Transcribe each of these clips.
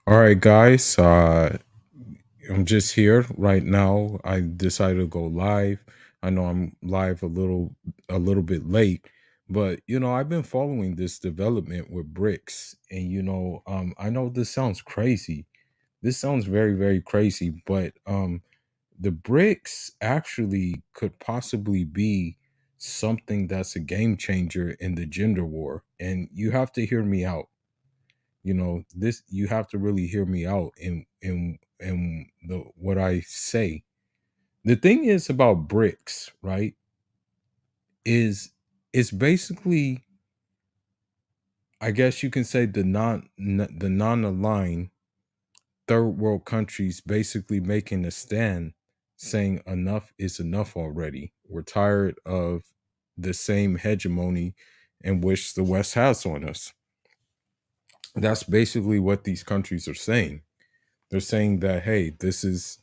All right, guys. I'm just here right now. I decided to go live. I know I'm live a little bit late, but I've been following this development with Brics, and I know this sounds crazy. This sounds very, very crazy, but the Brics actually could possibly be something that's a game changer in the gender war, and you have to hear me out. This you have to really hear me out in the what I say. The thing is about bricks, right, is it's basically, I guess you can say, the non-aligned third world countries basically making a stand, saying enough is enough already. We're tired of the same hegemony in which the West has on us. That's basically what these countries are saying. They're saying that, hey, this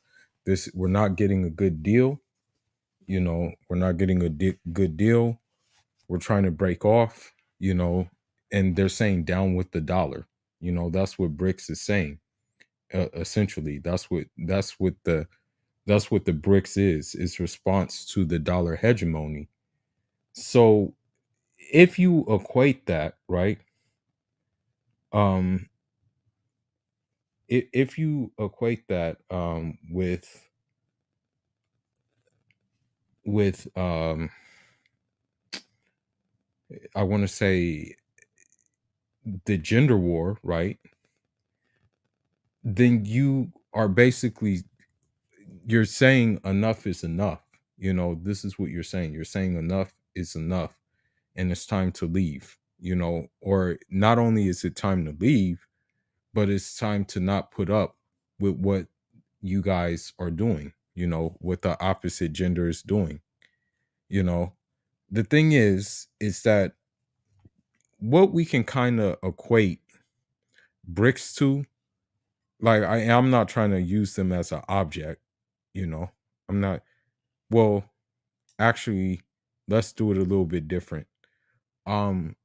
we're not getting a good deal. We're not getting a good deal. We're trying to break off. And they're saying down with the dollar. That's what BRICS is saying. Essentially, that's what the BRICS is. It's response to the dollar hegemony. So if you equate that, right, um, if you equate that with I want to say the gender war, right? Then you are basically, you're saying enough is enough. This is what you're saying. You're saying enough is enough and it's time to leave. Or not only is it time to leave, but it's time to not put up with what you guys are doing, what the opposite gender is doing. You know, the thing is that what we can kind of equate bricks to, like, I'm not trying to use them as an object, you know. I'm not, well, actually, let's do it a little bit different. Um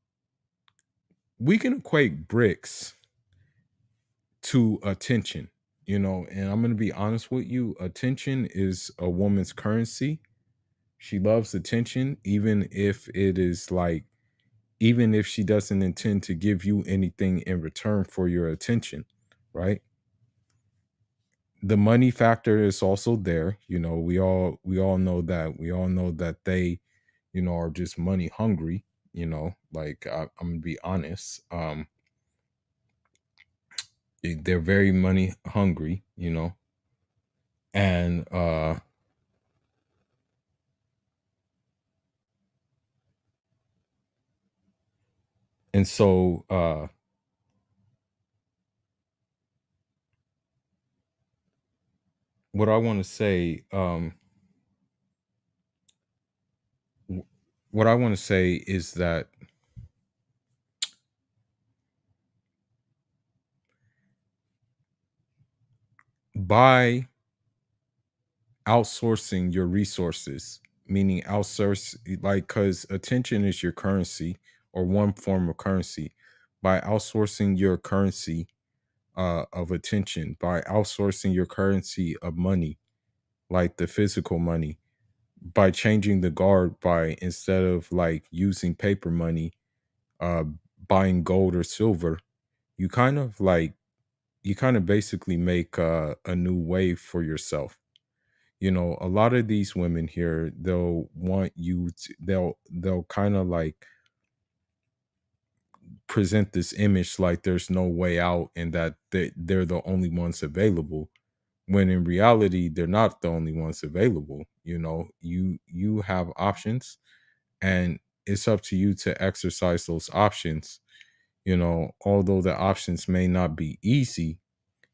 we can equate bricks to attention, and I'm going to be honest with you, attention is a woman's currency. She loves attention, even if it is like, even if she doesn't intend to give you anything in return for your attention, right? The money factor is also there. We all know that. We all know that they, are just money hungry. Like, I'm gonna be honest. They're very money hungry. And uh and so what I want to say what I want to say is that by outsourcing your resources, meaning outsource, like, because attention is your currency, or one form of currency. By outsourcing your currency of attention, by outsourcing your currency of money, like the physical money, by changing the guard, by, instead of like using paper money, uh buying gold or silver, you kind of like, you kind of basically make a new way for yourself. A lot of these women here, they'll want you to, they'll kind of like present this image like there's no way out, and that they're the only ones available, when in reality they're not the only ones available. You have options, and it's up to you to exercise those options. Although the options may not be easy,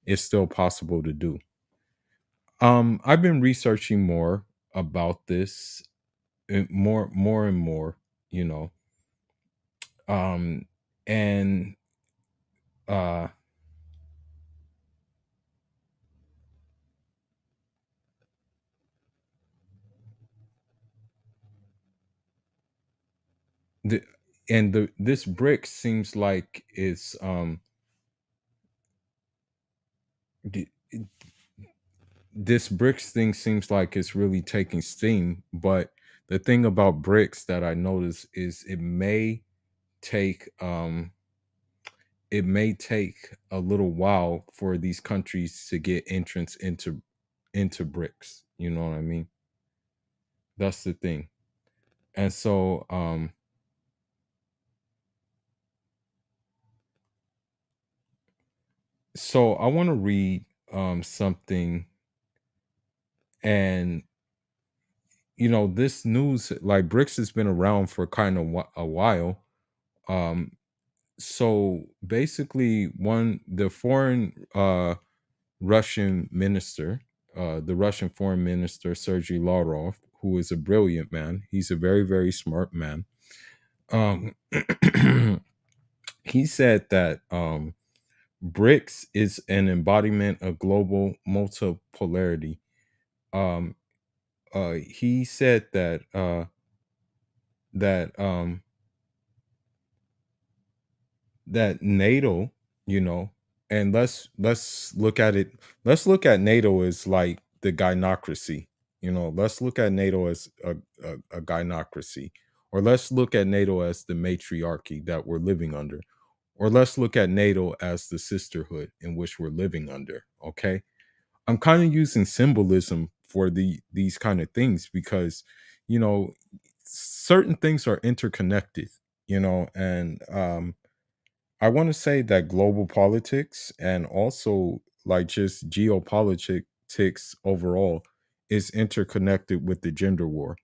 it's still possible to do. I've been researching more about this, more and more, you know. And uh the and the this brick seems like it's D- this Brics thing seems like it's really taking steam, but the thing about Brics that I notice is take um it may take a little while for these countries to get entrance into Brics. You know what I mean? That's the thing. And so I want to read something, and this news, like Brics has been around for kind of a while. Um so basically, one the foreign Russian minister, the Russian foreign minister Sergei Lavrov, who is a brilliant man. He's a very, very smart man. Um, he said that BRICS is an embodiment of global multipolarity. Um, he said that that NATO, you know, and let's look at it. Let's look at NATO as like the gynocracy. Let's look at NATO as a gynocracy, or let's look at NATO as the matriarchy that we're living under, or let's look at NATO as the sisterhood in which we're living under. Okay, I'm kind of using symbolism for these kind of things because you know certain things are interconnected. And I want to say that global politics and also like just geopolitics overall is interconnected with the gender war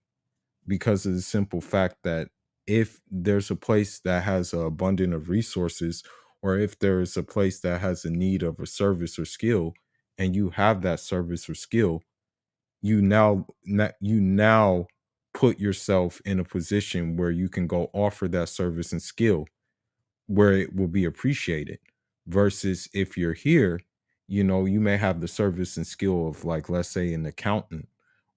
because of the simple fact that if there's a place that has an abundance of resources, or if there is a place that has a need of a service or skill, and you have that service or skill, you now put yourself in a position where you can go offer that service and skill where it will be appreciated, versus if you're here, you may have the service and skill of, like, let's say an accountant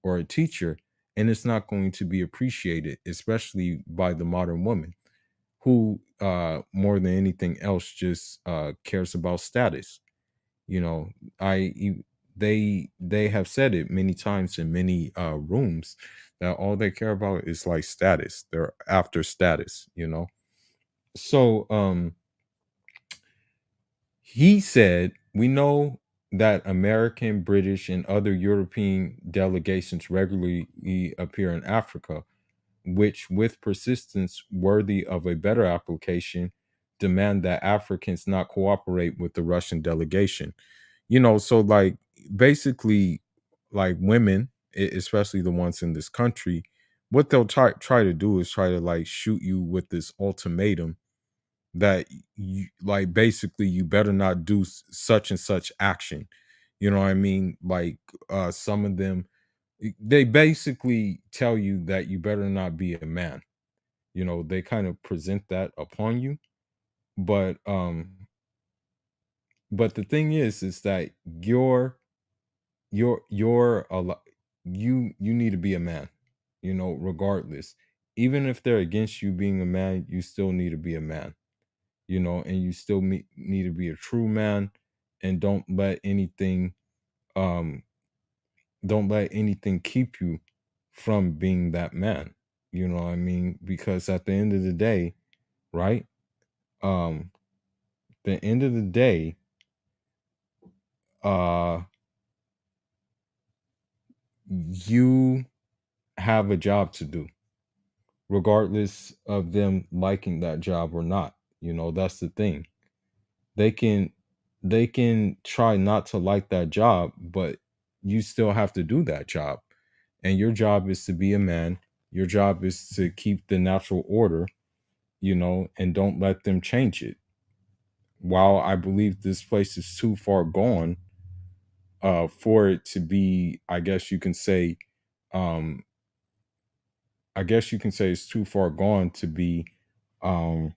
or a teacher, and it's not going to be appreciated, especially by the modern woman who more than anything else just cares about status. you know I you- they have said it many times in many rooms that all they care about is like status. They're after status. So he said, "We know that American, British, and other European delegations regularly appear in Africa, which, with persistence worthy of a better application, demand that Africans not cooperate with the Russian delegation." So like basically, like women, especially the ones in this country, what they'll try to do is try to like shoot you with this ultimatum that you like basically you better not do such and such action. You know what I mean? Like some of them, they basically tell you that you better not be a man. They kind of present that upon you. But the thing is that you're you need to be a man, regardless. Even if they're against you being a man, you still need to be a man. And you still need to be a true man, and um don't let anything keep you from being that man. You know what I mean? Because at the end of the day, right? Um the end of the day, uh you have a job to do, regardless of them liking that job or not. That's the thing. They can they can try not to like that job, but you still have to do that job. And your job is to be a man. Your job is to keep the natural order, and don't let them change it. While I believe this place is too far gone for it to be, um I guess you can say it's too far gone to be um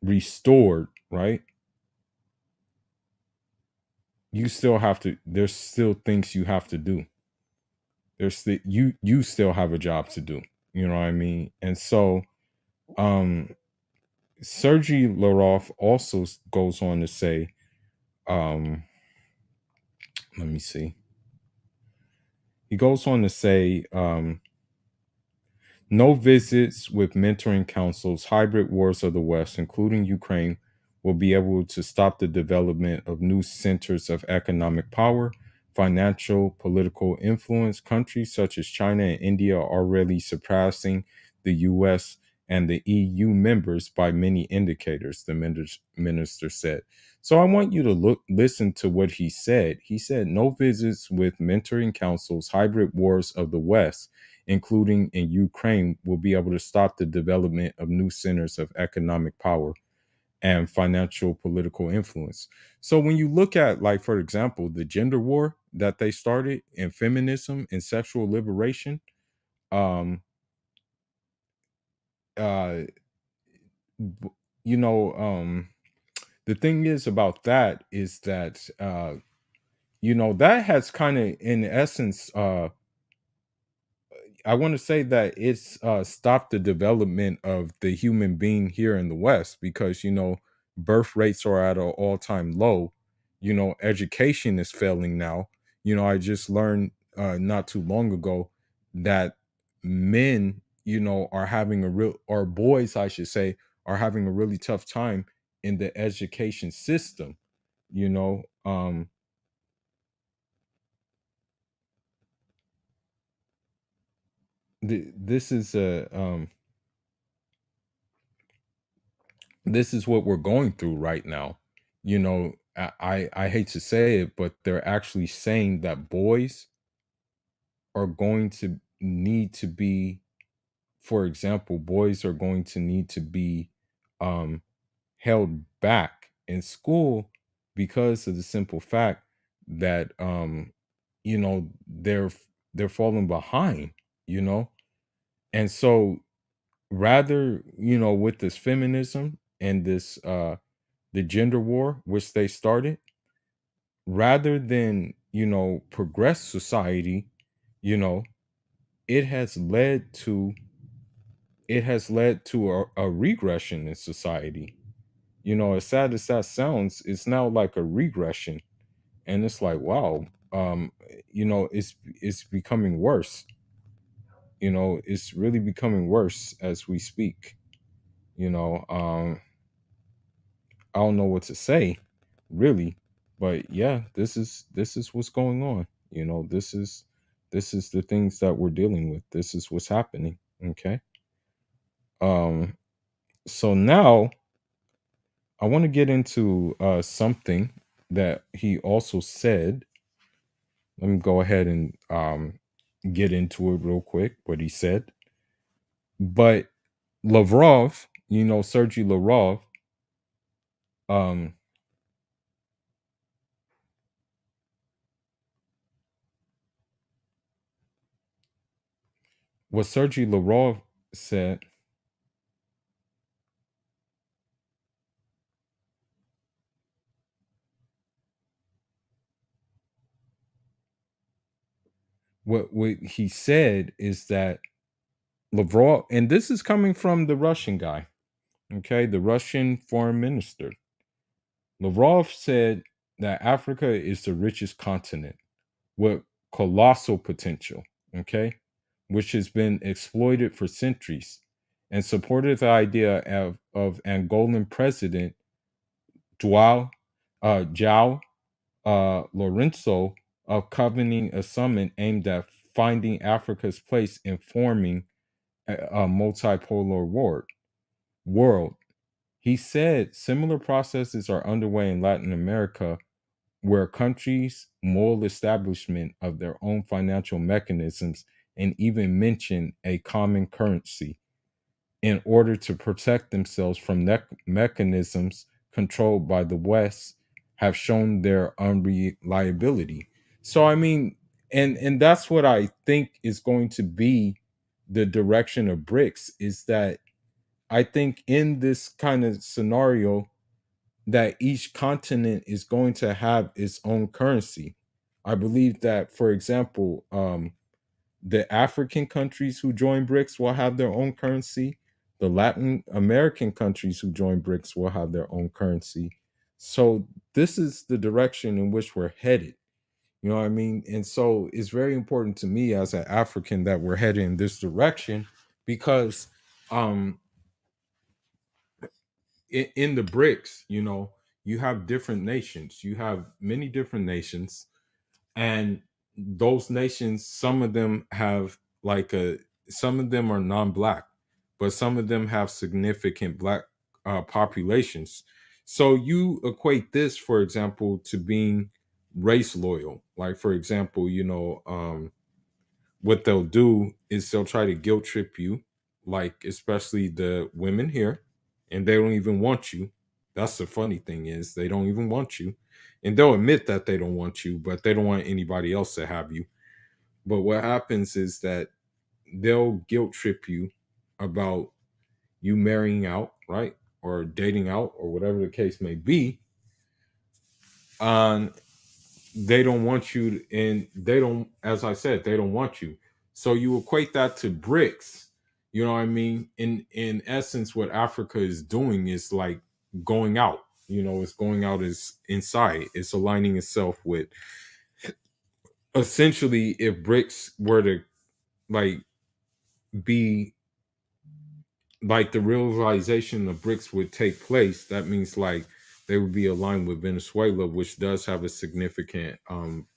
restored, right? You still have to There's still things you have to do. You still have a job to do. You know what I mean? And so um Sergey Laroff also goes on to say, um Let me see. He goes on to say, no visits with mentoring councils, hybrid wars of the West, including Ukraine, will be able to stop the development of new centers of economic power, financial, political influence. Countries such as China and India are already surpassing the US and the EU members by many indicators, the minister said. So I want you to listen to what he said. He said, no visits with mentoring councils, hybrid wars of the West, including in Ukraine, will be able to stop the development of new centers of economic power and financial political influence. So when you look at, like, for example, the gender war that they started in feminism and sexual liberation, um, uh, b- you know, the thing is about that is that, that has kind of, in essence, I want to say that it's stopped the development of the human being here in the West because birth rates are at an all-time low. Education is failing now. I just learned not too long ago that men, are having a real, or boys, I should say, are having a really tough time in the education system. You know, this is a this is what we're going through right now. I hate to say it, but they're actually saying that boys are going to need to be, for example, boys are going to need to be um held back in school because of the simple fact that they're falling behind, you know? And so rather, with this feminism and this the gender war which they started, rather than progress society, you know it has led to a regression in society. As sad as that sounds, it's now like a regression. And it's like, wow, it's becoming worse. It's really becoming worse as we speak. you know um I don't know what to say, really, but yeah, this is what's going on. This is the things that we're dealing with. This is what's happening. Okay. Um. So now I want to get into something that he also said. Let me go ahead and get into it real quick. What he said, but Lavrov, Sergey Lavrov, um, what Sergey Lavrov said. What he said is that Lavrov, and this is coming from the Russian guy, okay, the Russian foreign minister. Lavrov said that Africa is the richest continent with colossal potential, okay, which has been exploited for centuries, and supported the idea of Angolan President Joao, Joao Lorenzo, of convening a summit aimed at finding Africa's place in forming a multipolar world. He said similar processes are underway in Latin America, where countries' moral establishment of their own financial mechanisms and even mention a common currency in order to protect themselves from mechanisms controlled by the West have shown their unreliability. So I mean, and that's what I think is going to be the direction of BRICS, is that I think in this kind of scenario that each continent is going to have its own currency. I believe that, for example, the African countries who join BRICS will have their own currency. The Latin American countries who join BRICS will have their own currency. So this is the direction in which we're headed. You know what I mean? And so it's very important to me as an African that we're heading in this direction because um in the BRICS, you have different nations. You have many different nations, and those nations, some of them have some of them are non-black, but some of them have significant black populations. So you equate this, for example, to being race loyal. Like, for example, what they'll do is they'll try to guilt trip you, like especially the women here, and they don't even want you. That's the funny thing, is they don't even want you, and they'll admit that they don't want you, but they don't want anybody else to have you. But what happens is that they'll guilt trip you about you marrying out, right, or dating out, or whatever the case may be. On They don't want you, and they don't, as I said, they don't want you. So you equate that to BRICS. You know what I mean? In essence, what Africa is doing is like going out. It's going out as inside. It's aligning itself with, essentially, if BRICS were to like be like the realization of BRICS would take place, that means like they would be aligned with Venezuela, which does have a significant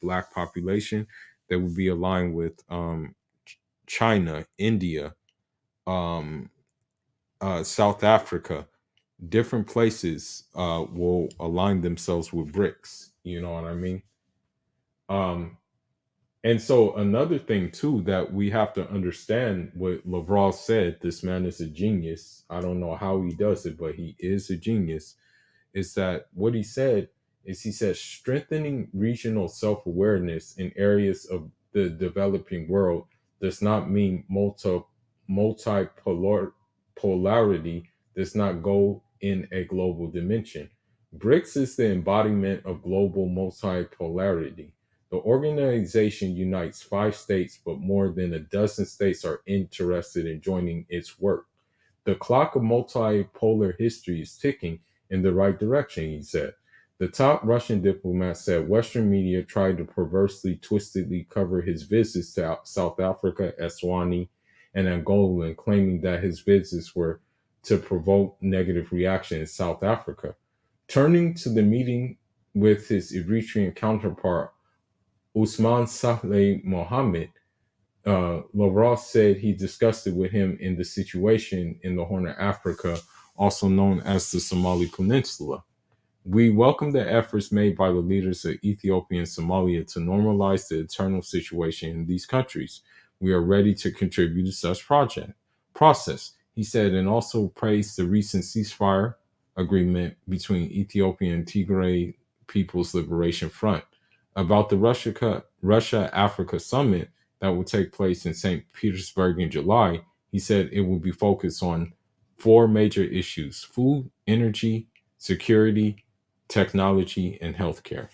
black population. They would be aligned with China, India, um, South Africa. Different places will align themselves with BRICS. You know what I mean? Um, And so another thing too that we have to understand, what Lavrov said, this man is a genius. I don't know how he does it, but he is a genius. Is that what he said? Is he said strengthening regional self-awareness in areas of the developing world does not mean multipolar polarity, does not go in a global dimension. BRICS is the embodiment of global multipolarity. The organization unites 5 states, but more than a dozen states are interested in joining its work. The clock of multipolar history is ticking in the right direction, he said. The top Russian diplomat said Western media tried to perversely, twistedly cover his visits to South Africa, Eswatini, and Angola, claiming that his visits were to provoke negative reaction in South Africa. Turning to the meeting with his Eritrean counterpart, Usman Saleh Mohammed, Lavrov said he discussed it with him in the situation in the Horn of Africa, also known as the Somali Peninsula. We welcome the efforts made by the leaders of Ethiopia and Somalia to normalize the internal situation in these countries. We are ready to contribute to such process, he said, and also praised the recent ceasefire agreement between Ethiopia and Tigray People's Liberation Front. About the Russia Africa summit that will take place in St. Petersburg in July, he said it will be focused on four major issues: food, energy, security, technology, and healthcare.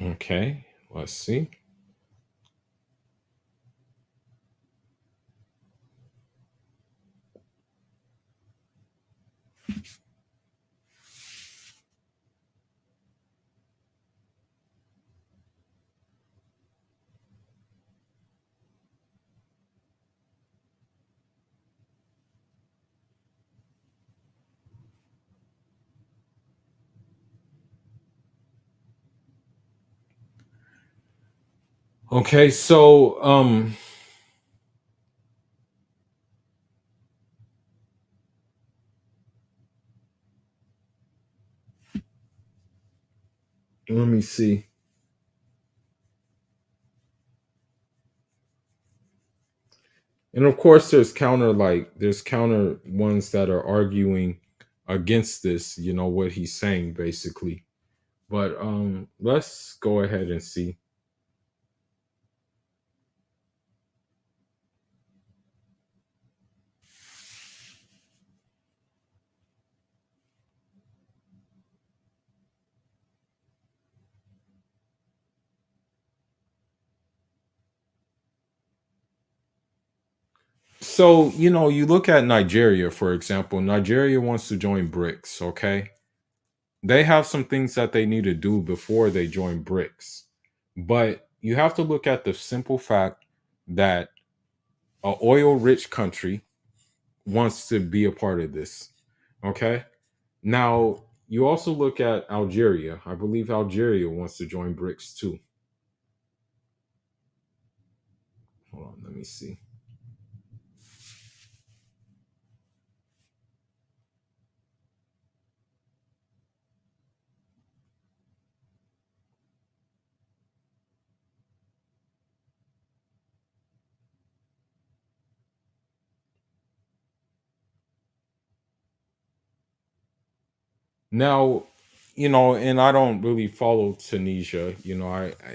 Okay, let's see. Okay, so let me see. And of course there's counter ones that are arguing against this, what he's saying basically. But let's go ahead and see. So, you look at Nigeria, for example. Nigeria wants to join BRICS, okay? They have some things that they need to do before they join BRICS. But you have to look at the simple fact that a oil-rich country wants to be a part of this. Okay? Now, you also look at Algeria. I believe Algeria wants to join BRICS too. Hold on, let me see. Now, and I don't really follow Tunisia.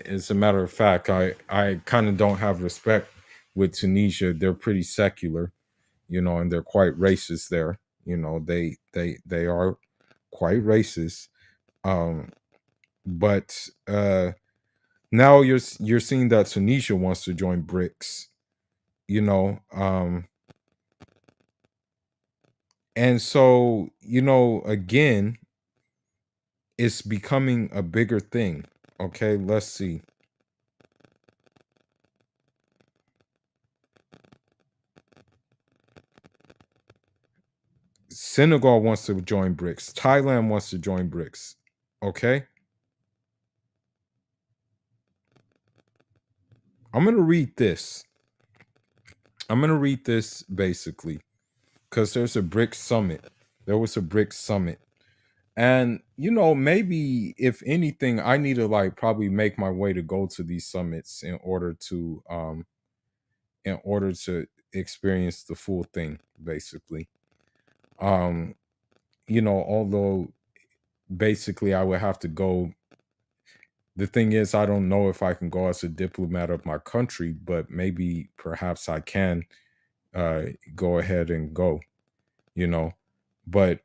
As a matter of fact, I kind of don't have respect with Tunisia. They're pretty secular, and they're quite racist there. They are quite racist. Um, but now you're seeing that Tunisia wants to join BRICS. You know, and so again, it's becoming a bigger thing. Okay, let's see. Senegal wants to join BRICS. Thailand wants to join BRICS. Okay, I'm gonna read this. I'm gonna read this basically because there's a BRICS summit. There was a BRICS summit. And maybe if anything, I need to like probably make my way to go to these summits in order to experience the full thing, basically. Um, although basically I would have to go. The thing is, I don't know if I can go as a diplomat of my country, but maybe perhaps I can uh go ahead and go, you know. But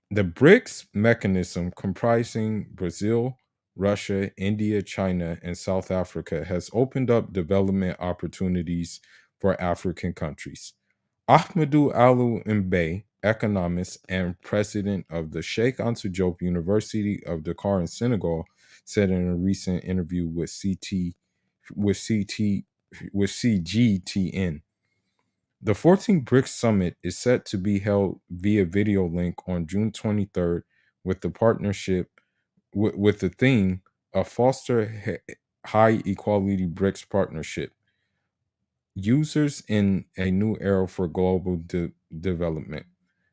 the BRICS mechanism, comprising Brazil, Russia, India, China, and South Africa, has opened up development opportunities for African countries. Ahmadou Alou Mbe, economist and president of the Sheikh Anta Diop University of Dakar in Senegal, said in a recent interview with CT with CGTN. The 14th BRICS Summit is set to be held via video link on June 23rd with the partnership with the theme of foster high equality BRICS partnership, users in a new era for global development.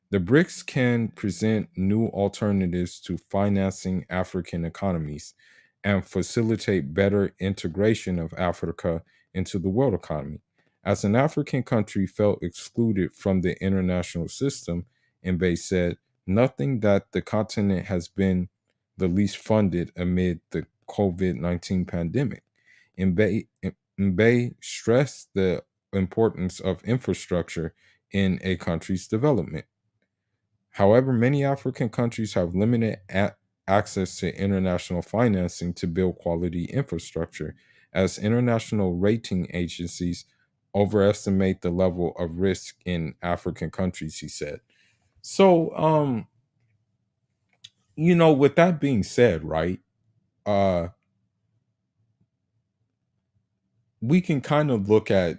The BRICS can present new alternatives to financing African economies and facilitate better integration of Africa into the world economy. As an African country felt excluded from the international system, Mbe said, nothing that the continent has been the least funded amid the COVID-19 pandemic. Mbe, Mbe stressed the importance of infrastructure in a country's development. However, many African countries have limited access to international financing to build quality infrastructure, as international rating agencies overestimate the level of risk in African countries, he said. So, with that being said, right, uh, we can kind of look at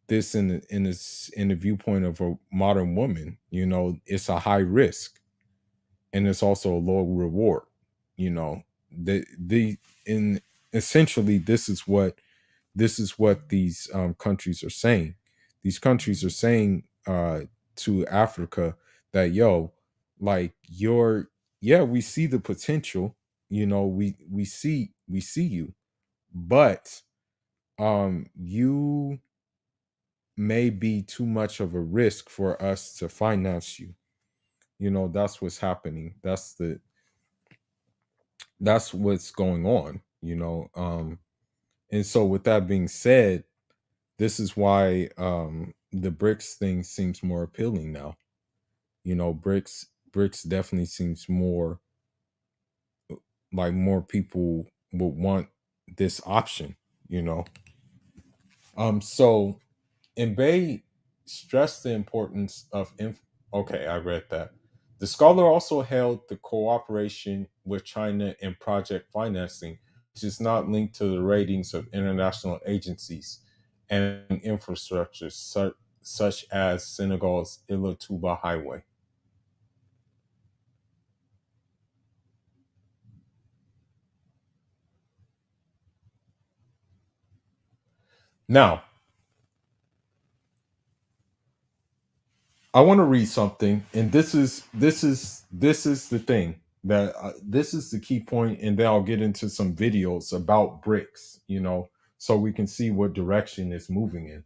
this in the viewpoint of a modern woman. It's a high risk and it's also a low reward. You know, the in essentially this is what these countries are saying. These countries are saying to Africa that like yeah, we see the potential. We see you, but you may be too much of a risk for us to finance you. That's what's happening. That's what's going on. And so with that being said, this is why the BRICS thing seems more appealing now. BRICS definitely seems more like more people would want this option. you know So and Bay stressed the importance of okay, I read that. The scholar also held the cooperation with China in project financing, which is not linked to the ratings of international agencies and infrastructure such as Senegal's Ilatuba Highway. Now, I want to read something, and this is the thing that this is the key point, and then I'll get into some videos about Brics, so we can see what direction it's moving in.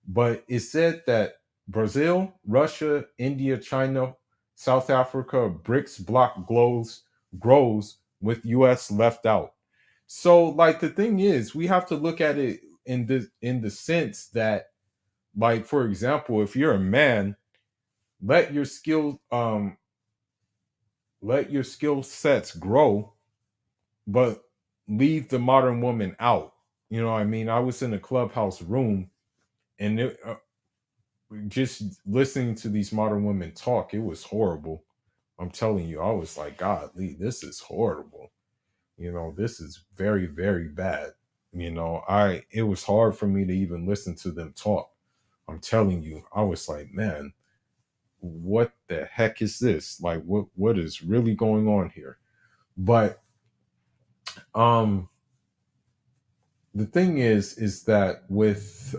But it said that Brazil, Russia, India, China, South Africa, BRICS bloc grows with US left out. So like the thing is, we have to look at it in the sense that, like, for example, if you're a man, let your skill let your skill sets grow, but leave the modern woman out. You know what I mean? I was in a clubhouse room, and just listening to these modern women talk, it was horrible. I'm telling you, I was like, God, Lee, this is horrible. This is very, very bad. It was hard for me to even listen to them talk. I'm telling you, I was like, man, what the heck is this? Like, what is really going on here? But um the thing is that with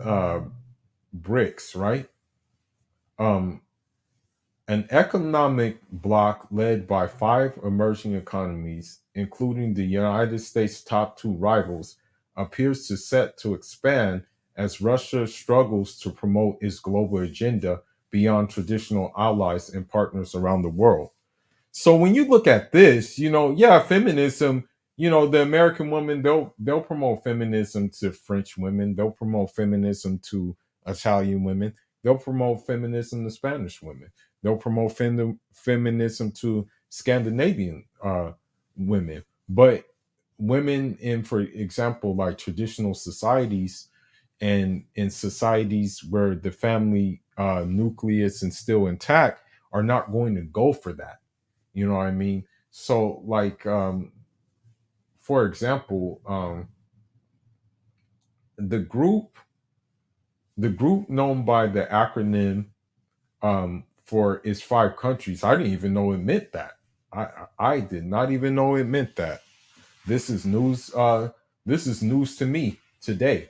Brics, right? Um An economic bloc led by five emerging economies, including the United States' top two rivals, appears to set to expand as Russia struggles to promote its global agenda beyond traditional allies and partners around the world. So when you look at this, yeah, feminism, the American woman, they'll promote feminism to French women, they'll promote feminism to Italian women, they'll promote feminism to Spanish women, they'll promote feminism to Scandinavian women. But women in, for example, like traditional societies and in societies where the family nucleus is still intact are not going to go for that. You know what I mean? So, like, for example, the group, the group known by the acronym for its five countries, I didn't even know it meant that. I did not even know it meant that. This is news. This is news to me today.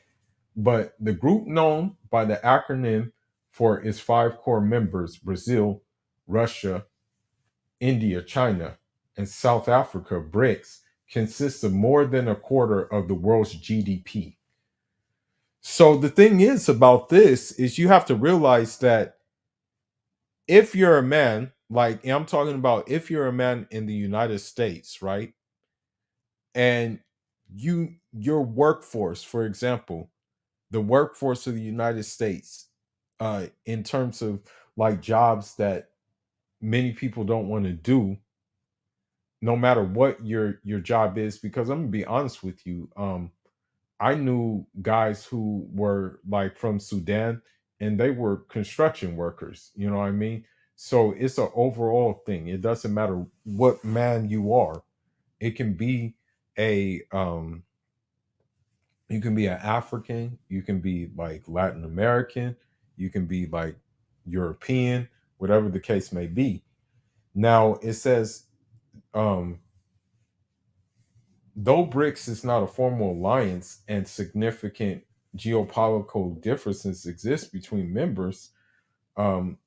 But the group known by the acronym for its five core members, Brazil, Russia, India, China, and South Africa, BRICS, consists of more than a quarter of the world's GDP. So the thing is about this is you have to realize that if you're a man, like I'm talking about if you're a man in the United States, right? And your workforce, for example, the workforce of the United States, in terms of like jobs that many people don't want to do, no matter what your job is, because I'm gonna be honest with you, I knew guys who were like from Sudan, and they were construction workers, you know what I mean? So it's an overall thing. It doesn't matter what man you are. It can be a you can be an African, you can be like Latin American, you can be like European, whatever the case may be. Now it says, um though BRICS is not a formal alliance and significant geopolitical differences exist between members,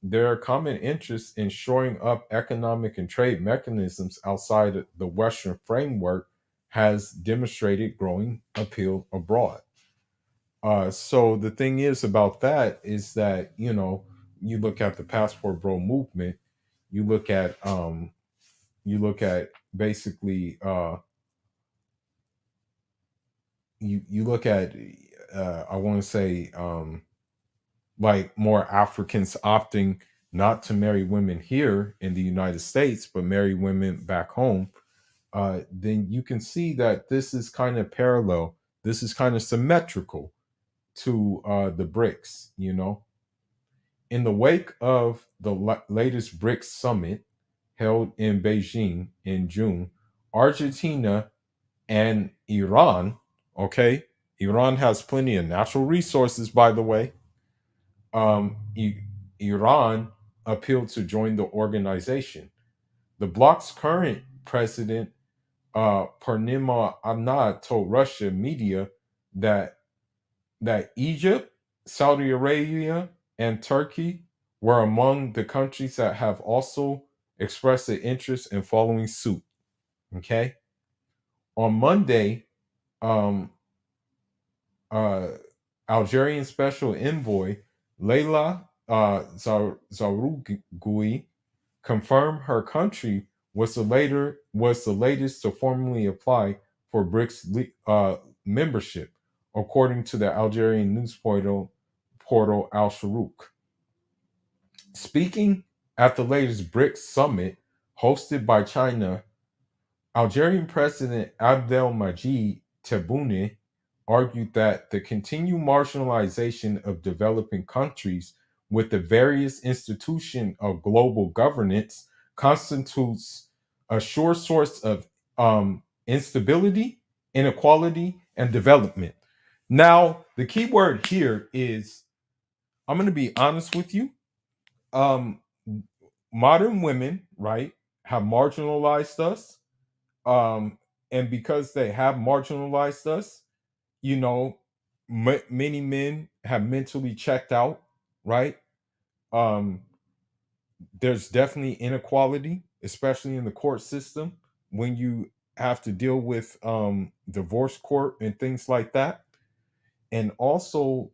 there are common interests in shoring up economic and trade mechanisms outside of the Western framework has demonstrated growing appeal abroad. So the thing is about that is that, you look at the passport bro movement, you look at basically you look at I want to say like more Africans opting not to marry women here in the United States but marry women back home, then you can see that this is kind of parallel, this is kind of symmetrical to the Brics. In the wake of the latest Brics summit held in Beijing in June, Argentina and Iran, okay, Iran has plenty of natural resources, by the way. Iran appealed to join the organization. The bloc's current president, Purnima Anad, told Russia media that Egypt, Saudi Arabia, and Turkey were among the countries that have also expressed an interest in following suit. Okay. On Monday, um, uh, Algerian Special Envoy Leila Zarougui confirmed her country was the latest to formally apply for membership, according to the Algerian news portal Al Sharouk. Speaking at the latest BRICS summit hosted by China, Algerian President Abdelmajid Tebboune argued that the continued marginalization of developing countries with the various institutions of global governance constitutes a sure source of instability, inequality, and development. Now, the key word here is I'm going to be honest with you. Um, Modern women, right, have marginalized us, and because they have marginalized us, you know many men have mentally checked out, right? um there's definitely inequality, especially in the court system, when you have to deal with divorce court and things like that, and also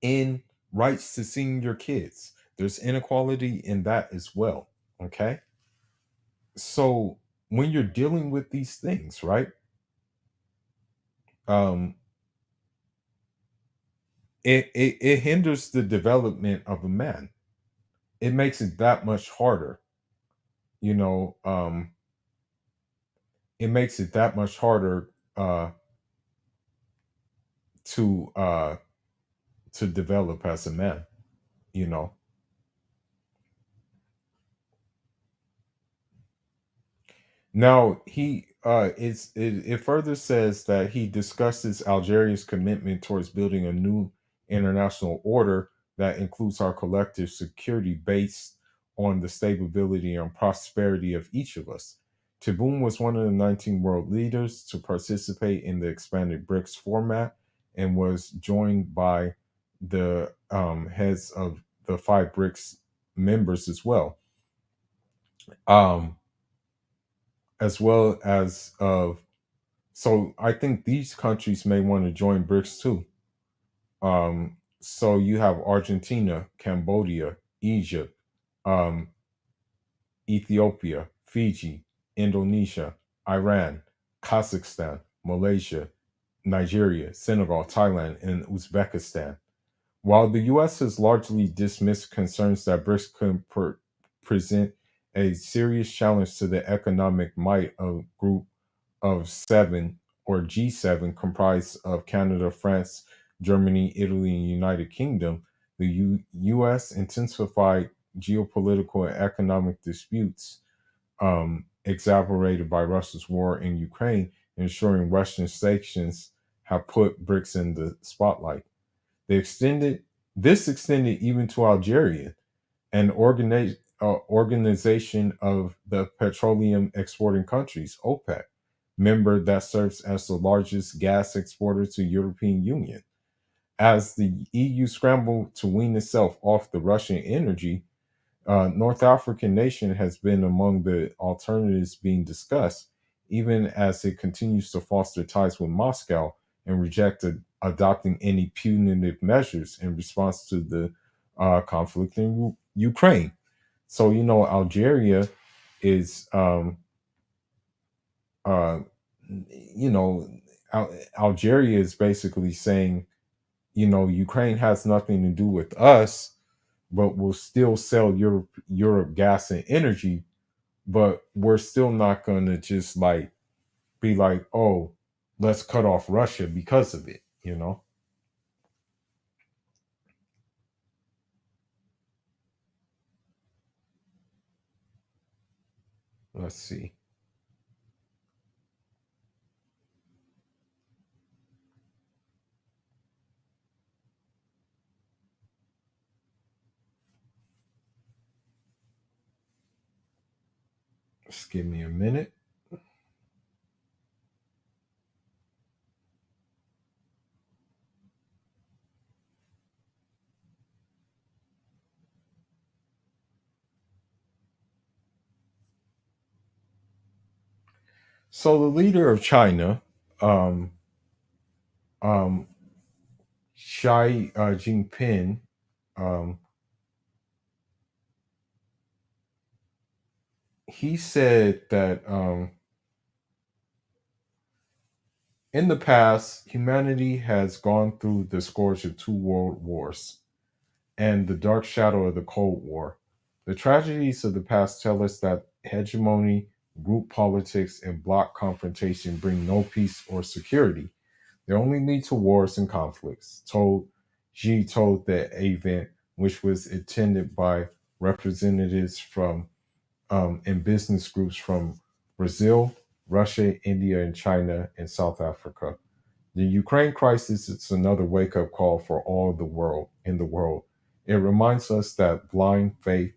in rights to seeing your kids, there's inequality in that as well. Okay, so when you're dealing with these things, right, um it hinders the development of a man. It makes it that much harder, you know it makes it that much harder to develop as a man, you know Now it further says that he discusses Algeria's commitment towards building a new international order that includes our collective security based on the stability and prosperity of each of us. Tebboune was one of the 19 world leaders to participate in the expanded BRICS format and was joined by the heads of the five BRICS members as well. Um, as well as of So I think these countries may want to join BRICS too. So you have Argentina, Cambodia, Egypt, um, Ethiopia, Fiji, Indonesia, Iran, Kazakhstan, Malaysia, Nigeria, Senegal, Thailand, and Uzbekistan. While the U.S. has largely dismissed concerns that BRICS could present a serious challenge to the economic might of group of seven, or G7, comprised of Canada, France, Germany, Italy, and United Kingdom, the U.S. intensified geopolitical and economic disputes, exacerbated by Russia's war in Ukraine, ensuring Western sanctions have put BRICS in the spotlight. They extended This extended even to Algeria, an organization of the petroleum exporting countries, OPEC, member that serves as the largest gas exporter to European Union. As the EU scrambled to wean itself off the Russian energy, North African nation has been among the alternatives being discussed, even as it continues to foster ties with Moscow and rejected adopting any punitive measures in response to the conflict in Ukraine. So, Algeria is, uh, you know, Algeria is basically saying, Ukraine has nothing to do with us, but we'll still sell Europe gas and energy, but we're still not going to just like be like, oh, let's cut off Russia because of it, Let's see. Just give me a minute. So the leader of China, um, um, Xi Jinping, um, he said that in the past, humanity has gone through the scourge of two world wars and the dark shadow of the Cold War. The tragedies of the past tell us that hegemony, group politics, and bloc confrontation bring no peace or security. They only lead to wars and conflicts. Xi told the event, which was attended by representatives from and business groups from Brazil, Russia, India, and China, and South Africa. The Ukraine crisis is another wake up call for all the world in the world. It reminds us that blind faith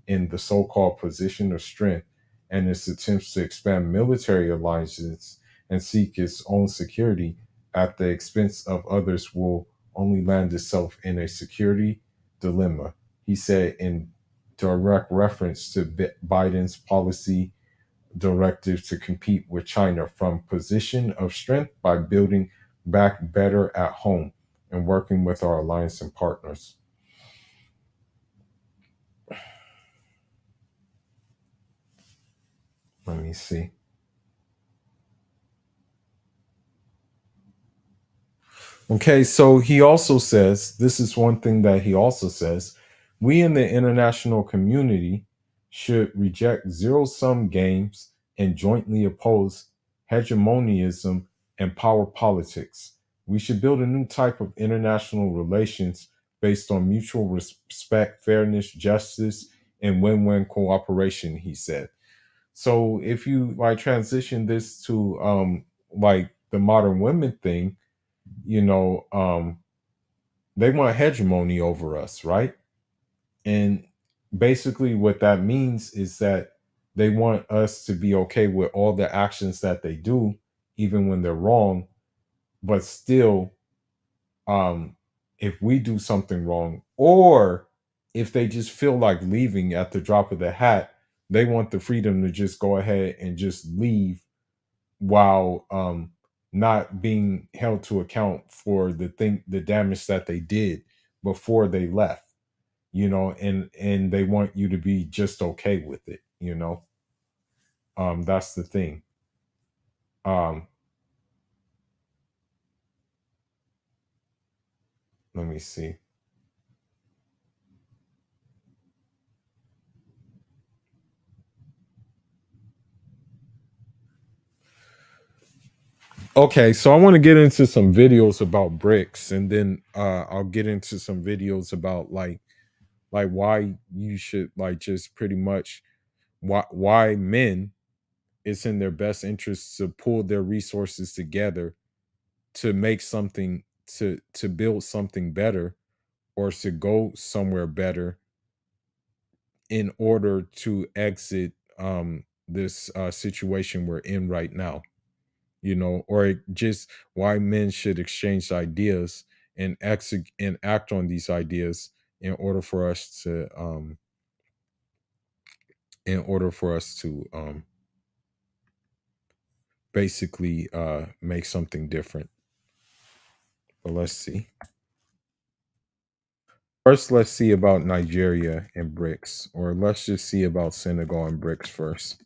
in the so called position of strength and its attempts to expand military alliances and seek its own security at the expense of others will only land itself in a security dilemma, he said in direct reference to Biden's policy directive to compete with China from position of strength by building back better at home and working with our alliance and partners. Let me see. Okay, so he also says this is one thing that he also says we in the international community should reject zero sum games and jointly oppose hegemoniaism and power politics. We should build a new type of international relations based on mutual respect, fairness, justice, and win win cooperation, he said. So if you like transition this to like the modern women thing, you know, they want hegemony over us, right? And basically, what that means is that they want us to be okay with all the actions that they do, even when they're wrong, but still, um, if we do something wrong, or if they just feel like leaving at the drop of the hat, they want the freedom to just go ahead and just leave while not being held to account for the damage that they did before they left, and they want you to be just okay with it. That's the thing. um Let me see. Okay, so I want to get into some videos about bricks, and then I'll get into some videos about like why you should like just pretty much why men, it's in their best interest to pull their resources together to make something, to build something better, or to go somewhere better in order to exit this situation we're in right now, or just why men should exchange ideas and execute and act on these ideas in order for us to basically make something different. But let's see. First, let's see about Nigeria and BRICS, or let's just see about Senegal and BRICS first.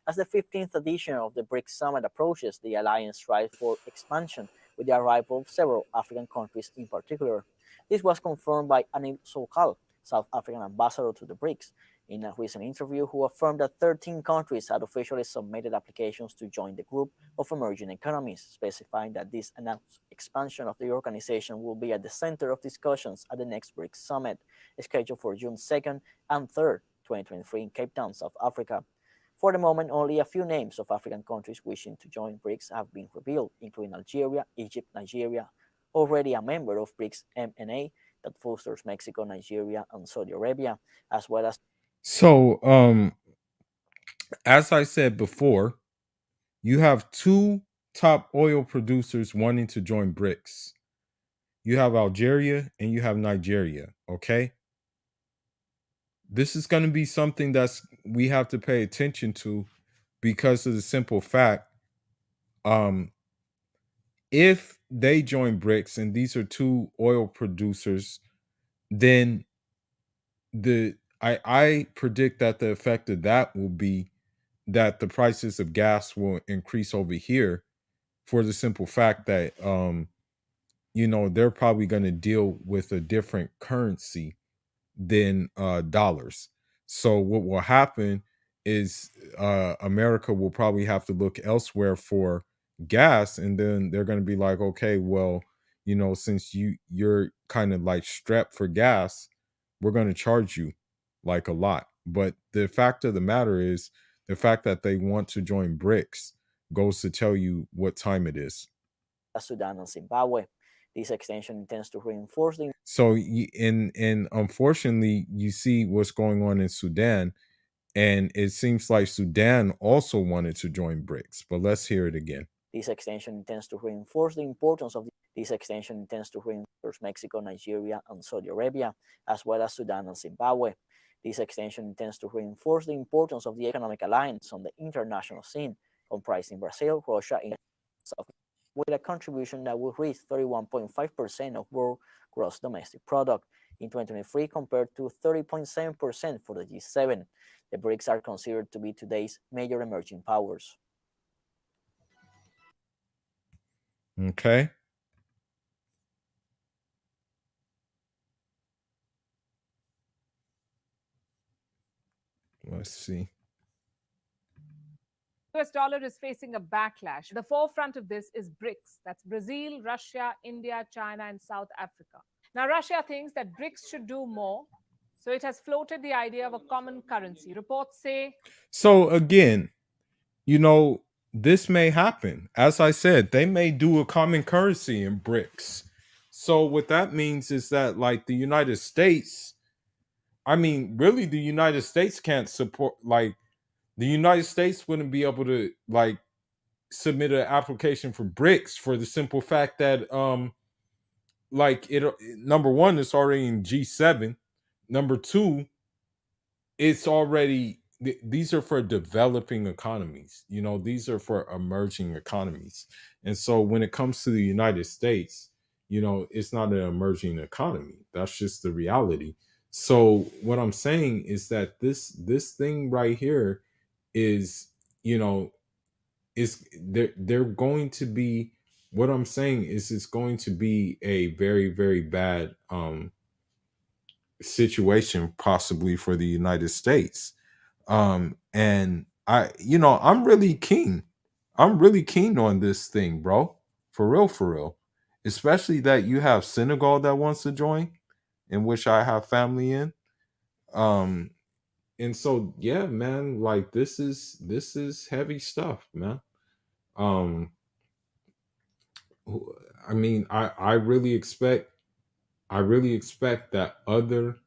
As the 15th edition of the Brics Summit approaches, the alliance strives for expansion with the arrival of several African countries in particular. This was confirmed by Anil Sokal, South African ambassador to the Brics, in a recent interview, who affirmed that 13 countries had officially submitted applications to join the group of emerging economies, specifying that this announced expansion of the organization will be at the center of discussions at the next Brics Summit, scheduled for June 2nd and 3rd, 2023 in Cape Town, South Africa. For the moment, only a few names of African countries wishing to join BRICS have been revealed, including Algeria, Egypt, Nigeria, already a member of BRICS MNA that fosters Mexico, Nigeria, and Saudi Arabia, as well as So, as I said before, you have two top oil producers wanting to join BRICS. You have Algeria and you have Nigeria. Okay, this is going to be something that's we have to pay attention to because of the simple fact, um, if they join BRICS and these are two oil producers, then I predict that the effect of that will be that the prices of gas will increase over here for the simple fact that they're probably going to deal with a different currency than dollars. So what will happen is America will probably have to look elsewhere for gas, and then they're going to be like, okay, well, since you're kind of like strapped for gas, we're going to charge you like a lot. But the fact of the matter is, the fact that they want to join BRICS goes to tell you what time it is. Sudan and Zimbabwe. This extension intends to reinforce the So, and unfortunately, you see what's going on in Sudan, and it seems like Sudan also wanted to join BRICS. But let's hear it again. This extension intends to reinforce the importance of this extension intends to reinforce Mexico, Nigeria, and Saudi Arabia, as well as Sudan and Zimbabwe. This extension intends to reinforce the importance of the economic alliance on the international scene, comprising Brazil, Russia, and South, with a contribution that will reach 31.5% of world gross domestic product in 2023 compared to 30.7% for the G7. The BRICS are considered to be today's major emerging powers. Okay. Let's see. US dollar is facing a backlash. The forefront of this is BRICS. That's Brazil, Russia, India, China, and South Africa. Now, Russia thinks that BRICS should do more, so it has floated the idea of a common currency. Reports say. So again, this may happen. As I said, they may do a common currency in BRICS. So what that means is that, like, the United States, I mean, really, the United States can't support, like, the United States wouldn't be able to, like, submit an application for BRICS for the simple fact that, like, it, number one, it's already in G7. Number two, it's already these are for developing economies. These are for emerging economies. And so when it comes to the United States, it's not an emerging economy. That's just the reality. So what I'm saying is that this thing right here is, is they're going to be, what I'm saying is it's going to be a very, very bad situation possibly for the United States. And I'm really keen. I'm really keen on this thing, bro. For real, for real. Especially that you have Senegal that wants to join, in which I have family in. Um, and so yeah, man, like this is heavy stuff, man. Um, I mean, I really expect that other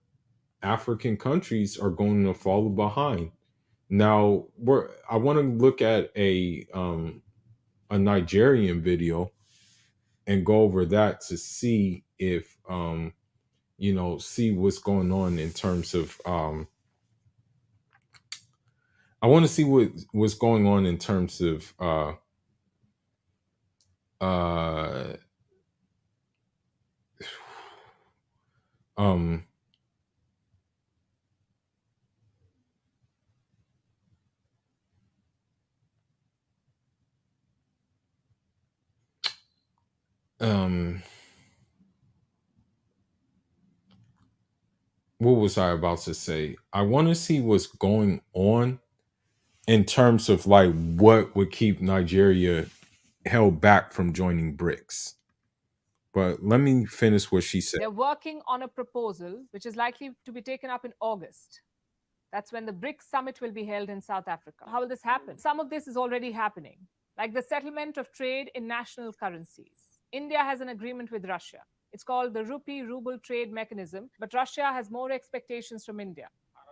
African countries are going to follow behind. Now, I want to look at a Nigerian video and go over that to see if see what's going on in terms of I want to see what's going on in terms of uh um um what was I about to say? I want to see what's going on in terms of like what would keep Nigeria held back from joining BRICS. But let me finish what she said. They're working on a proposal which is likely to be taken up in August. That's when the BRICS summit will be held in South Africa. How will this happen? Some of this is already happening, like the settlement of trade in national currencies. India has an agreement with Russia. It's called the rupee ruble trade mechanism, but Russia has more expectations from India.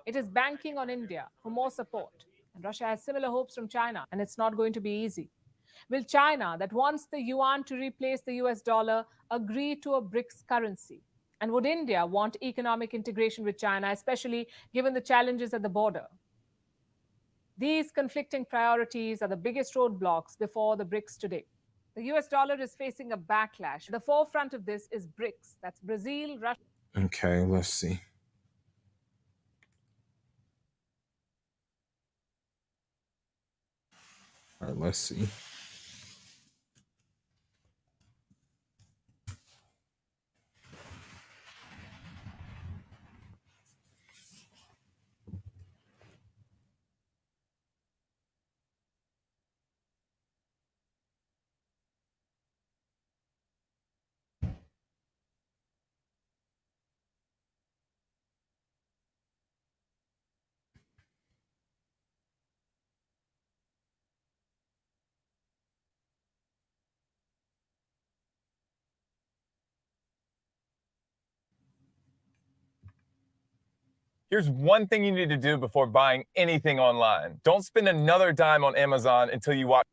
It is banking on India for more support. And Russia has similar hopes from China, and it's not going to be easy. Will China, that wants the yuan to replace the US dollar, agree to a BRICS currency? And would India want economic integration with China, especially given the challenges at the border? These conflicting priorities are the biggest roadblocks before the BRICS today. The US dollar is facing a backlash. The forefront of this is BRICS. That's Brazil, Russia. Okay, let's see. All right, let's see. Here's one thing you need to do before buying anything online. Don't spend another dime on Amazon until you watch.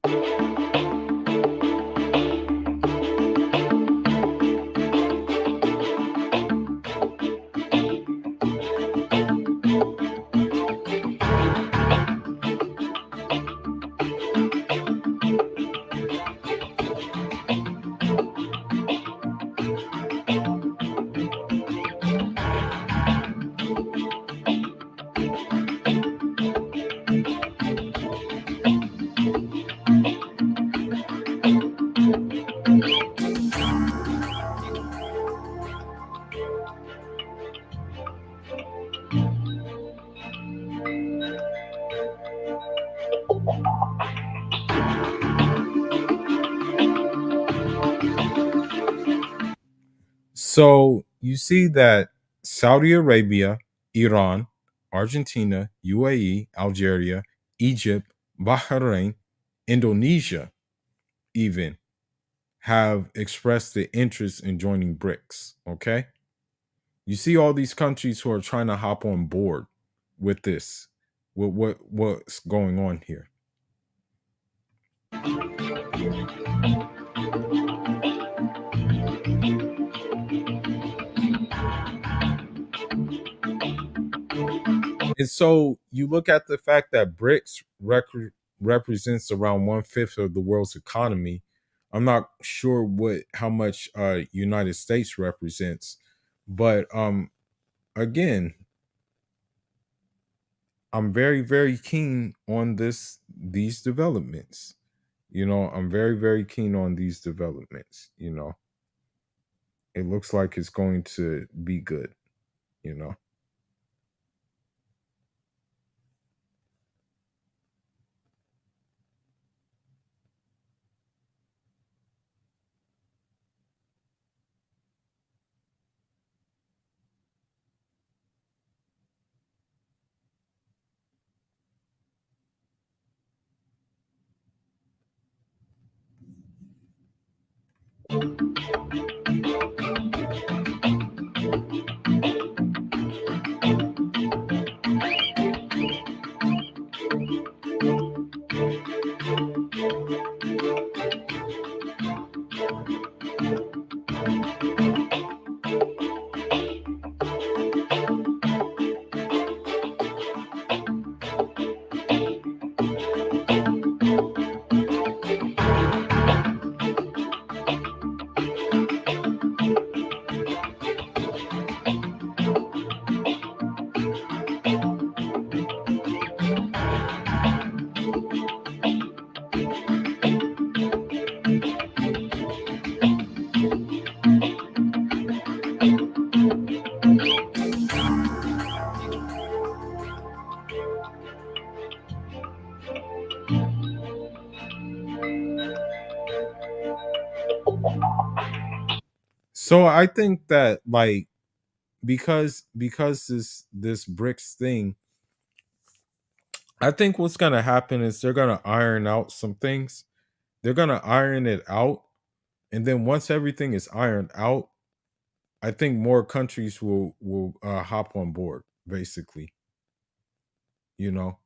So you see that Saudi Arabia, Iran, Argentina, UAE, Algeria, Egypt, Bahrain, Indonesia even have expressed the interest in joining BRICS. Okay. You see all these countries who are trying to hop on board with this, with what's going on here. And so you look at the fact that BRICS represents around 1/5 of the world's economy. I'm not sure what how much United States represents, but again, I'm very very keen on these developments. I'm very very keen on these developments. It looks like it's going to be good. You know. So I think that, like, because this BRICS thing, I think what's gonna happen is they're gonna iron out some things. They're gonna iron it out, and then once everything is ironed out, I think more countries will hop on board. Basically, you know.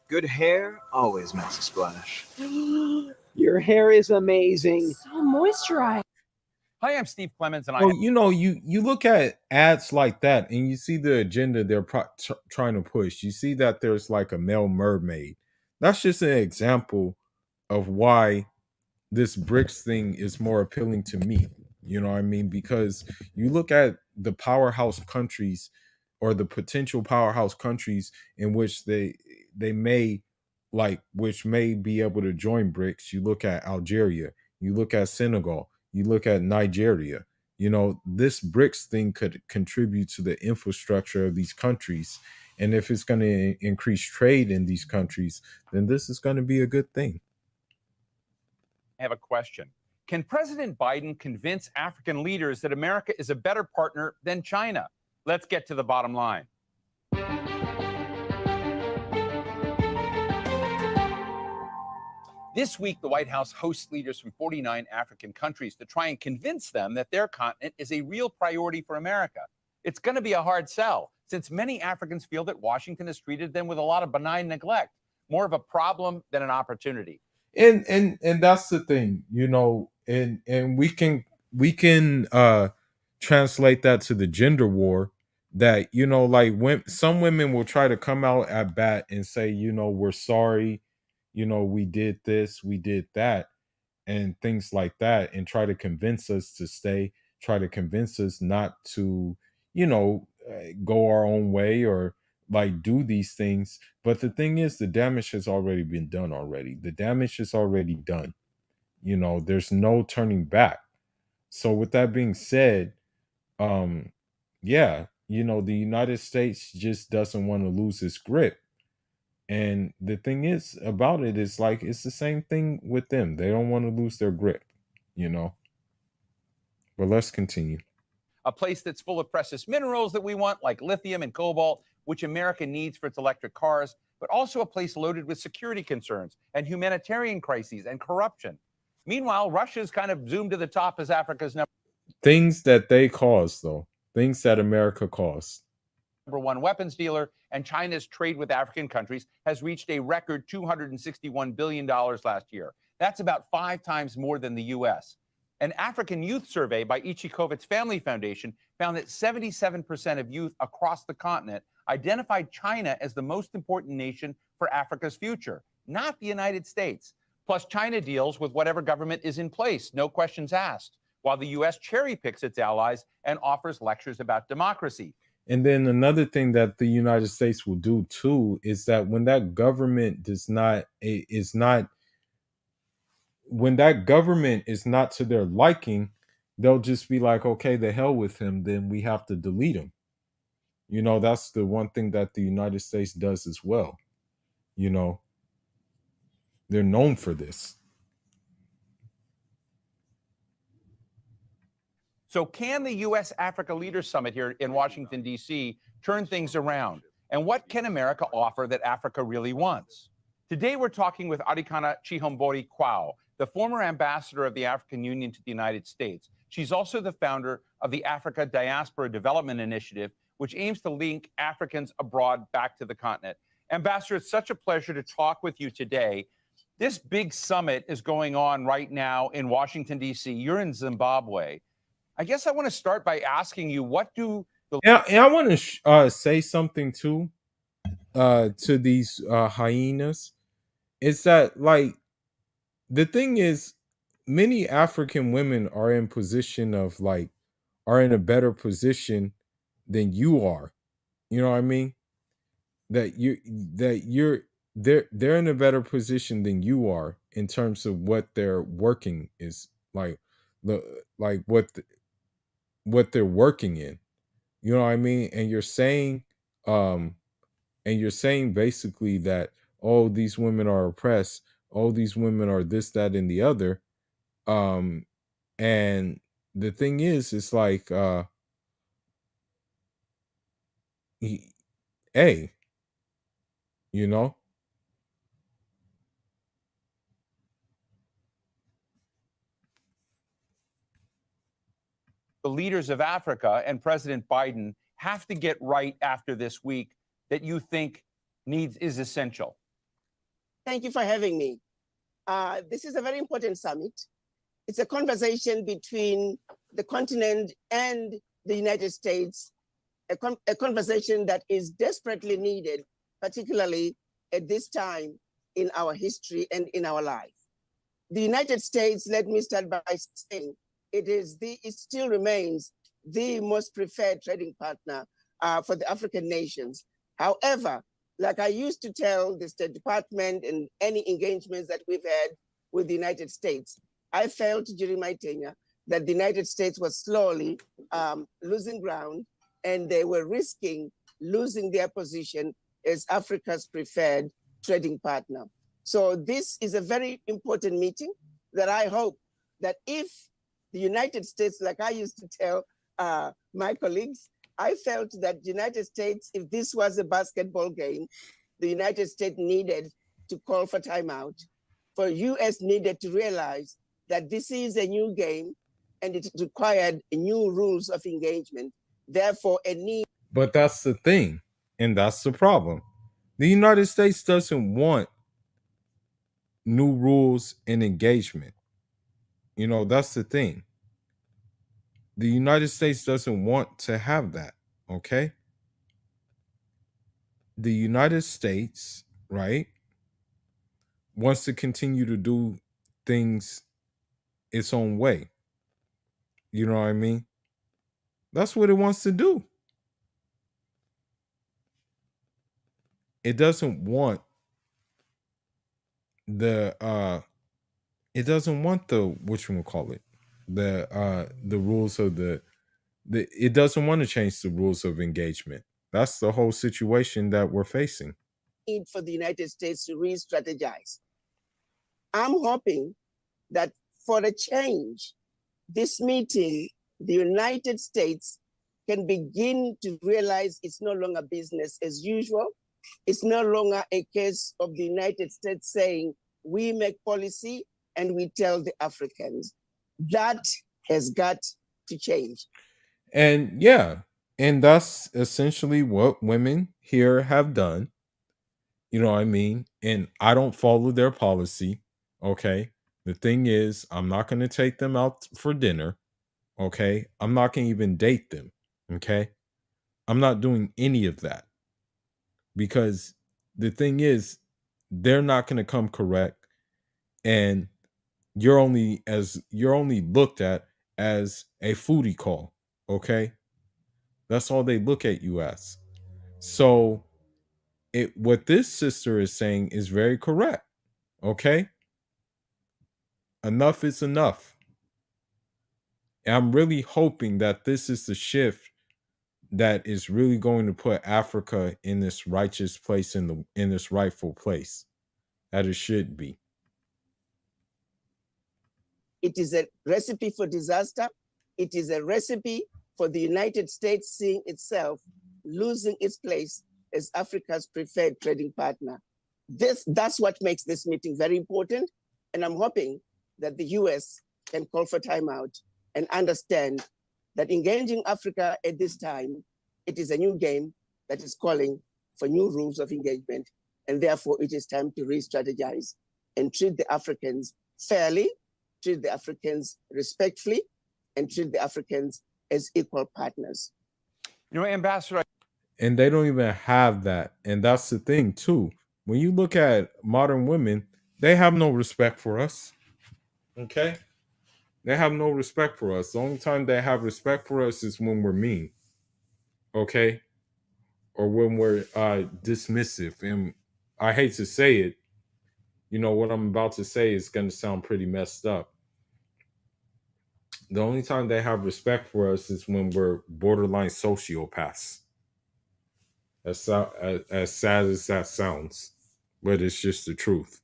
Good hair always makes a splash. Your hair is amazing. So moisturized. Hi, I'm Steve Clemens, and Well, you look at ads like that, and you see the agenda they're trying to push. You see that there's like a male mermaid. That's just an example of why this BRICS thing is more appealing to me. You know what I mean? Because you look at the powerhouse countries, or the potential powerhouse countries in which they may, which may be able to join BRICS. You look at Algeria, you look at Senegal, you look at Nigeria. You know, this BRICS thing could contribute to the infrastructure of these countries. And if it's going to increase trade in these countries, then this is going to be a good thing. I have a question. Can President Biden convince African leaders that America is a better partner than China? Let's get to the bottom line. This week, the White House hosts leaders from 49 African countries to try and convince them that their continent is a real priority for America. It's going to be a hard sell, since many Africans feel that Washington has treated them with a lot of benign neglect, more of a problem than an opportunity. And that's the thing, you know, and we can translate that to the gender war, that, you know, like, when some women will try to come out at bat and say, you know, we're sorry, you know, we did this, we did that, and things like that, and try to convince us to stay, try to convince us not to, you know, go our own way, or like do these things. But the thing is, the damage has already been done already. The damage is already done. You know, there's no turning back. So with that being said, um yeah, you know, the United States just doesn't want to lose its grip. And the thing is about it is, like, it's the same thing with them. They don't want to lose their grip, you know. But let's continue. A place that's full of precious minerals that we want, like lithium and cobalt, which America needs for its electric cars, but also a place loaded with security concerns and humanitarian crises and corruption. Meanwhile, Russia's kind of zoomed to the top as Africa's Things that they cause, though. Things that America caused. #1 weapons dealer, and China's trade with African countries has reached a record $261 billion last year. That's about 5 times more than the U.S. An African youth survey by Ichikovitz Family Foundation found that 77% of youth across the continent identified China as the most important nation for Africa's future, not the United States. Plus, China deals with whatever government is in place, no questions asked, while the U.S. cherry picks its allies and offers lectures about democracy. And then another thing that the United States will do too is that when that government when that government is not to their liking, they'll just be like, okay, the hell with him, then we have to delete him. You know, that's the one thing that the United States does as well. You know, they're known for this. So can the U.S. Africa Leaders Summit here in Washington, D.C. turn things around? And what can America offer that Africa really wants? Today, we're talking with Arikana Chihombori Kwao, the former ambassador of the African Union to the United States. She's also the founder of the Africa Diaspora Development Initiative, which aims to link Africans abroad back to the continent. Ambassador, it's such a pleasure to talk with you today. This big summit is going on right now in Washington, D.C. You're in Zimbabwe. I guess I want to start by asking you, what do the... And I want to say something too to these hyenas. Is that, like, the thing is, many African women are in position of, like, are in a better position than you are. You know what I mean? They're in a better position than you are in terms of what their working is like, the like what they're working in. You know what I mean? And you're saying, um and you're saying basically that, oh, these women are oppressed, oh, these women are this, that, and the other. Um, and the thing is, it's like, he, hey, you know, The leaders of Africa and President Biden have to get right after this week that you think is essential? Thank you for having me. This is a very important summit. It's a conversation between the continent and the United States, a conversation that is desperately needed, particularly at this time in our history and in our life. The United States, let me start by saying, it still remains the most preferred trading partner for the African nations. However, like I used to tell the State Department and any engagements that we've had with the United States, I felt during my tenure that the United States was slowly losing ground, and they were risking losing their position as Africa's preferred trading partner. So this is a very important meeting that I hope that if the United States, like I used to tell my colleagues, I felt that the United States, if this was a basketball game, the United States needed to call for timeout. For US needed to realize that this is a new game and it required new rules of engagement. Therefore, a need. but that's the thing, and that's the problem. The United States doesn't want new rules and engagement. That's the thing. The United States doesn't want to have that. Okay. The United States, right, wants to continue to do things its own way. You know what I mean? That's what it wants to do. It doesn't want the what you call it, the rules of the it doesn't want to change the rules of engagement. That's the whole situation that we're facing. Need for the United States to re-strategize. I'm hoping that for a change, this meeting, the United States can begin to realize it's no longer business as usual. It's no longer a case of the United States saying, we make policy and we tell the Africans. That has got to change. And yeah, and that's essentially what women here have done. You know what I mean? And I don't follow their policy. Okay. The thing is, I'm not going to take them out for dinner. Okay. I'm not going to even date them. Okay. I'm not doing any of that because the thing is, they're not going to come correct. And you're only looked at as a foodie call. Okay. That's all they look at you as. So what this sister is saying is very correct. Okay. Enough is enough. And I'm really hoping that this is the shift that is really going to put Africa in this righteous place, in this rightful place that it should be. It is a recipe for disaster. It is a recipe for the United States seeing itself losing its place as Africa's preferred trading partner. That's what makes this meeting very important. And I'm hoping that the US can call for timeout and understand that engaging Africa at this time, it is a new game that is calling for new rules of engagement. And therefore, it is time to re-strategize and treat the Africans fairly, treat the Africans respectfully, and treat the Africans as equal partners. Ambassador. And they don't even have that. And that's the thing, too. When you look at modern women, they have no respect for us. Okay? They have no respect for us. The only time they have respect for us is when we're mean. Okay? Or when we're dismissive. And I hate to say it, what I'm about to say is going to sound pretty messed up. The only time they have respect for us is when we're borderline sociopaths. as sad as that sounds, but it's just the truth.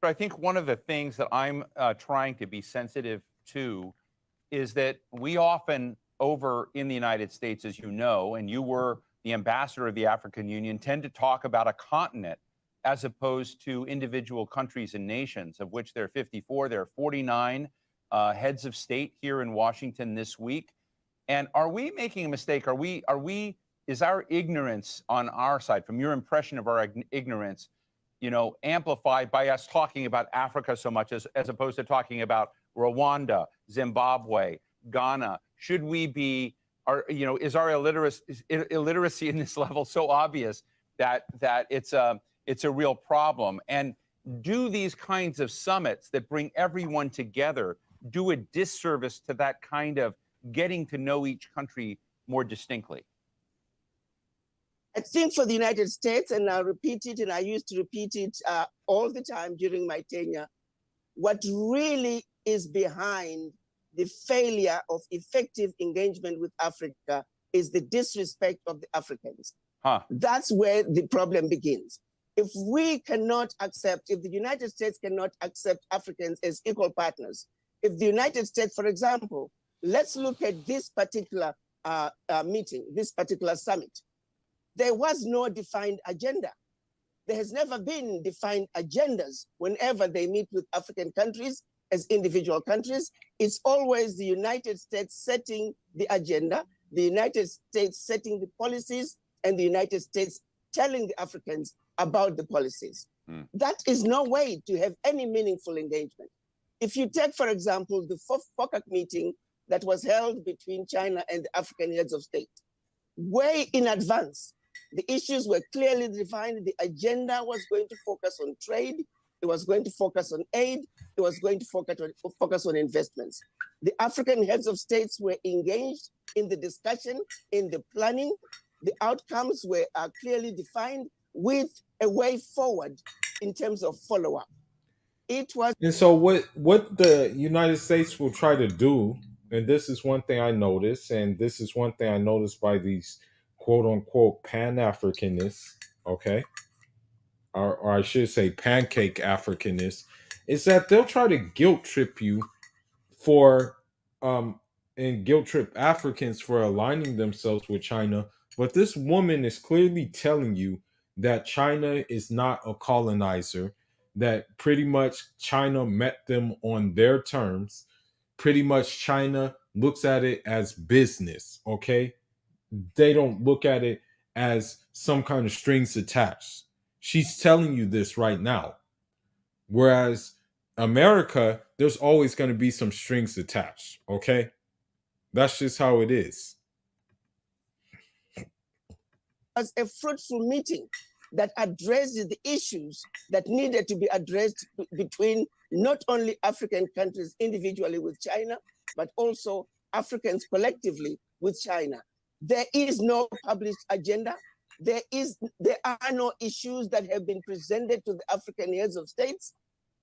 I think one of the things that I'm trying to be sensitive to is that we often, over in the United States, as you know, and you were the ambassador of the African Union, tend to talk about a continent as opposed to individual countries and nations, of which there are 54. There are 49 heads of state here in Washington this week. And are we making a mistake? Is our ignorance on our side, from your impression of our ignorance, amplified by us talking about Africa so much as opposed to talking about Rwanda, Zimbabwe, Ghana? Should we be, is our illiteracy in this level so obvious that it's a real problem? And do these kinds of summits that bring everyone together do a disservice to that kind of getting to know each country more distinctly? I think for the United States, and I'll repeat it, and I used to repeat it all the time during my tenure, what really is behind the failure of effective engagement with Africa is the disrespect of the Africans. That's where the problem begins. If we cannot accept, if the United States cannot accept Africans as equal partners, if the United States, for example, let's look at this particular meeting, this particular summit. There was no defined agenda. There has never been defined agendas whenever they meet with African countries as individual countries. It's always the United States setting the agenda, the United States setting the policies, and the United States telling the Africans about the policies. That is no way to have any meaningful engagement. If you take, for example, the FOCAC meeting that was held between China and the African heads of state, way in advance, the issues were clearly defined. The agenda was going to focus on trade. It was going to focus on aid. It was going to focus on investments. The African heads of states were engaged in the discussion, in the planning. The outcomes were clearly defined with a way forward in terms of follow-up. It was. And so what the United States will try to do, and this is one thing I noticed, and this is one thing I noticed by these quote unquote Pan-Africanists, okay? Or I should say pancake Africanists, is that they'll try to guilt trip you for and guilt trip Africans for aligning themselves with China. But this woman is clearly telling you that China is not a colonizer, that pretty much China met them on their terms. Pretty much China looks at it as business, okay? They don't look at it as some kind of strings attached. She's telling you this right now. Whereas America, there's always going to be some strings attached, okay? That's just how it is. Was a fruitful meeting that addressed the issues that needed to be addressed between not only African countries individually with China, but also Africans collectively with China. There is no published agenda. There are no issues that have been presented to the African heads of states.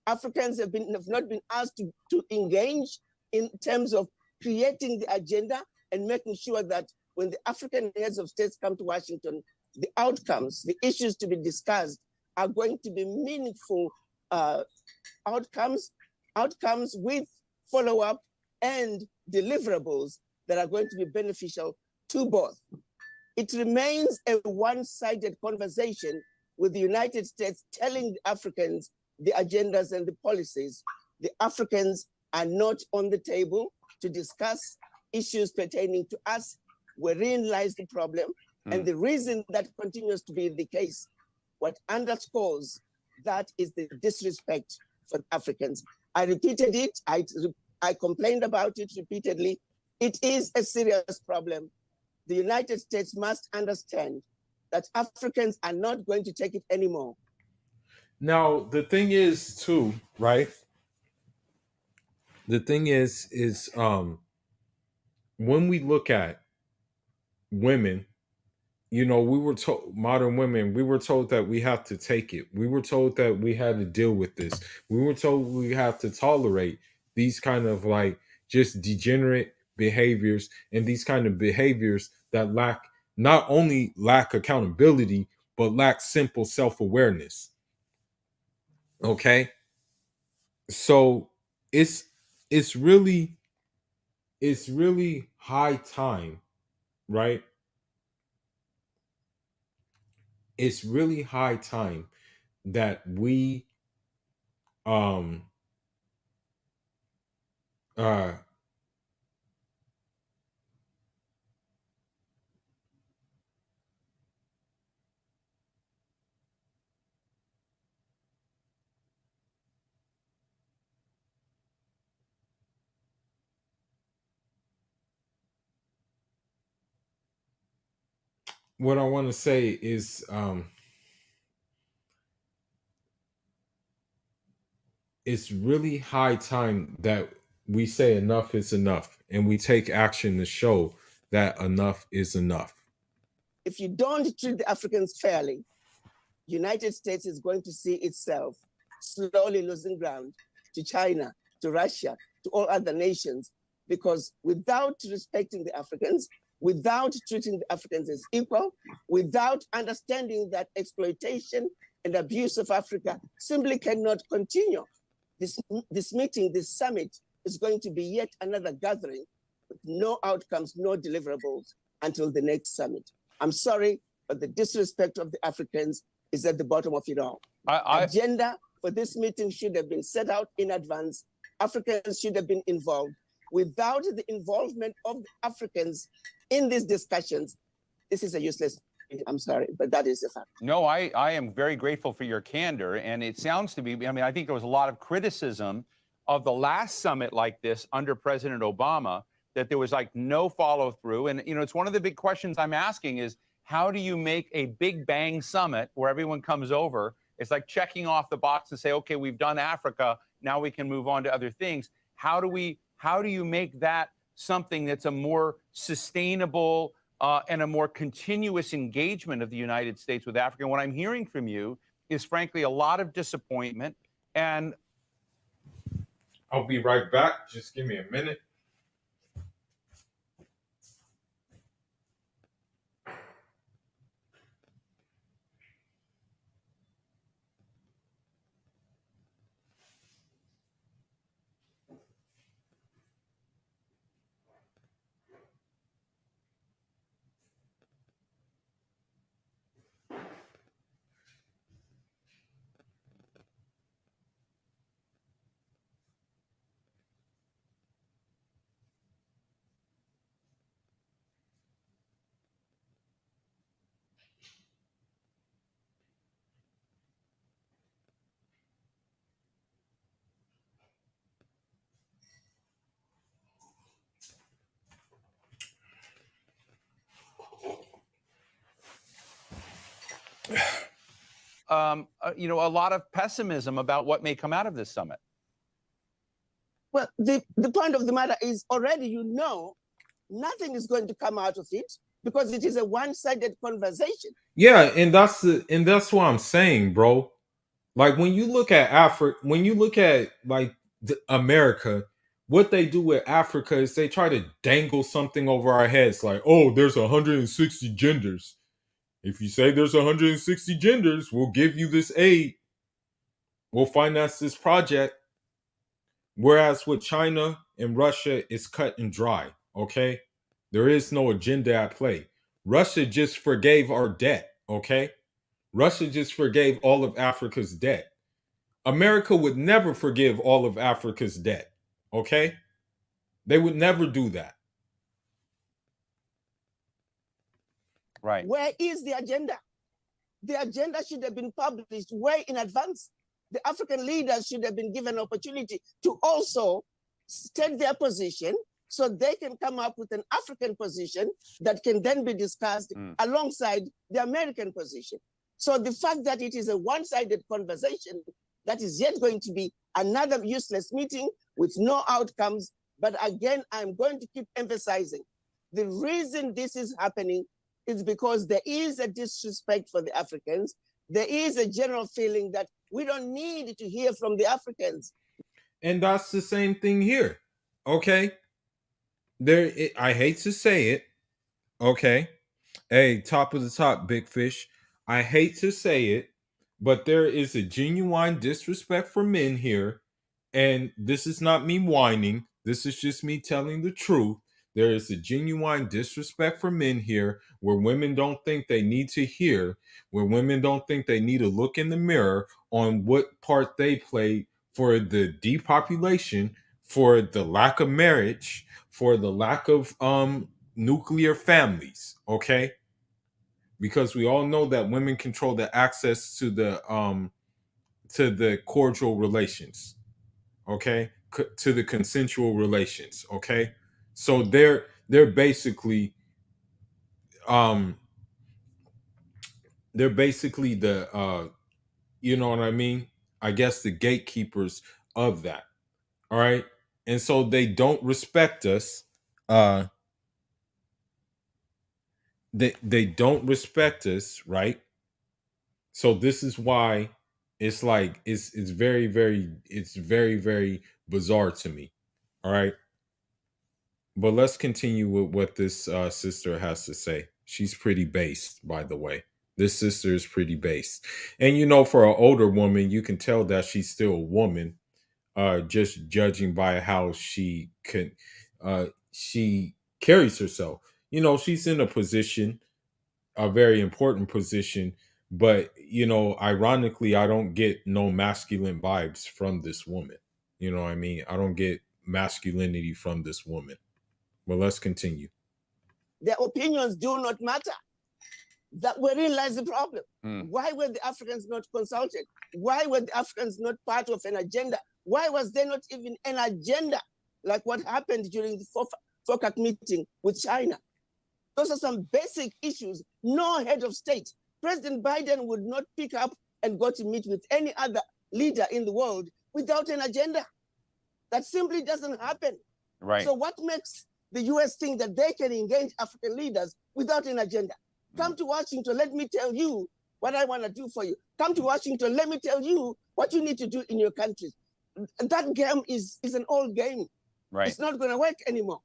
Africans have not been asked to engage in terms of creating the agenda and making sure that when the African heads of states come to Washington, the outcomes, the issues to be discussed are going to be meaningful outcomes with follow-up and deliverables that are going to be beneficial to both. It remains a one-sided conversation with the United States telling the Africans the agendas and the policies. The Africans are not on the table to discuss issues pertaining to us, wherein lies the problem. And the reason that continues to be the case, what underscores that is the disrespect for Africans. I repeated it, I complained about it repeatedly. It is a serious problem. The United States must understand that Africans are not going to take it anymore. Now, the thing is too, right? The thing is when we look at women, we were told, modern women, we were told that we have to take it. We were told that we had to deal with this. We were told we have to tolerate these kind of like just degenerate behaviors and these kind of behaviors that lack not only lack accountability, but lack simple self-awareness. Okay? So it's it's really it's really high time, right? It's really high time that we um uh what I want to say is it's really high time that we say enough is enough and we take action to show that enough is enough. If you don't treat the Africans fairly, United States is going to see itself slowly losing ground to China, to Russia, to all other nations, because without respecting the Africans, without treating the Africans as equal, without understanding that exploitation and abuse of Africa simply cannot continue. This meeting, this summit, is going to be yet another gathering with no outcomes, no deliverables until the next summit. I'm sorry, but the disrespect of the Africans is at the bottom of it all. Agenda for this meeting should have been set out in advance. Africans should have been involved. Without the involvement of the Africans in these discussions, this is a useless meeting. I'm sorry, but that is the fact. No, I am very grateful for your candor. And it sounds to me, I mean, I think there was a lot of criticism of the last summit like this under President Obama, that there was like no follow through. And, you know, it's one of the big questions I'm asking is, how do you make a big bang summit where everyone comes over? It's like checking off the box and say, okay, we've done Africa. Now we can move on to other things. How do you make that something that's a more sustainable and a more continuous engagement of the United States with Africa? And what I'm hearing from you is frankly a lot of disappointment. And I'll be right back. Just give me a minute. you know, a lot of pessimism about what may come out of this summit. Well, the point of the matter is already, you know, nothing is going to come out of it because it is a one-sided conversation. Yeah, and that's what I'm saying, bro. Like when you look at Africa, when you look at like America, what they do with Africa is they try to dangle something over our heads, like, oh, there's 160 genders. If you say there's 160 genders, we'll give you this aid. We'll finance this project. Whereas with China and Russia, it's cut and dry. Okay, there is no agenda at play. Russia just forgave our debt. Okay, Russia just forgave all of Africa's debt. America would never forgive all of Africa's debt. Okay? They would never do that. Right. Where is the agenda? The agenda should have been published way in advance. The African leaders should have been given opportunity to also state their position so they can come up with an African position that can then be discussed alongside the American position. So the fact that it is a one-sided conversation, that is yet going to be another useless meeting with no outcomes. But again, I'm going to keep emphasizing the reason this is happening is because there is a disrespect for the Africans. There is a general feeling that we don't need to hear from the Africans. And that's the same thing here. Okay? I hate to say it. Okay? Hey, top of the top, big fish. I hate to say it, but there is a genuine disrespect for men here. And this is not me whining. This is just me telling the truth. There is a genuine disrespect for men here where women don't think they need to hear, where women don't think they need to look in the mirror on what part they played for the depopulation, for the lack of marriage, for the lack of nuclear families, okay? Because we all know that women control the access to the cordial relations, okay, to the consensual relations, okay. So they're basically um they're basically the you know what I mean, I guess the gatekeepers of that. All right. And so they don't respect us. uh they don't respect us, right? So this is why it's like it's very bizarre to me. All right. But let's continue with what this sister has to say. She's pretty based, by the way. This sister is pretty based. And you know, for an older woman, you can tell that she's still a woman, just judging by how she carries herself. You know, she's in a position, a very important position, but you know, ironically, I don't get no masculine vibes from this woman. You know what I mean? I don't get masculinity from this woman. Well, let's continue. Their opinions do not matter. That wherein lies the problem. Why were the Africans not consulted? Why were the Africans not part of an agenda? Why was there not even an agenda like what happened during the FOCAC meeting with China? Those are some basic issues. No head of state. President Biden would not pick up and go to meet with any other leader in the world without an agenda. That simply doesn't happen. Right. So what makes the US think that they can engage African leaders without an agenda? Come to Washington, let me tell you what I want to do for you. Come to Washington, let me tell you what you need to do in your countries. That game is an old game. Right. It's not going to work anymore.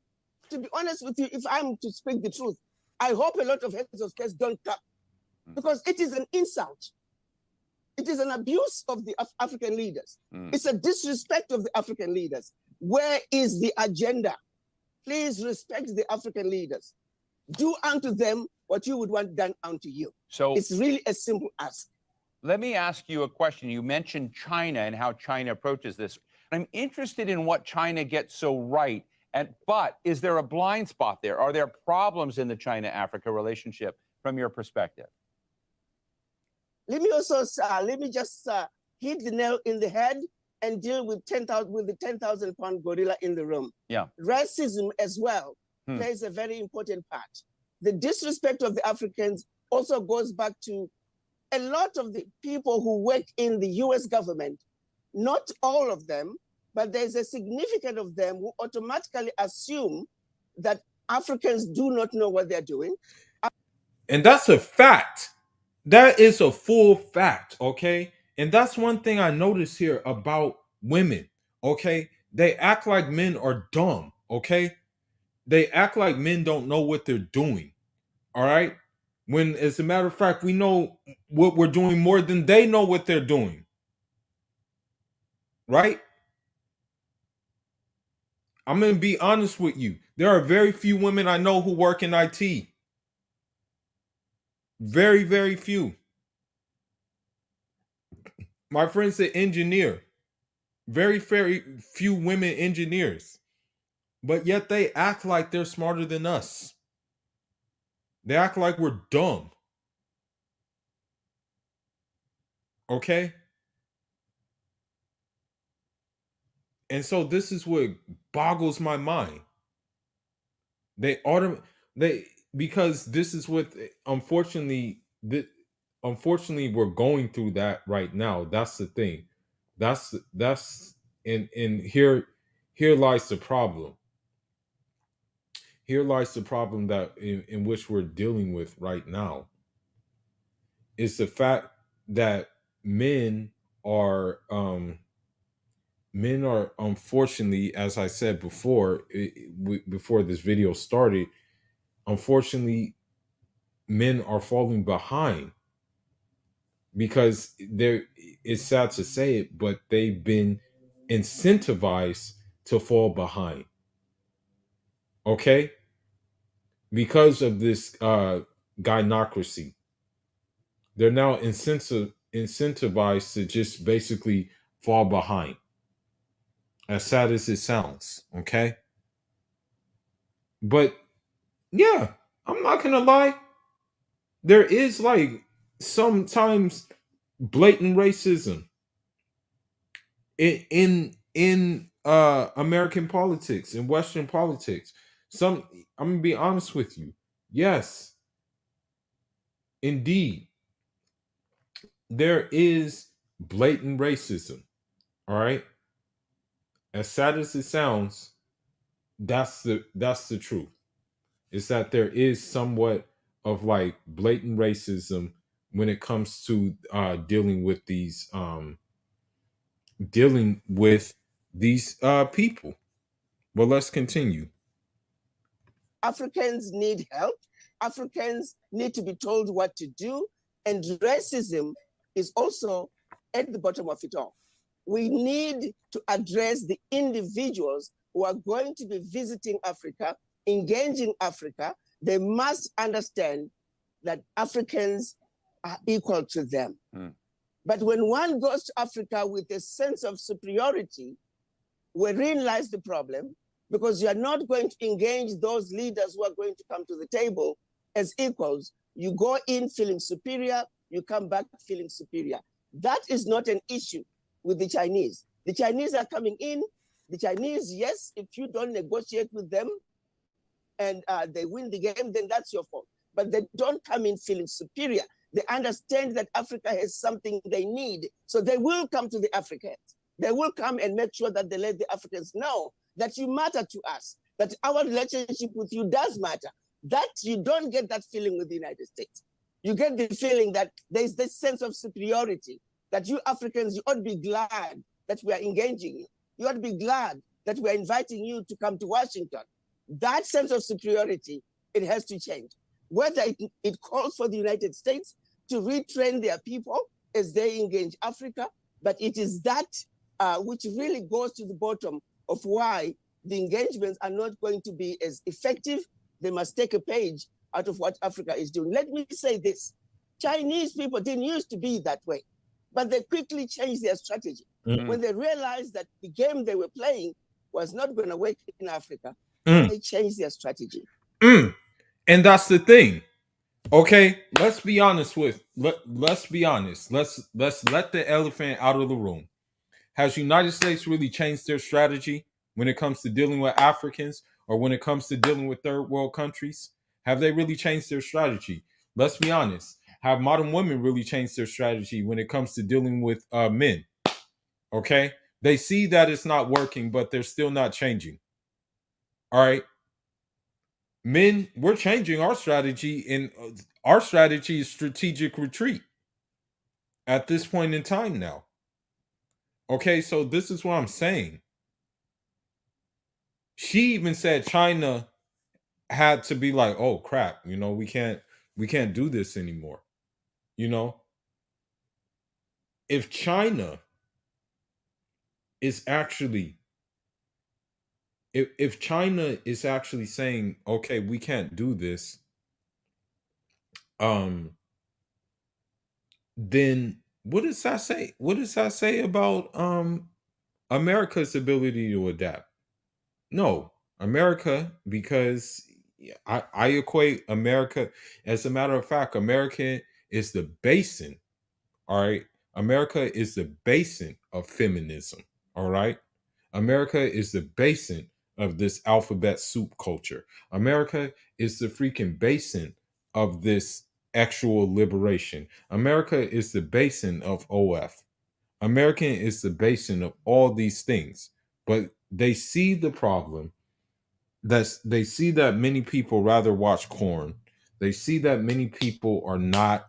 To be honest with you, if I'm to speak the truth, I hope a lot of heads of states don't come, because it is an insult. It is an abuse of the African leaders. It's a disrespect of the African leaders. Where is the agenda? Please respect the African leaders. Do unto them what you would want done unto you. So it's really a simple ask. Let me ask you a question. You mentioned China and how China approaches this. I'm interested in what China gets so right. But is there a blind spot there? Are there problems in the China-Africa relationship from your perspective? Let me also just hit the nail in the head and deal with the 10,000-pound gorilla in the room. Yeah. Racism as well plays a very important part. The disrespect of the Africans also goes back to a lot of the people who work in the US government. Not all of them, but there's a significant of them who automatically assume that Africans do not know what they're doing. And that's a fact. That is a full fact, okay? And that's one thing I notice here about women, okay? They act like men are dumb, okay? They act like men don't know what they're doing, all right? When, as a matter of fact, we know what we're doing more than they know what they're doing, right? I'm going to be honest with you. There are very few women I know who work in IT. Very, very few. My friend's an engineer. Very, very few women engineers. But yet they act like they're smarter than us. They act like we're dumb. Okay? And so this is what boggles my mind. They because this is what unfortunately we're going through that right now. That's the thing. That's and here lies the problem. Here lies the problem that in which we're dealing with right now. Is the fact that are men are unfortunately, as I said before, before this video started, unfortunately men are falling behind because they're, it's sad to say it, but they've been incentivized to fall behind. Okay? Because of this gynocracy. They're now incentivized to just basically fall behind. As sad as it sounds, okay? But yeah, I'm not gonna lie. There is like sometimes blatant racism in American politics, in Western politics. Some, I'm gonna be honest with you. Yes, indeed, there is blatant racism. All right. As sad as it sounds, that's the truth. Is that there is somewhat of like blatant racism when it comes to dealing with these people. Well, let's continue. Africans need help. Africans need to be told what to do. And racism is also at the bottom of it all. We need to address the individuals who are going to be visiting Africa, engaging Africa. They must understand that Africans are equal to them. But when one goes to Africa with a sense of superiority, wherein lies the problem, because you are not going to engage those leaders who are going to come to the table as equals. You go in feeling superior, you come back feeling superior. That is not an issue with the Chinese. The Chinese are coming in. The Chinese, yes, if you don't negotiate with them and they win the game, then that's your fault. But they don't come in feeling superior. They understand that Africa has something they need. So they will come to the Africans. They will come and make sure that they let the Africans know that you matter to us, that our relationship with you does matter. That you don't get that feeling with the United States. You get the feeling that there's this sense of superiority, that you Africans, you ought to be glad that we are engaging you. You ought to be glad that we are inviting you to come to Washington. That sense of superiority, it has to change. Whether it calls for the United States to retrain their people as they engage Africa, but it is that which really goes to the bottom of why the engagements are not going to be as effective. They must take a page out of what Africa is doing. Let me say this. Chinese people didn't used to be that way, but they quickly changed their strategy. When they realized that the game they were playing was not going to work in Africa, they changed their strategy. And that's the thing. Okay, let's be honest let's be honest. Let's let the elephant out of the room. Has United States really changed their strategy when it comes to dealing with Africans or when it comes to dealing with third world countries? Have they really changed their strategy? Let's be honest. Have modern women really changed their strategy when it comes to dealing with men? Okay, they see that it's not working, but they're still not changing. All right, men, we're changing our strategy, and our strategy is strategic retreat at this point in time now. Okay, so this is what I'm saying. She even said China had to be like, oh crap, we can't do this anymore. You know, if China is actually if China is actually saying, okay, we can't do this, then what does that say? What does that say about America's ability to adapt? No, America, because I equate America, as a matter of fact, America is the basin. All right. America is the basin of feminism. All right. America is the basin of this alphabet soup culture. America is the freaking basin of this actual liberation. America is the basin of OF. American is the basin of all these things. But they see the problem. They see that many people rather watch corn. They see that many people are not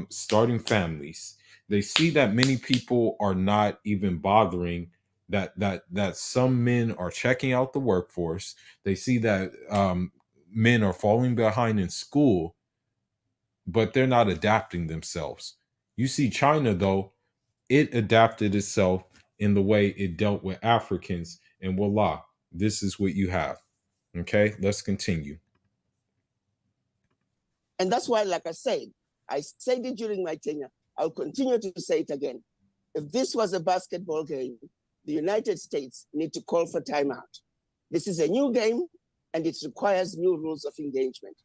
starting families. They see that many people are not even bothering, that some men are checking out the workforce. They see that men are falling behind in school, but they're not adapting themselves. You see, China, though, it adapted itself in the way it dealt with Africans, and voila, this is what you have. Okay, let's continue. And that's why, like I said it during my tenure, I'll continue to say it again. If this was a basketball game, the United States need to call for timeout. This is a new game, and it requires new rules of engagement.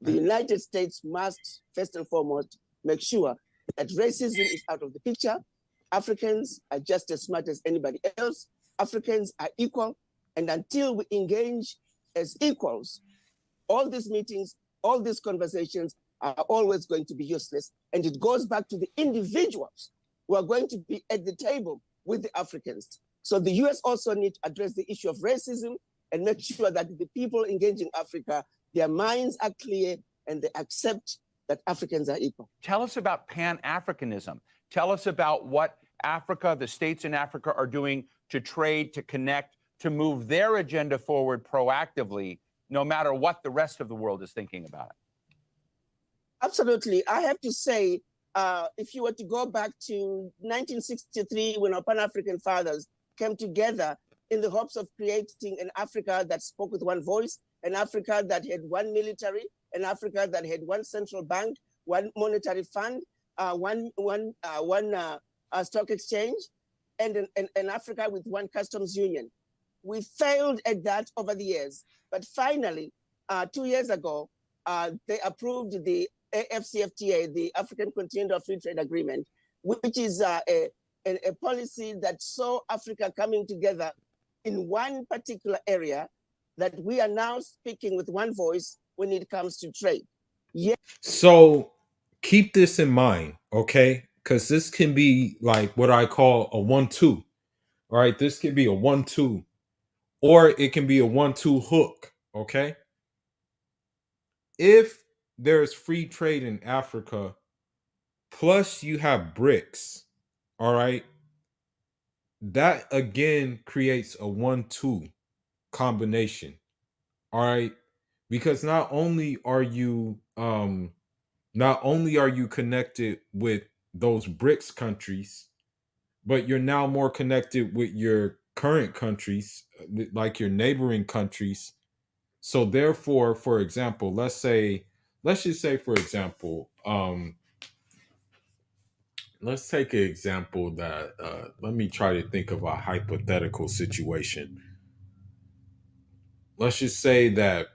The United States must, first and foremost, make sure that racism is out of the picture. Africans are just as smart as anybody else. Africans are equal. And until we engage as equals, all these meetings, all these conversations are always going to be useless. And it goes back to the individuals who are going to be at the table with the Africans. So the US also need to address the issue of racism and make sure that the people engaging Africa, their minds are clear and they accept that Africans are equal. Tell us about Pan-Africanism. Tell us about what Africa, the states in Africa are doing to trade, to connect, to move their agenda forward proactively, no matter what the rest of the world is thinking about it. Absolutely. I have to say, if you were to go back to 1963, when our Pan-African fathers came together in the hopes of creating an Africa that spoke with one voice, an Africa that had one military, an Africa that had one central bank, one monetary fund, one stock exchange, and an Africa with one customs union. We failed at that over the years, but finally, 2 years ago, they approved the AfCFTA, the African Continental Free Trade Agreement, which is a policy that saw Africa coming together in one particular area, that we are now speaking with one voice when it comes to trade. Yeah. So keep this in mind, okay? Because this can be like what I call a 1-2. All right, this can be a 1-2, or it can be a 1-2 hook, okay? If there's free trade in Africa, plus you have BRICS, all right, that again creates a 1-2 combination, all right? Because not only are you connected with those BRICS countries, but you're now more connected with your current countries, like your neighboring countries. So therefore, for example, let's just say, for example, let's take an example that let me try to think of a hypothetical situation. Let's just say that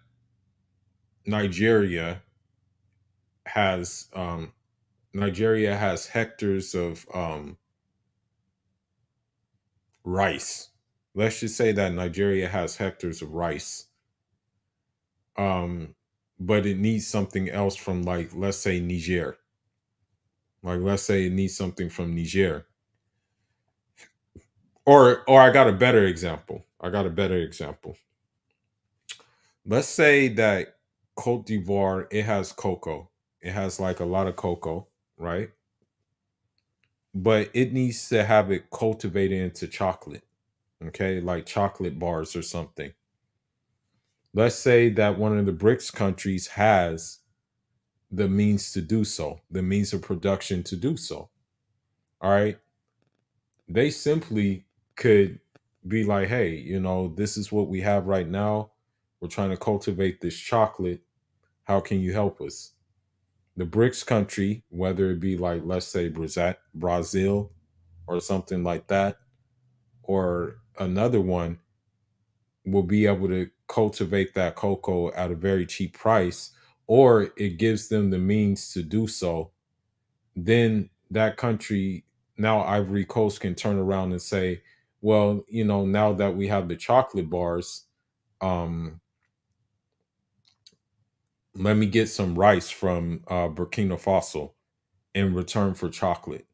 Nigeria has hectares of rice. Let's just say that Nigeria has hectares of rice. But it needs something else from, like, let's say Niger. Like, let's say it needs something from Niger. Or I got a better example. Let's say that Cote d'Ivoire, it has cocoa. It has like a lot of cocoa, right? But it needs to have it cultivated into chocolate. Okay, like chocolate bars or something. Let's say that one of the BRICS countries has the means to do so, the means of production to do so. All right. They simply could be like, hey, this is what we have right now. We're trying to cultivate this chocolate. How can you help us? The BRICS country, whether it be like, let's say Brazil or something like that, or another one, will be able to cultivate that cocoa at a very cheap price, or it gives them the means to do so. Then that country, now Ivory Coast, can turn around and say, well, now that we have the chocolate bars, let me get some rice from Burkina Faso in return for chocolate,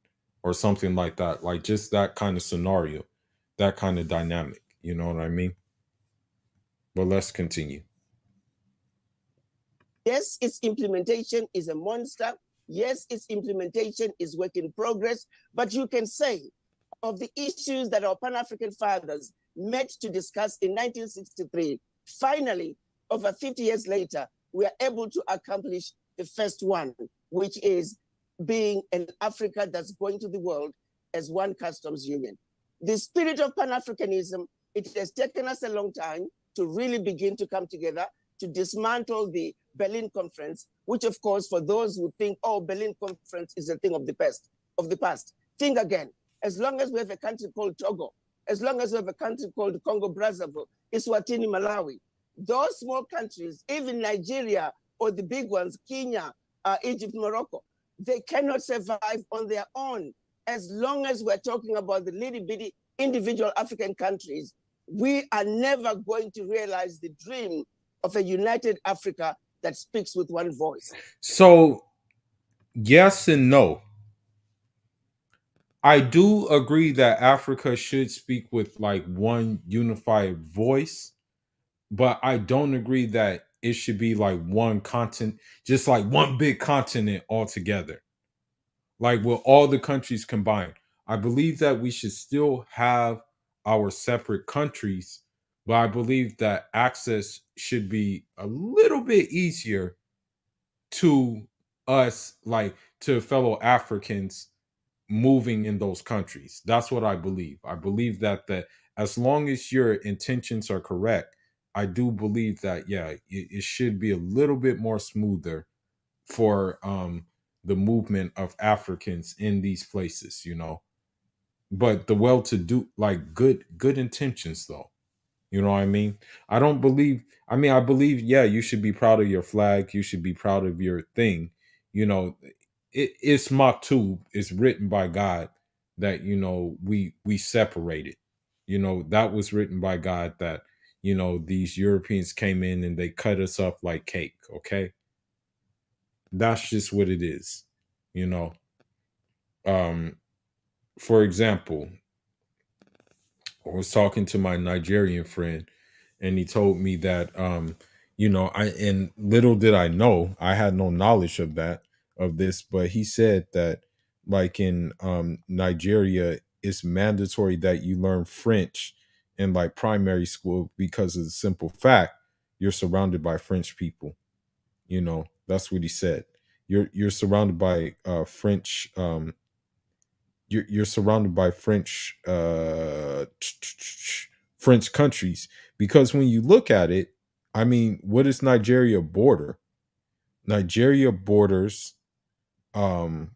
or something like that. Like, just that kind of scenario, that kind of dynamic. You know what I mean? But let's continue. Yes, its implementation is a monster. Yes, its implementation is work in progress. But you can say, of the issues that our Pan-African fathers met to discuss in 1963, finally, over 50 years later, we are able to accomplish the first one, which is being an Africa that's going to the world as one customs union. The spirit of Pan-Africanism, it has taken us a long time to really begin to come together to dismantle the Berlin Conference, which of course, for those who think, oh, Berlin Conference is a thing of the past, think again. As long as we have a country called Togo, as long as we have a country called Congo Brazzaville, Eswatini, Malawi, those small countries, even Nigeria or the big ones, Kenya, Egypt, Morocco, they cannot survive on their own. As long as we're talking about the little bitty individual African countries, we are never going to realize the dream of a united Africa that speaks with one voice. So, yes and no. I do agree that Africa should speak with like one unified voice, but I don't agree that it should be like one continent, just like one big continent altogether, like with all the countries combined. I believe that we should still have our separate countries, but I believe that access should be a little bit easier to us, like to fellow Africans moving in those countries. That's what I believe. I believe that as long as your intentions are correct, I do believe that it should be a little bit more smoother for the movement of Africans in these places, you know. But the well to do, like good intentions though. You know what I mean? I don't believe, I mean, I believe, yeah, you should be proud of your flag. You should be proud of your thing. You know, it's maktub, it's written by God that, you know, we separated. You know, that was written by God that, you know, these Europeans came in and they cut us up like cake. Okay. That's just what it is. You know, um, for example, I was talking to my Nigerian friend and he told me that you know, I and little did I know, I had no knowledge of this, but he said that like in Nigeria it's mandatory that you learn French in like primary school because of the simple fact you're surrounded by French people. You know, that's what he said. You're surrounded by French you're surrounded by French French countries, because when you look at it, I mean, what does Nigeria border? Nigeria borders um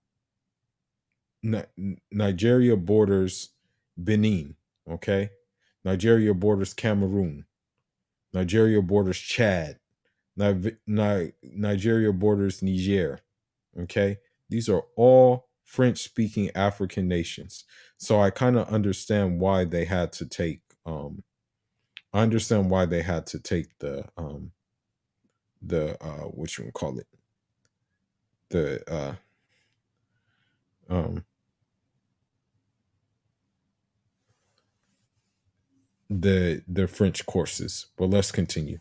Nigeria borders Benin, okay? Nigeria borders Cameroon. Nigeria borders Chad. Nigeria borders Niger. Okay. These are all French speaking African nations. So I kind of understand why they had to take I understand why they had to take the what you would call it, the um the French courses. But let's continue.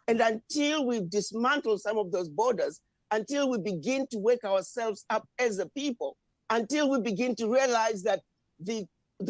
And until we dismantle some of those borders, until we begin to wake ourselves up as a people, until we begin to realize that the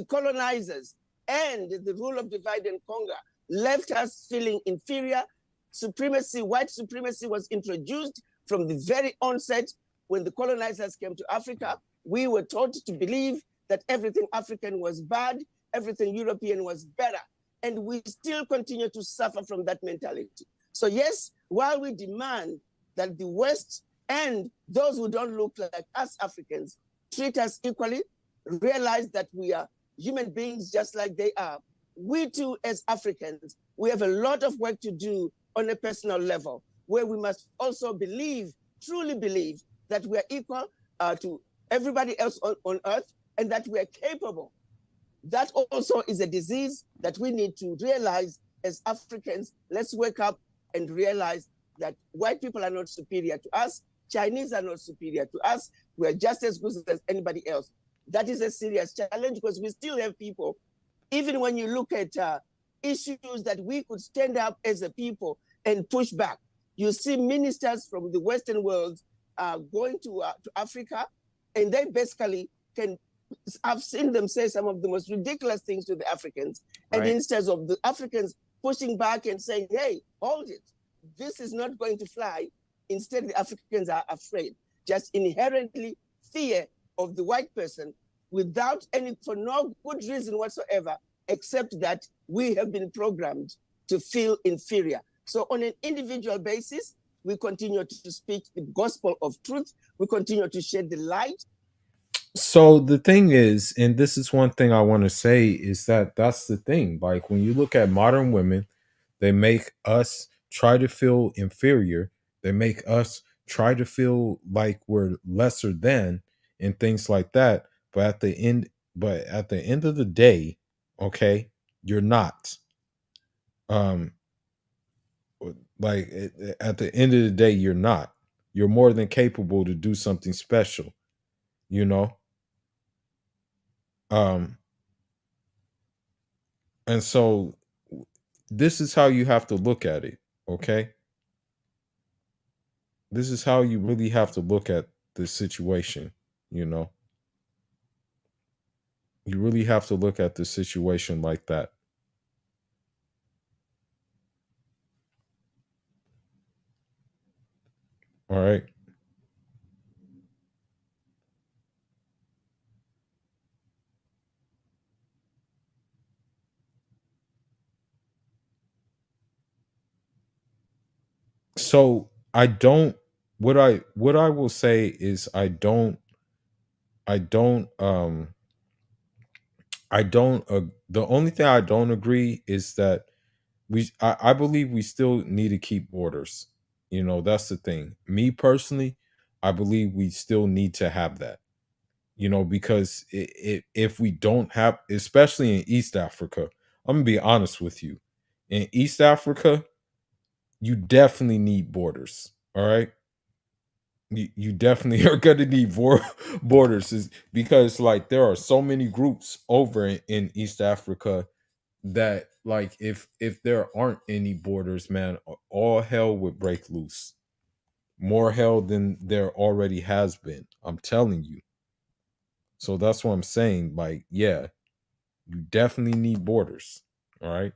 colonizers and the rule of divide and conquer left us feeling inferior, supremacy, white supremacy was introduced from the very onset when the colonizers came to Africa. We were taught to believe that everything African was bad, everything European was better. And we still continue to suffer from that mentality. So yes, while we demand that the West and those who don't look like us Africans treat us equally, realize that we are human beings just like they are, we too as Africans, we have a lot of work to do on a personal level, where we must also believe, truly believe, that we are equal to everybody else on earth and that we are capable. That also is a disease that we need to realize as Africans. Let's wake up and realize that white people are not superior to us. Chinese are not superior to us. We are just as good as anybody else. That is a serious challenge because we still have people, even when you look at issues that we could stand up as a people and push back. You see ministers from the Western world going to Africa, and they basically can, I've seen them say some of the most ridiculous things to the Africans. And instead of the Africans pushing back and saying, hey, hold it, this is not going to fly. Instead, the Africans are afraid, just inherently fear of the white person without any, for no good reason whatsoever, except that we have been programmed to feel inferior. So on an individual basis, we continue to speak the gospel of truth. We continue to shed the light. So the thing is, and this is one thing I want to say, is that that's the thing. Like when you look at modern women, they make us try to feel inferior. They make us try to feel like we're lesser than and things like that. But at the end of the day, okay, you're not. Um, at the end of the day, you're not. You're more than capable to do something special. You know. Um, and so this is how you have to look at it. Okay, this is how you really have to look at the situation. You know, you really have to look at the situation like that. All right. So I don't. What I will say is I don't I don't. The only thing I don't agree is that I believe we still need to keep borders. You know, that's the thing. Me personally, I believe we still need to have that. You know, because if we don't have, especially in East Africa, I'm gonna be honest with you. In East Africa, you definitely need borders. All right, you definitely are gonna need borders, because like there are so many groups over in East Africa that like if there aren't any borders, man, all hell would break loose. More hell than there already has been. I'm telling you. So that's what I'm saying. Like, yeah, you definitely need borders. All right.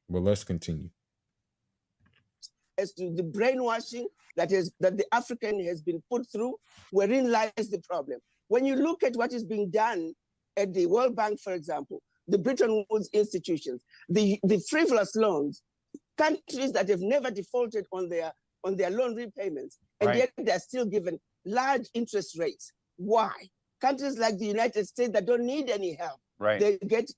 But let's continue. As to the brainwashing that the African has been put through, wherein lies the problem. When you look at what is being done at the World Bank, for example, the Bretton Woods institutions, the frivolous loans, countries that have never defaulted on their loan repayments, and Right. yet they're still given large interest rates. Why? Countries like the United States that don't need any help, Right. they get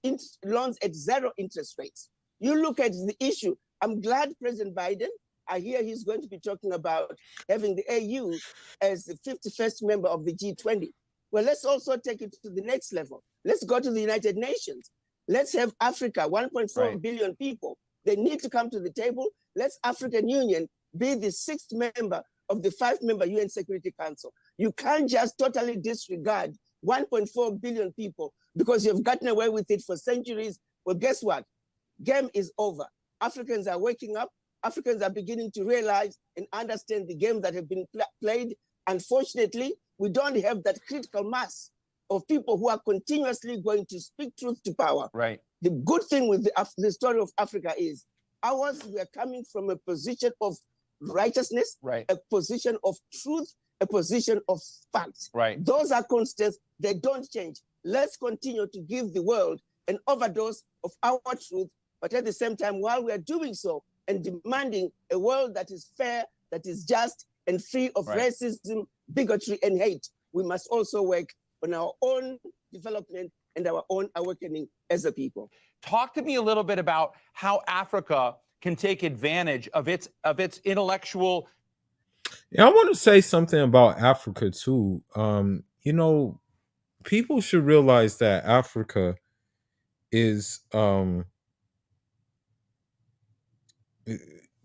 loans at zero interest rates. You look at the issue. I'm glad President Biden, I hear he's going to be talking about having the AU as the 51st member of the G20. Well, let's also take it to the next level. Let's go to the United Nations. Let's have Africa, 1.4 Right. billion people. They need to come to the table. Let's African Union be the sixth member of the 5-member UN Security Council. You can't just totally disregard 1.4 billion people because you've gotten away with it for centuries. Well, guess what? Game is over. Africans are waking up. Africans are beginning to realize and understand the game that have been played. Unfortunately, we don't have that critical mass of people who are continuously going to speak truth to power. Right. The good thing with the story of Africa is ours, we are coming from a position of righteousness, Right. a position of truth, a position of facts. Right. Those are constants, they don't change. Let's continue to give the world an overdose of our truth, but at the same time, while we are doing so and demanding a world that is fair, that is just, and free of Right. racism, bigotry, and hate, we must also work on our own development and our own awakening as a people. Talk to me a little bit about how Africa can take advantage of its intellectual. Yeah, I want to say something about Africa too. You know, people should realize that Africa is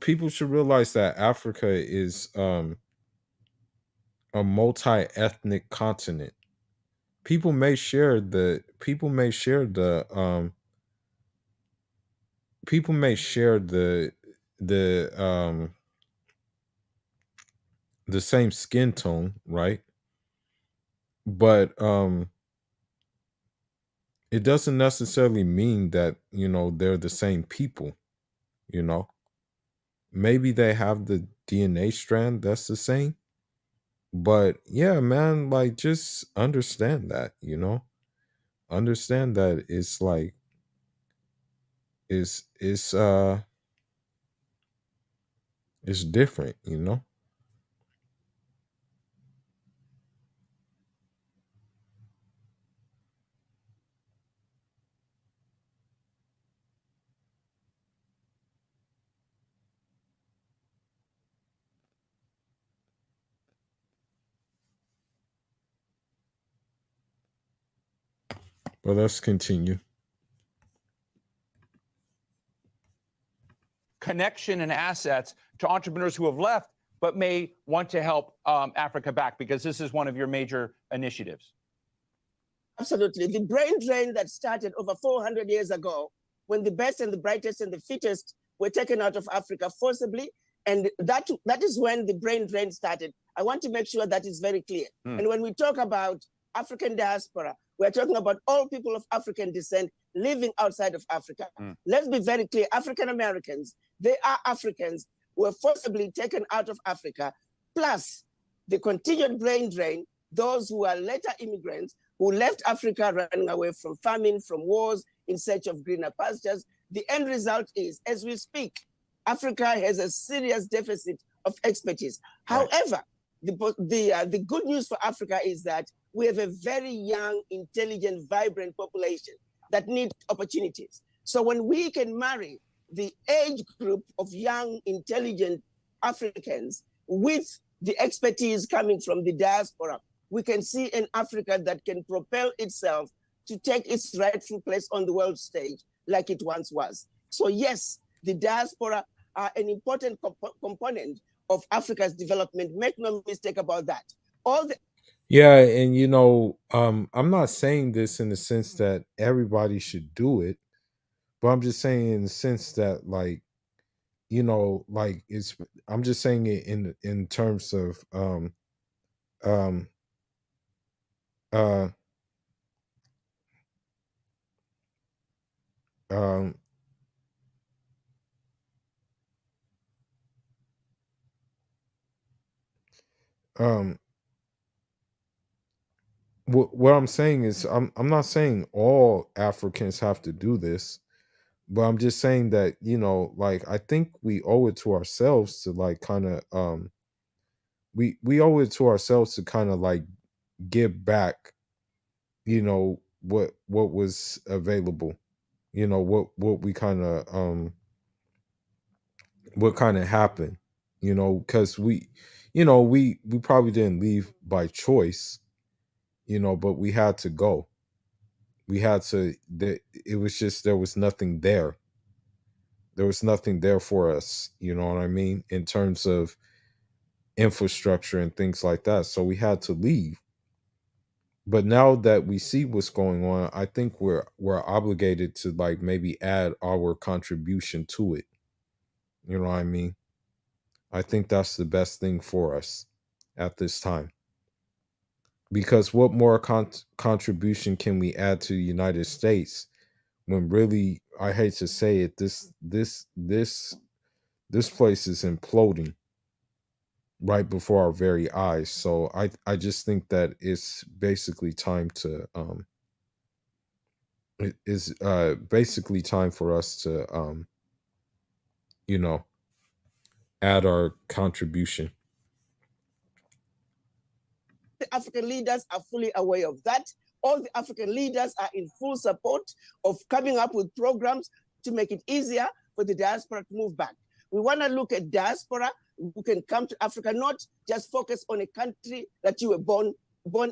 people should realize that Africa is a multi-ethnic continent. People may share the the same skin tone, right? But it doesn't necessarily mean that, you know, they're the same people, you know. maybe they have the DNA strand that's the same. But yeah, man, like just understand that, understand that it's like it's it's different. But let's continue. Connection and assets to entrepreneurs who have left but may want to help Africa back, because this is one of your major initiatives. Absolutely. The brain drain that started over 400 years ago, when the best and the brightest and the fittest were taken out of Africa forcibly. And that is when the brain drain started. I want to make sure that is very clear. And when we talk about African diaspora, we're talking about all people of African descent living outside of Africa. Let's be very clear. African Americans, they are Africans who were forcibly taken out of Africa, plus the continued brain drain, those who are later immigrants who left Africa running away from famine, from wars, in search of greener pastures. The end result is, as we speak, Africa has a serious deficit of expertise. Right. However, the good news for Africa is that we have a very young, intelligent, vibrant population that need opportunities. So when we can marry the age group of young, intelligent Africans with the expertise coming from the diaspora, we can see an Africa that can propel itself to take its rightful place on the world stage like it once was. So yes, the diaspora are an important component of Africa's development. Make no mistake about that. Yeah, and I'm not saying this in the sense that everybody should do it, but I'm just saying in the sense that like it's I'm just saying it in terms of um uh um um what I'm saying is I'm not saying all Africans have to do this, but I'm just saying that like I think we owe it to ourselves to like kind of we owe it to ourselves to kind of like give back what was available, what we kind of what kind of happened, because we probably didn't leave by choice, but we had to go. We had to that It was just there was nothing there. There was nothing there for us, you know what I mean, in terms of infrastructure and things like that. So we had to leave. But now that we see what's going on, I think we're obligated to like maybe add our contribution to it. You know what I mean? I think that's the best thing for us at this time. Because what more contribution can we add to the United States when really, I hate to say it, this place is imploding right before our very eyes. So I just think that it's basically time to it is basically time for us to you know add our contribution. The African leaders are fully aware of that. All the African leaders are in full support of coming up with programs to make it easier for the diaspora to move back. We want to look at diaspora who can come to Africa, not just focus on a country that you were born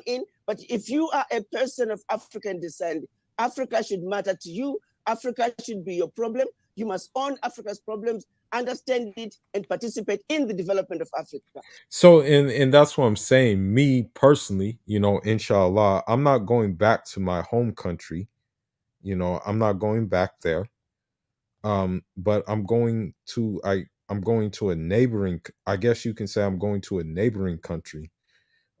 in, but if you are a person of African descent, Africa should matter to you. Africa should be your problem. You must own Africa's problems, understand it, and participate in the development of Africa. So and that's what I'm saying. Me personally, inshallah, I'm not going back to my home country. I'm not going back there. But I'm going to a neighboring, I guess you can say I'm going to a neighboring country.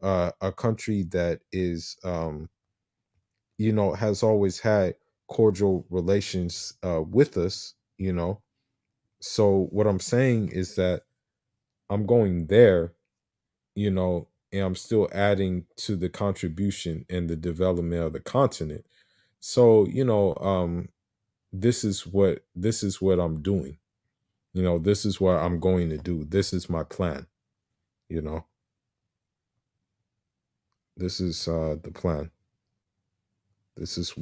A country that is has always had cordial relations with us. So what I'm saying is that I'm going there, and I'm still adding to the contribution and the development of the continent. So, this is what I'm doing. This is what I'm going to do. This is my plan, you know. This is the plan. This is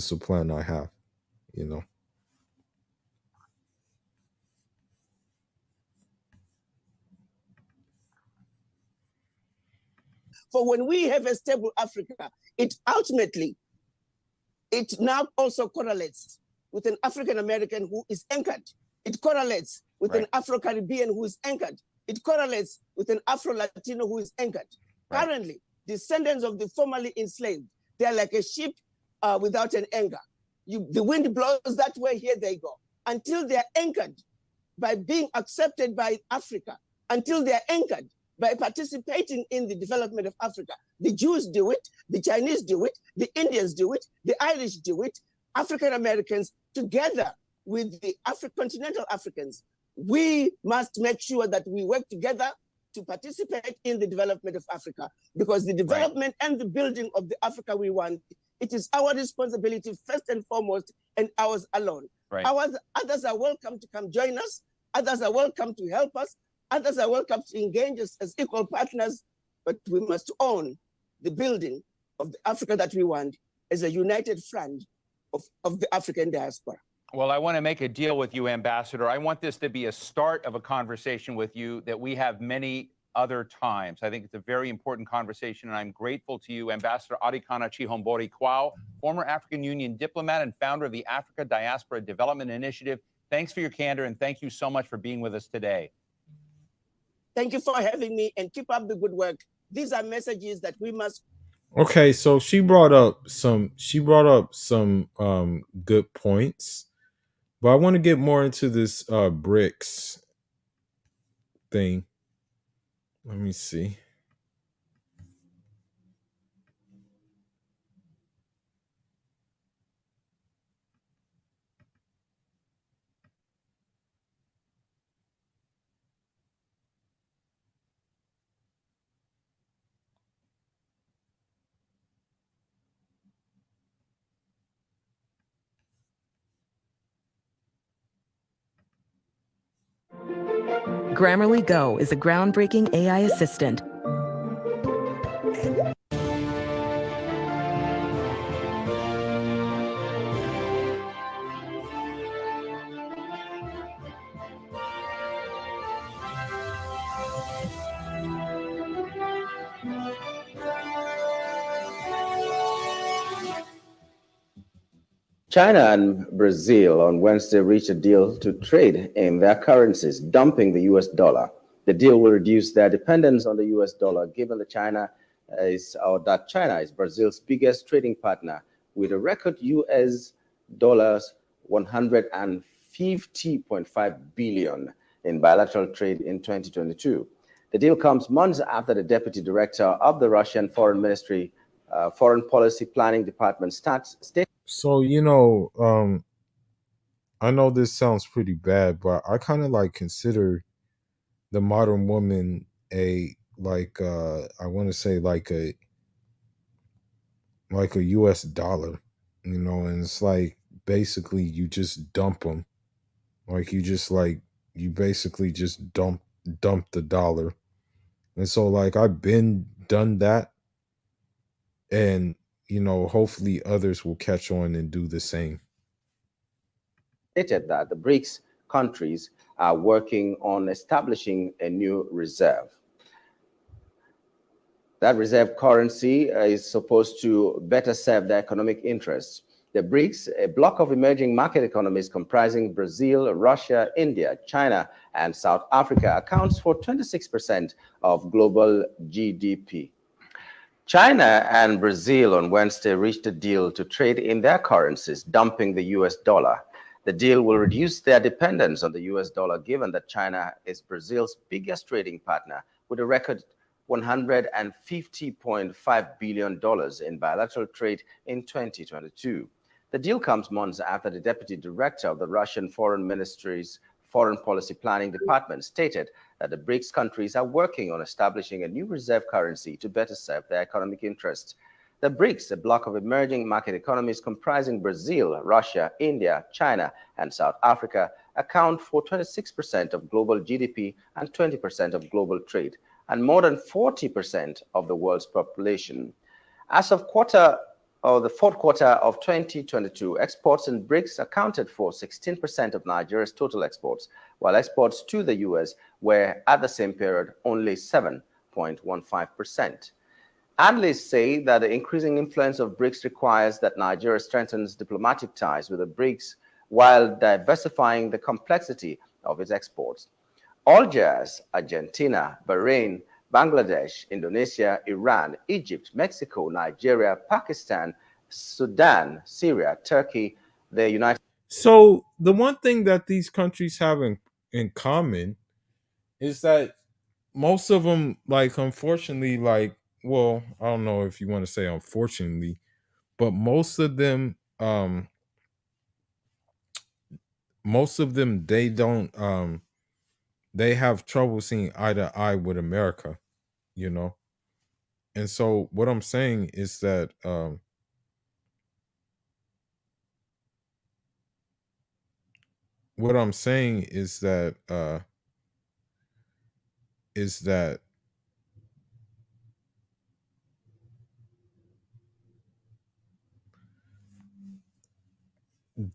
the plan I have, you know. For when we have a stable Africa, it now also correlates with an African American who is anchored. It correlates with an Afro-Caribbean who is anchored. It correlates with an Afro-Latino who is anchored. Currently, descendants of the formerly enslaved, they're like a ship without an anchor. The wind blows that way, here they go. Until they're anchored by being accepted by Africa, until they're anchored by participating in the development of Africa. The Jews do it, the Chinese do it, the Indians do it, the Irish do it, African Americans together with the continental Africans. We must make sure that we work together to participate in the development of Africa, because the development and the building of the Africa we want, it is our responsibility first and foremost, and ours alone. Others are welcome to come join us. Others are welcome to help us. Others are welcome to engage us as equal partners, but we must own the building of the Africa that we want as a united front of the African diaspora. Well, I want to make a deal with you, Ambassador. I want this to be a start of a conversation with you that we have many other times. I think it's a very important conversation, and I'm grateful to you, Ambassador Adikana Chihombori Kwao, former African Union diplomat and founder of the Africa Diaspora Development Initiative. Thanks for your candor, and thank you so much for being with us today. Thank you for having me, and keep up the good work. These are messages that we must. Okay, so she brought up some good points, but I want to get more into this Brics thing. Let me see. Grammarly Go is a groundbreaking AI assistant. China and Brazil on Wednesday reached a deal to trade in their currencies, dumping the US dollar. The deal will reduce their dependence on the US dollar, given that China is Brazil's biggest trading partner, with a record US dollars 150.5 billion in bilateral trade in 2022. The deal comes months after the deputy director of the Russian Foreign Ministry Foreign Policy Planning Department stated. So, I know this sounds pretty bad, but I kind of like consider the modern woman I want to say like a US dollar, and it's like basically you just dump them. Like you basically just dump the dollar. And so like I've been done that, and hopefully others will catch on and do the same. Stated that the Brics countries are working on establishing a new reserve. That reserve currency is supposed to better serve their economic interests. The Brics, a bloc of emerging market economies comprising Brazil, Russia, India, China, and South Africa, accounts for 26% of global GDP. China and Brazil on Wednesday reached a deal to trade in their currencies, dumping the US dollar. The deal will reduce their dependence on the US dollar, given that China is Brazil's biggest trading partner, with a record $150.5 billion in bilateral trade in 2022. The deal comes months after the deputy director of the Russian Foreign Ministry's Foreign Policy Planning Department stated that the BRICS countries are working on establishing a new reserve currency to better serve their economic interests. The BRICS, a bloc of emerging market economies comprising Brazil, Russia, India, China, and South Africa, account for 26% of global GDP and 20% of global trade, and more than 40% of the world's population. As of the fourth quarter of 2022, exports in BRICS accounted for 16% of Nigeria's total exports, while exports to the US were at the same period only 7.15%. Analysts say that the increasing influence of BRICS requires that Nigeria strengthens diplomatic ties with the BRICS while diversifying the complexity of its exports. Algiers, Argentina, Bahrain, Bangladesh, Indonesia, Iran, Egypt, Mexico, Nigeria, Pakistan, Sudan, Syria, Turkey, the United So the one thing that these countries have in common is that most of them, like, unfortunately, like, well, I don't know if you want to say unfortunately, but most of them, they don't, they have trouble seeing eye to eye with America, you know. And so what I'm saying is that, what I'm saying is that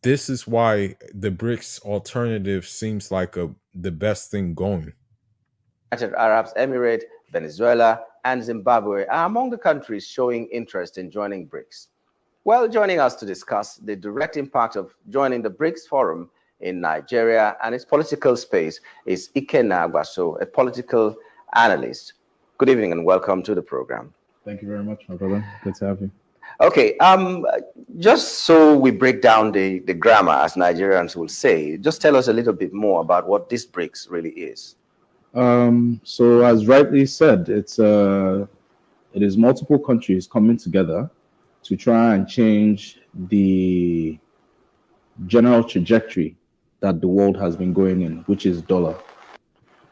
this is why the BRICS alternative seems like the best thing going. United Arab Emirates, Venezuela, and Zimbabwe are among the countries showing interest in joining BRICS. Well, joining us to discuss the direct impact of joining the BRICS Forum in Nigeria and its political space is Ikenna Agbaso, a political analyst. Good evening and welcome to the program. Thank you very much, my brother. Good to have you. Okay, just so we break down the grammar, as Nigerians will say, just tell us a little bit more about what this BRICS really is. So as rightly said, it is multiple countries coming together to try and change the general trajectory that the world has been going in, which is dollar.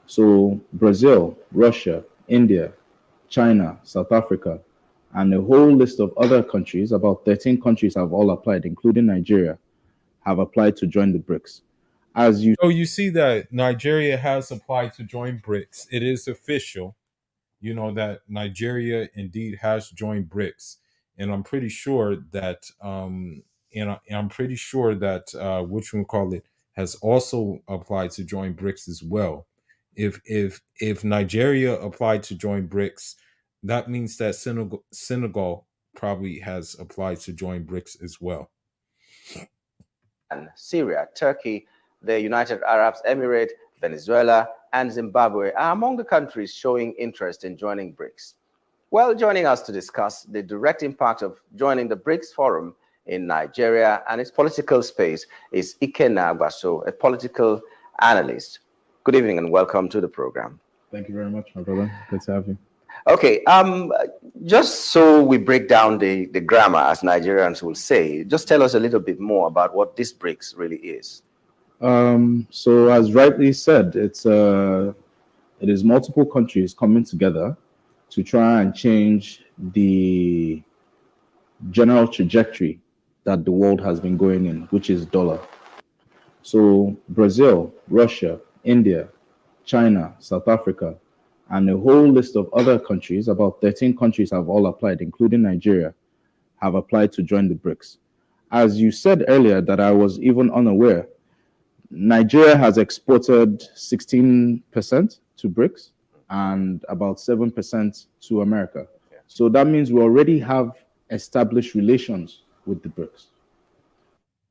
So Brazil, Russia, India, China, South Africa, and a whole list of other countries, about 13 countries have all applied, including Nigeria, have applied to join the BRICS. So you see that Nigeria has applied to join BRICS. It is official, you know, that Nigeria indeed has joined BRICS, and I'm pretty sure that which one call it has also applied to join BRICS as well. If Nigeria applied to join BRICS, that means that Senegal probably has applied to join BRICS as well. And Syria, Turkey, the United Arab Emirates, Venezuela, and Zimbabwe are among the countries showing interest in joining BRICS. Well, joining us to discuss the direct impact of joining the BRICS Forum in Nigeria and its political space is Ikenna Agbaso, a political analyst. Good evening and welcome to the program. Thank you very much, my brother. Good to have you. Okay, just so we break down the grammar, as Nigerians will say, just tell us a little bit more about what this BRICS really is. So as rightly said, it is multiple countries coming together to try and change the general trajectory that the world has been going in, which is dollar. So Brazil, Russia, India, China, South Africa, and a whole list of other countries, about 13 countries have all applied, including Nigeria, have applied to join the BRICS. As you said earlier, that I was even unaware, Nigeria has exported 16% to BRICS and about 7% to America. Yeah. So that means we already have established relations with the BRICS.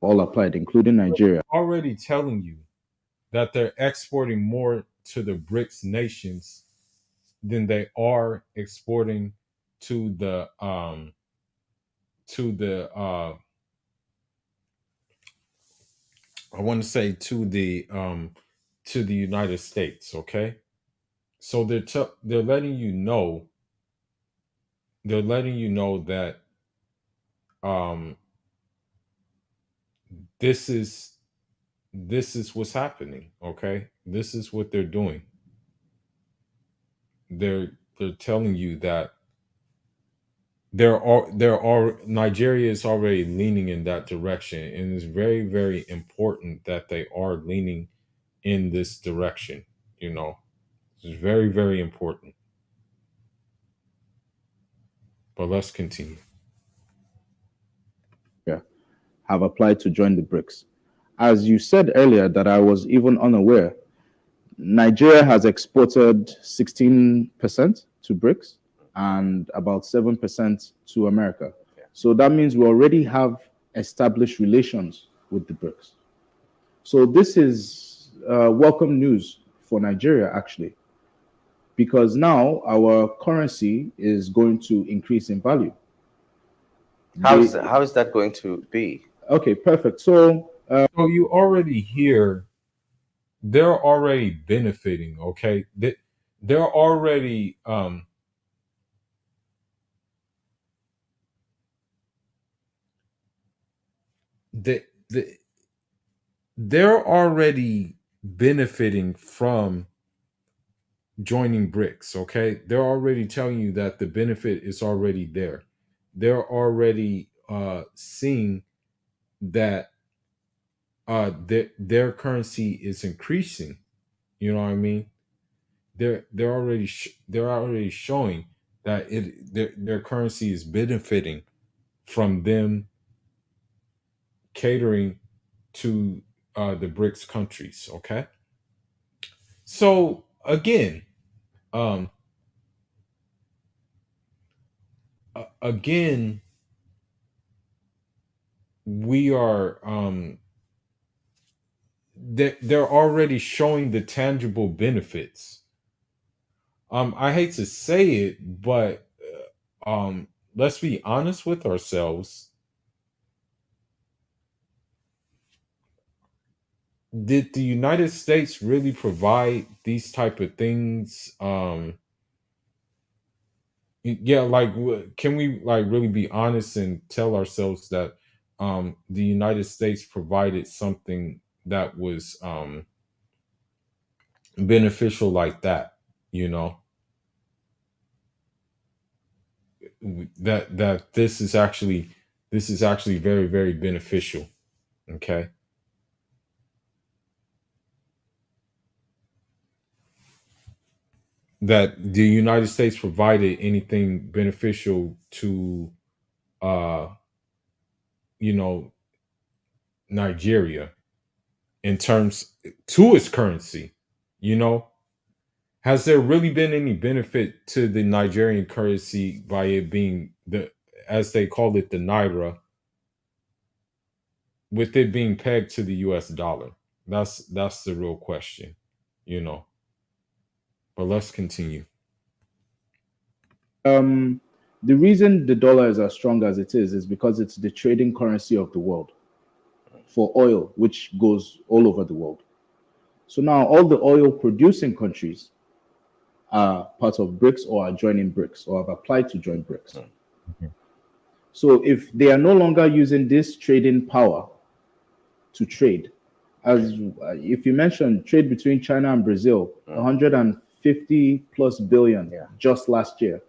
All applied, including Nigeria. Already telling you that they're exporting more to the BRICS nations than they are exporting to the I want to say to the United States, okay? So they're letting you know that this is what's happening. Okay, this is what they're doing. They're telling you that Nigeria is already leaning in that direction, and it's very, very important that they are leaning in this direction. You know, it's very, very important. But let's continue. Have applied to join the BRICS. As you said earlier, that I was even unaware, Nigeria has exported 16% to BRICS and about 7% to America. So that means we already have established relations with the BRICS. So this is welcome news for Nigeria, actually, because now our currency is going to increase in value. How is that going to be? Okay, perfect. So you already hear they're already benefiting. Okay, they're already the they're already benefiting from joining BRICS. Okay, they're already telling you that the benefit is already there. They're already seeing that their currency is increasing. You know what I mean? They're already showing that their currency is benefiting from them catering to the BRICS countries. Okay, so again, um, again, we are they're already showing the tangible benefits. I hate to say it, but let's be honest with ourselves. Did the United States really provide these type of things? Yeah, like can we like really be honest and tell ourselves that the United States provided something that was beneficial like that, you know? That this is actually very, very beneficial. Okay. That the United States provided anything beneficial to uh you know Nigeria in terms to its currency, you know? Has there really been any benefit to the Nigerian currency by it being the, as they call it, the naira, with it being pegged to the US dollar? That's the real question, you know. But let's continue. The reason the dollar is as strong as it is because it's the trading currency of the world for oil, which goes all over the world. So now all the oil producing countries are part of BRICS or are joining BRICS or have applied to join BRICS. Mhm. So if they are no longer using this trading power to trade, as if you mentioned trade between China and Brazil, 150 plus billion just last year.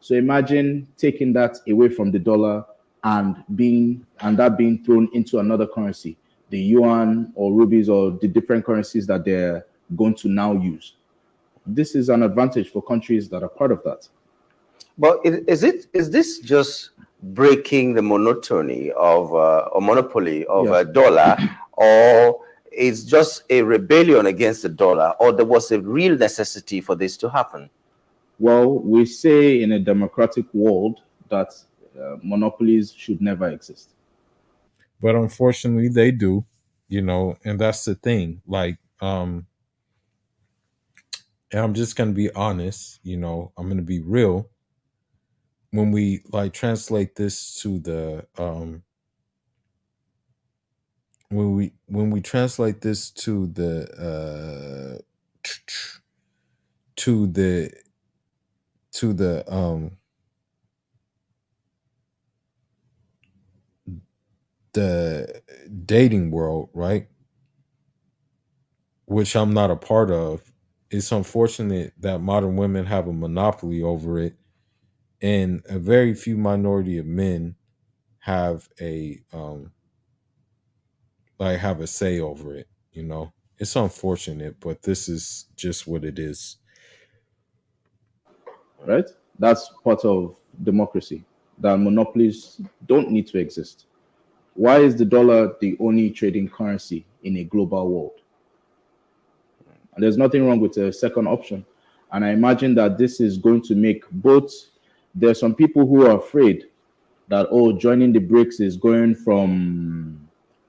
So imagine taking that away from the dollar and that being thrown into another currency, the yuan or rupees or the different currencies that they're going to now use. This is an advantage for countries that are part of that. But is this just breaking the monotony of or monopoly of a dollar, or it's just a rebellion against the dollar, or there was a real necessity for this to happen? Well, we say in a democratic world that monopolies should never exist. But unfortunately they do, you know, and that's the thing. Like, and I'm just gonna be honest, you know, I'm gonna be real. When we like translate this to the when we translate this to the to the the dating world, right? Which I'm not a part of. It's unfortunate that modern women have a monopoly over it, and a very few minority of men have have a say over it. It's unfortunate, but this is just what it is. right? That's part of democracy. That monopolies don't need to exist. Why is the dollar the only trading currency in a global world? And there's nothing wrong with a second option. And I imagine that this is going to make both. There's some people who are afraid that, oh, joining the BRICS is going from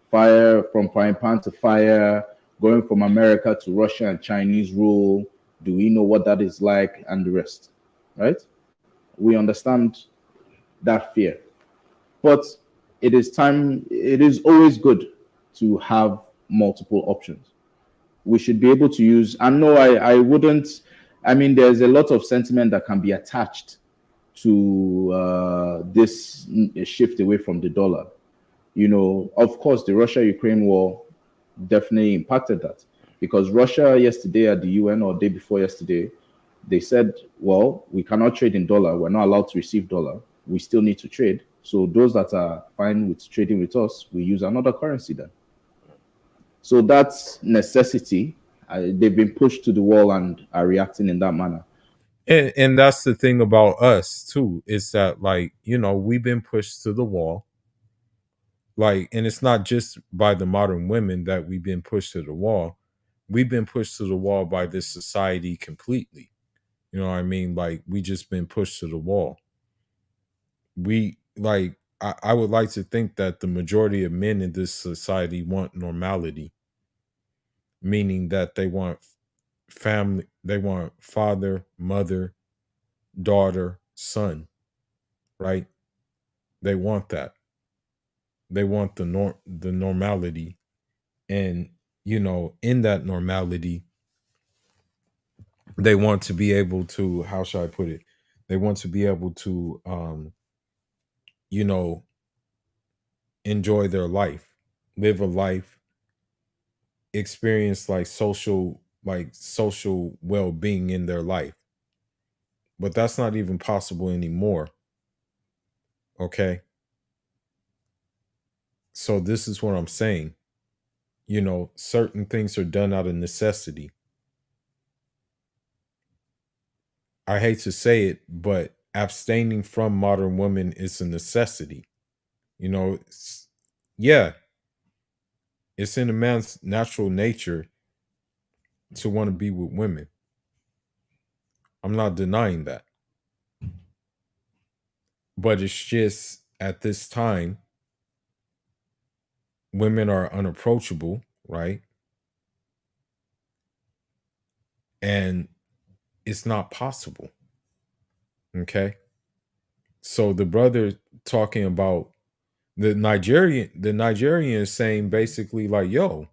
frying pan to fire, going from America to Russia and Chinese rule. Do we know what that is like, and the rest, right? We understand that fear. But it is always good to have multiple options. We should be able to use, and no, I wouldn't, I mean, there's a lot of sentiment that can be attached to this shift away from the dollar. Of course, the Russia-Ukraine war definitely impacted that, because Russia yesterday at the UN, or day before yesterday, they said, well, we cannot trade in dollar. We're not allowed to receive dollar. We still need to trade. So those that are fine with trading with us, we use another currency then. So that's necessity. They've been pushed to the wall and are reacting in that manner. And that's the thing about us too, is that we've been pushed to the wall. And it's not just by the modern women that we've been pushed to the wall. We've been pushed to the wall by this society completely. You know what I mean? We just been pushed to the wall. I would like to think that the majority of men in this society want normality, meaning that they want family, they want father, mother, daughter, son, right? They want that. They want the normality. And in that normality, they want to be able to, how should I put it? They want to be able to you know, enjoy their life, live a life, experience social well-being in their life. But that's not even possible anymore. Okay? So this is what I'm saying. Certain things are done out of necessity. I hate to say it, but abstaining from modern women is a necessity. Yeah, it's in a man's natural nature to want to be with women. I'm not denying that. But it's just at this time, women are unapproachable, right? And it's not possible. Okay. So the brother talking about the Nigerian is saying basically yo,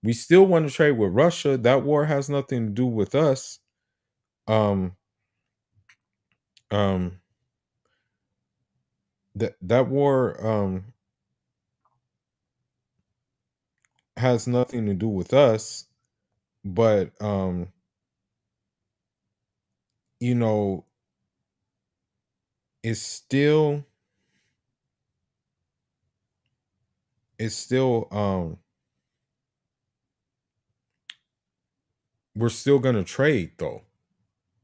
we still want to trade with Russia. That war has nothing to do with us. Um, um, that war has nothing to do with us, but you know, it's still we're still gonna trade though.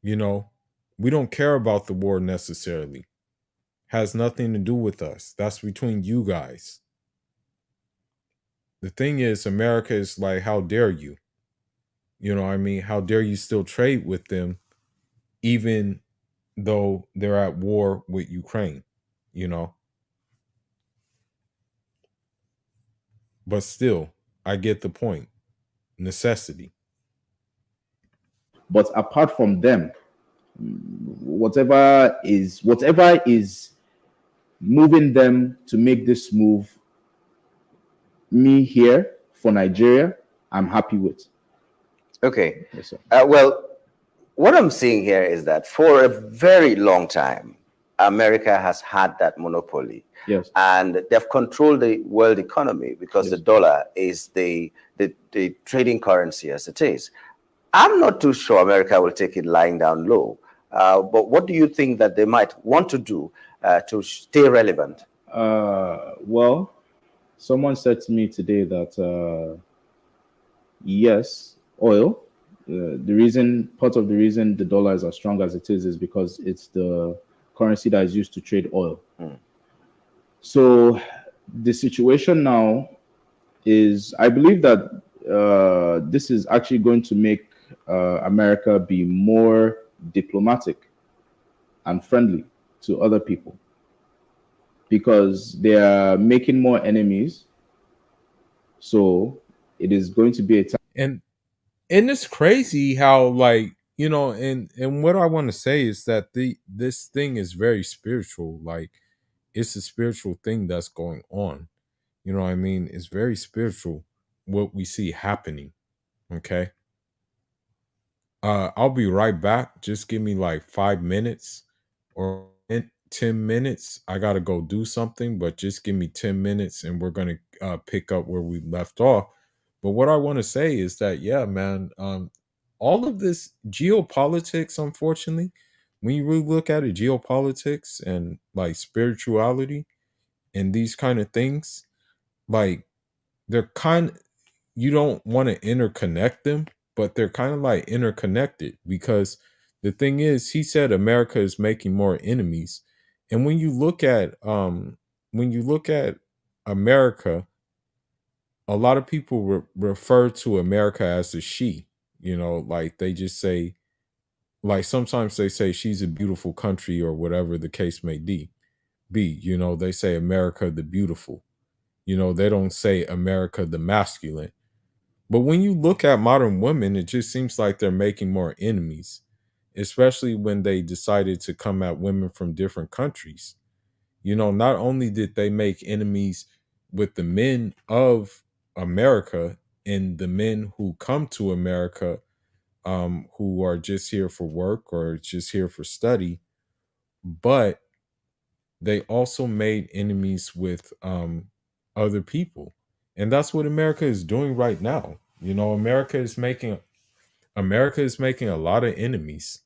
We don't care about the war necessarily. Has nothing to do with us. That's between you guys. The thing is, America is like, how dare you? You know what I mean? How dare you still trade with them, even though they're at war with Ukraine, you know? But still, I get the point. Necessity. But apart from them, whatever is moving them to make this move, me here for Nigeria, I'm happy with. Okay. Yes, sir. Well, what I'm seeing here is that for a very long time, America has had that monopoly. Yes. And they've controlled the world economy because Yes. the dollar is the trading currency as it is. I'm not too sure America will take it lying down low. But what do you think that they might want to do to stay relevant? Well, someone said to me today that yes, oil. Part of the reason the dollar is as strong as it is because it's the currency that is used to trade oil. So the situation now is, I believe that this is actually going to make America be more diplomatic and friendly to other people because they are making more enemies. So it is going to be a time. And it's crazy how, like, and what I want to say is that this thing is very spiritual. Like, it's a spiritual thing that's going on. You know what I mean? It's very spiritual what we see happening. Okay. I'll be right back. Just give me like 5 minutes or 10 minutes. I gotta go do something, but just give me 10 minutes and we're gonna pick up where we left off. But what I want to say is that, yeah, man, all of this geopolitics, unfortunately, when you really look at it, geopolitics and like spirituality and these kind of things, like, they're kind, you don't want to interconnect them, but they're kind of like interconnected, because the thing is, he said America is making more enemies. And when you look at America, a lot of people refer to America as a she. Like, they just say, like, sometimes they say she's a beautiful country or whatever the case may be. They say America the beautiful. They don't say America the masculine. But when you look at modern women, it just seems like they're making more enemies, especially when they decided to come at women from different countries. Not only did they make enemies with the men of America and the men who come to America, who are just here for work or just here for study, but they also made enemies with other people. And that's what America is doing right now. America is making a lot of enemies.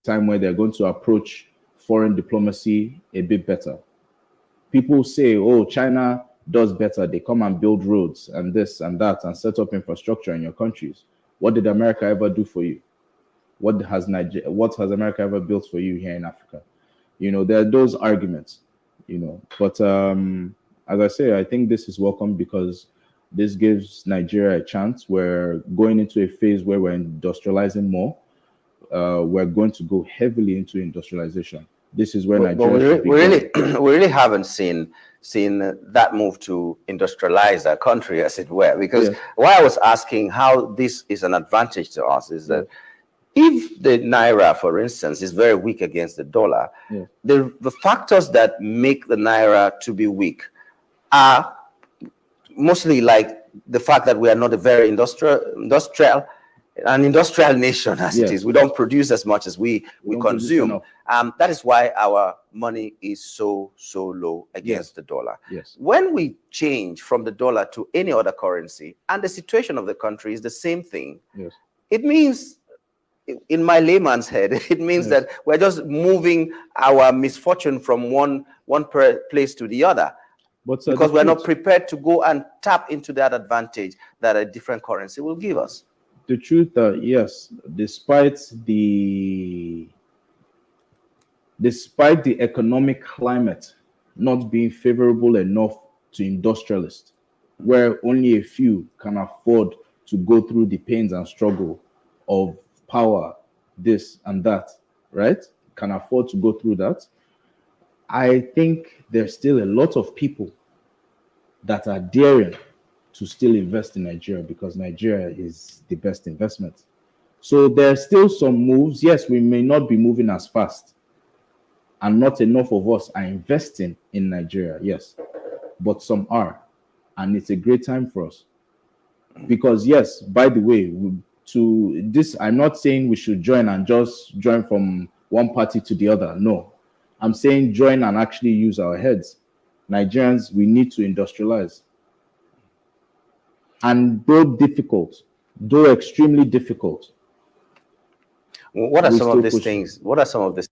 time where they're going to approach foreign diplomacy a bit better. People say, oh, China does better. They come and build roads and this and that and set up infrastructure in your countries. What did America ever do for you? What has America ever built for you here in Africa? You know, there are those arguments, you know. But as I say, I think this is welcome because this gives Nigeria a chance. We're going into a phase where we're industrializing more. We're going to go heavily into industrialization. This is where Nigeria we really haven't seen that move to industrialize our country, as it were. Because why I was asking how this is an advantage to us is that if the naira, for instance, is very weak against the dollar, the factors that make the naira to be weak are mostly like the fact that we are not a very industrial nation as it is. We don't produce as much as we consume. That is why our money is so low against the dollar. When we change from the dollar to any other currency, and the situation of the country is the same thing, it means, in my layman's head, it means that we're just moving our misfortune from one place to the other. Because we're not prepared to go and tap into that advantage that a different currency will give us. The truth that yes, despite the economic climate not being favorable enough to industrialists, where only a few can afford to go through the pains and struggle of power, this and that, right? Can afford to go through that. I think there's still a lot of people that are daring to still invest in Nigeria because Nigeria is the best investment. So there's still some moves. Yes, we may not be moving as fast, and not enough of us are investing in Nigeria, yes, but some are, and it's a great time for us. Because yes, by the way, to this, I'm not saying we should join and just join from one party to the other. No, I'm saying join and actually use our heads. Nigerians, we need to industrialize. And though difficult, though extremely difficult. What are some of these things? What are some of these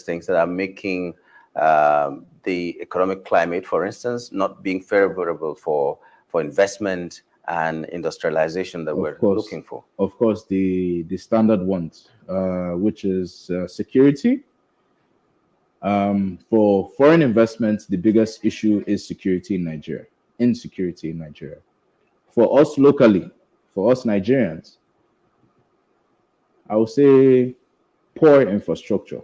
things that are making the economic climate, for instance, not being favorable for investment and industrialization that we're looking for? Of course, the standard ones, which is security. For foreign investments, the biggest issue is security in Nigeria, insecurity in Nigeria. For us locally, for us Nigerians, I would say poor infrastructure.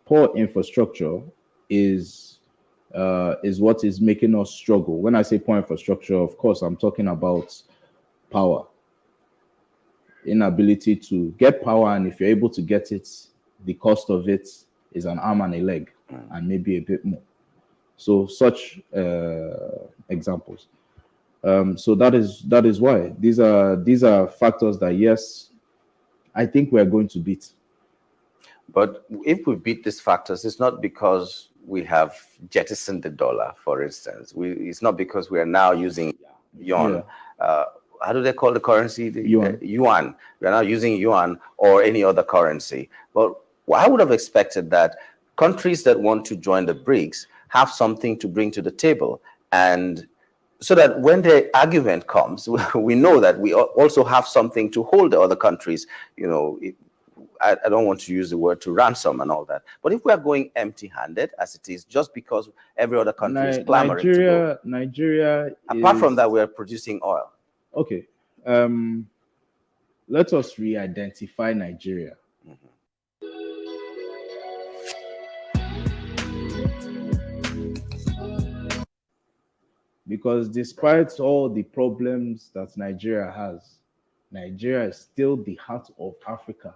Poor infrastructure is what is making us struggle. When I say poor infrastructure, of course, I'm talking about power. Inability to get power, and if you're able to get it, the cost of it is an arm and a leg, and maybe a bit more. So such examples. So that is why these are factors that, yes, I think we are going to beat. But if we beat these factors, it's not because we have jettisoned the dollar, for instance. It's not because we are now using yuan. How do they call the currency? Yuan. Yuan. We are now using yuan or any other currency. But I would have expected that countries that want to join the BRICS have something to bring to the table, and so that when the argument comes, we know that we also have something to hold the other countries. I don't want to use the word to ransom and all that. But if we are going empty-handed, as it is, just because every other country is clamoring to go, Nigeria. Apart from that, we are producing oil. Okay. Let us re-identify Nigeria. Because despite all the problems that Nigeria has, Nigeria is still the heart of Africa.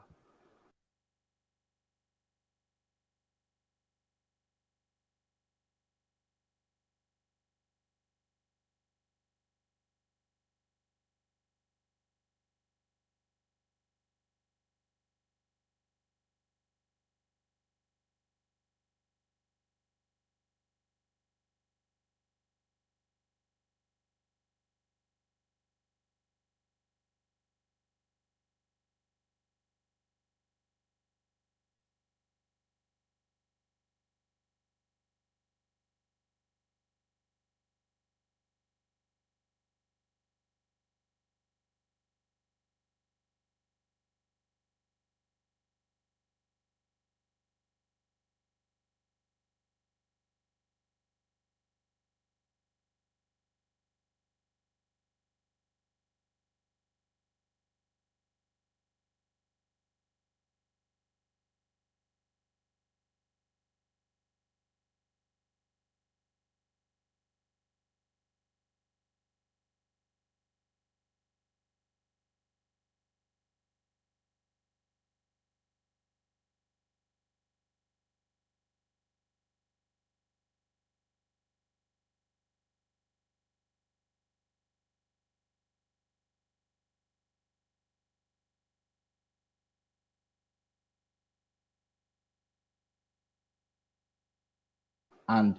And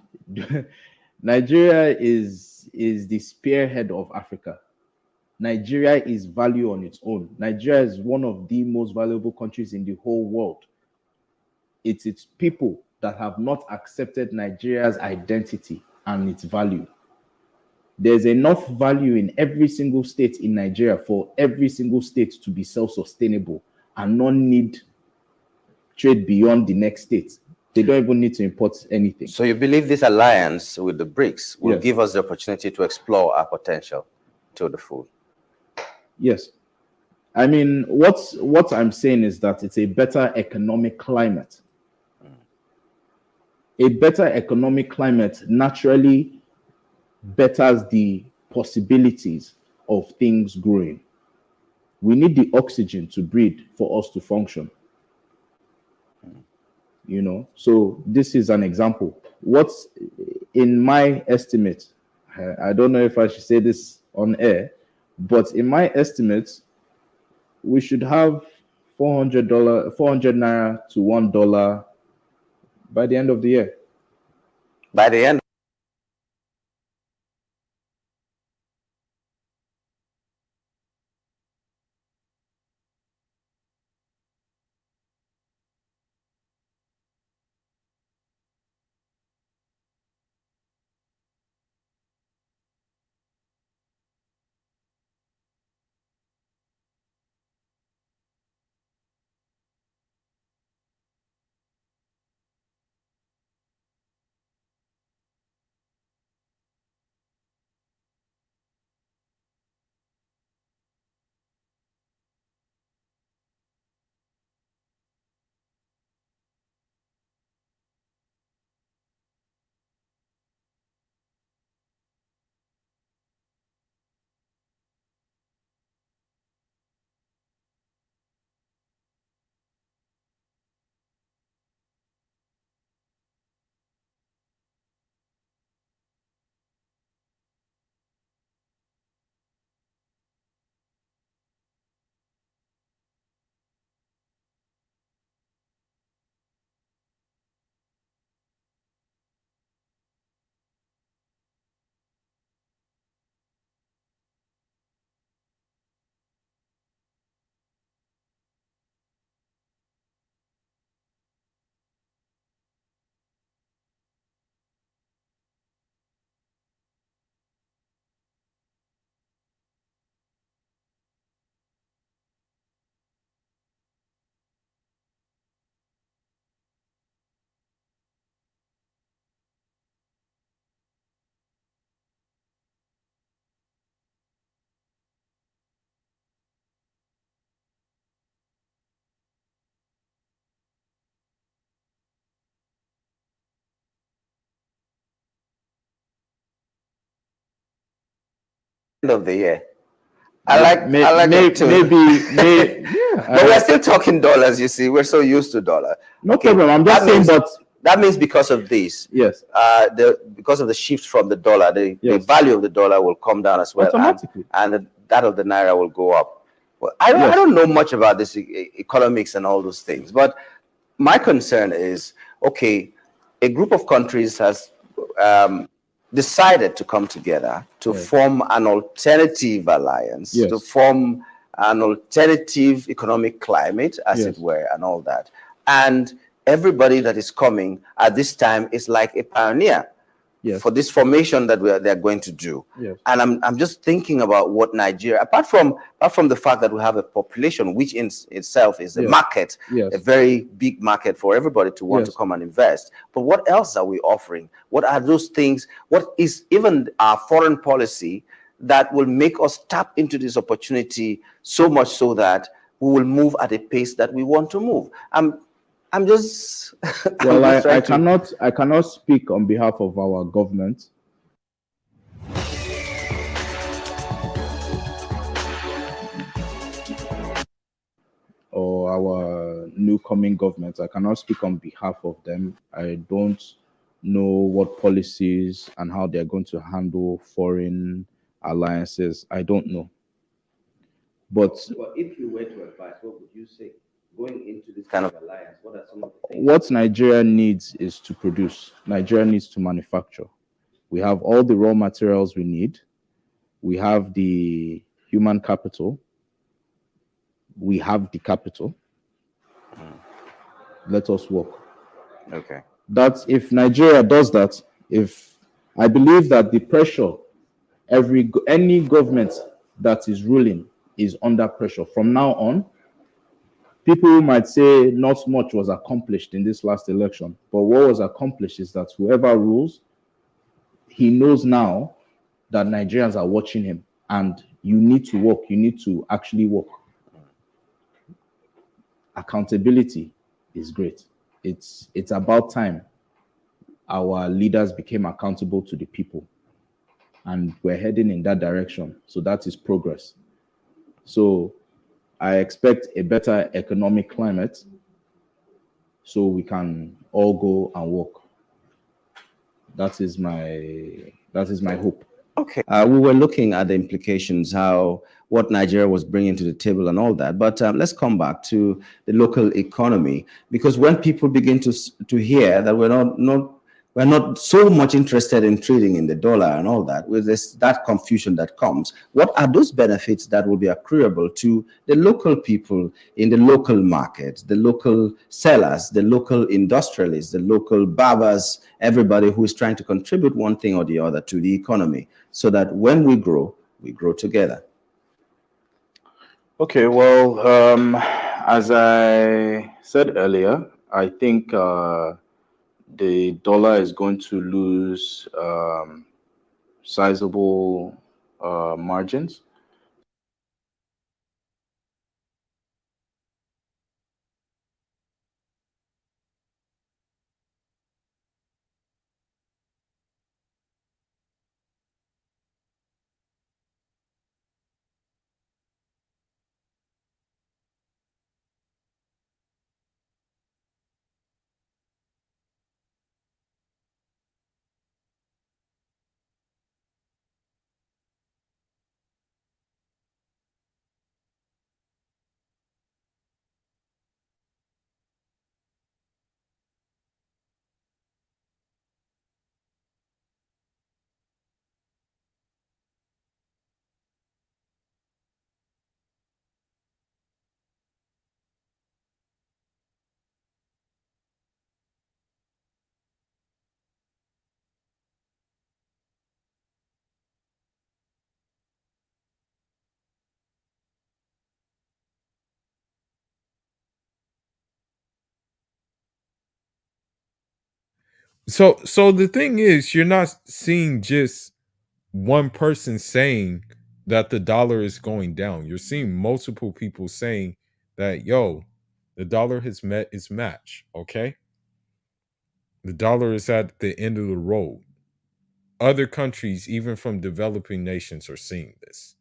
Nigeria is the spearhead of Africa. Nigeria is value on its own. Nigeria is one of the most valuable countries in the whole world. It's its people that have not accepted Nigeria's identity and its value. There's enough value in every single state in Nigeria for every single state to be self-sustainable and not need trade beyond the next state. They don't even need to import anything. So you believe this alliance with the BRICS will Yes. give us the opportunity to explore our potential to the full? Yes. I mean, what I'm saying is that it's a better economic climate. A better economic climate naturally betters the possibilities of things growing. We need the oxygen to breathe for us to function. So this is an example. What's in my estimate, I don't know if I should say this on air, but in my estimate, we should have $400 naira to $1 by the end of the year. By the end End of the year. I like your tune. Yeah, But we're still talking dollars, you see. We're so used to dollar. no problem. I'm just That saying, means, but that means because of this, yes, because of the shift from the dollar, the Yes. value of the dollar will come down as well, Automatically. and that of the naira will go up. Well, I Yes. don't know much about this economics and all those things, but my concern is, okay, a group of countries has decided to come together to Yes. form an alternative alliance, Yes. to form an alternative economic climate, as Yes. it were, and all that. And everybody that is coming at this time is like a pioneer Yes. for this formation that they're going to do. Yes. And I'm just thinking about what Nigeria, apart from the fact that we have a population which in itself is a Yes. market, Yes. a very big market for everybody to want Yes. to come and invest. But what else are we offering? What are those things? What is even our foreign policy that will make us tap into this opportunity so much so that we will move at a pace that we want to move? I'm just Well, I'm just I trying to- I cannot speak on behalf of our government. Or our new coming government. I cannot speak on behalf of them. I don't know what policies and how they're going to handle foreign alliances. I don't know. But if you were to advise, what would you say? Going into this kind of alliance, what are some of the things? what Nigeria needs is to produce. Nigeria needs to manufacture. We have all the raw materials we need. We have the human capital. We have the capital. Let us work. Okay. That's if Nigeria does that. If I believe that the pressure, any government that is ruling is under pressure from now on. People might say not much was accomplished in this last election, but what was accomplished is that whoever rules, he knows now that Nigerians are watching him, and you need to work. You need to actually work. Accountability is great. It's about time our leaders became accountable to the people, and we're heading in that direction. So that is progress. So I expect a better economic climate so we can all go and work. That is my hope. Okay. We were looking at the implications, what Nigeria was bringing to the table and all that. But let's come back to the local economy, because when people begin to hear that we're not so much interested in trading in the dollar and all that, with that confusion that comes, what are those benefits that will be accruable to the local people in the local market, the local sellers, the local industrialists, the local barbers, everybody who is trying to contribute one thing or the other to the economy, so that when we grow together? Okay, well, as I said earlier, I think the dollar is going to lose sizable margins. So the thing is, you're not seeing just one person saying that the dollar is going down. You're seeing multiple people saying that, yo, the dollar has met its match. Okay. The dollar is at the end of the road. Other countries, even from developing nations, are seeing this.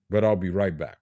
But I'll be right back.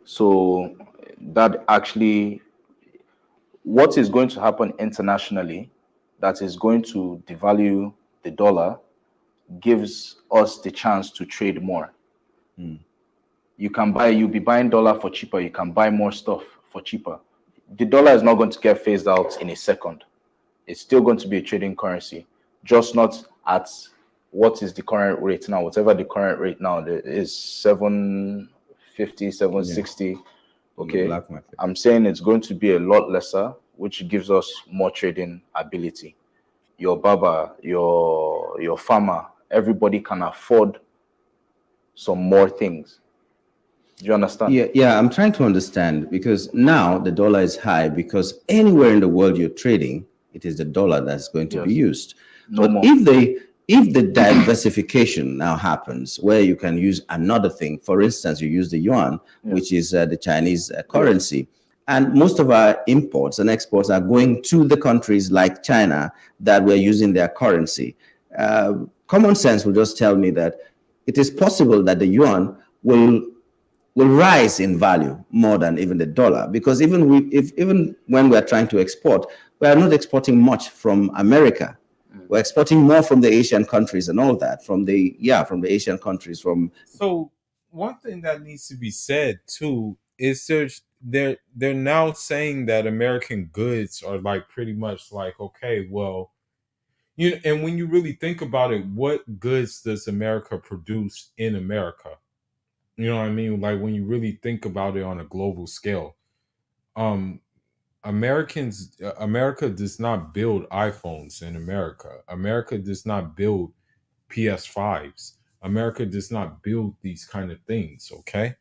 So that actually, what is going to happen internationally that is going to devalue the dollar gives us the chance to trade more. You'll be buying dollar for cheaper. You can buy more stuff for cheaper. The dollar is not going to get phased out in a second. It's still going to be a trading currency, just not at what is the current rate now. Whatever the current rate now is 750, 760. Okay. Black market. I'm saying it's going to be a lot lesser, which gives us more trading ability. Your barber, your farmer, everybody can afford some more things. Do you understand? Yeah, I'm trying to understand, because now the dollar is high because anywhere in the world you're trading, it is the dollar that's going to be used. No But more. if the diversification now happens where you can use another thing, for instance, you use the yuan, which is the Chinese currency, and most of our imports and exports are going to the countries like China that we're using their currency. Common sense will just tell me that it is possible that the yuan will rise in value more than even the dollar, because even when we're trying to export, we are not exporting much from America. We're exporting more from the Asian countries and all that, from the Asian countries. So one thing that needs to be said too is they're now saying that American goods are like pretty much like, okay, well, and when you really think about it, what goods does America produce in America? You know what I mean? Like when you really think about it on a global scale, um, America does not build iPhones in America. America does not build PS5s. America does not build these kind of things. Okay,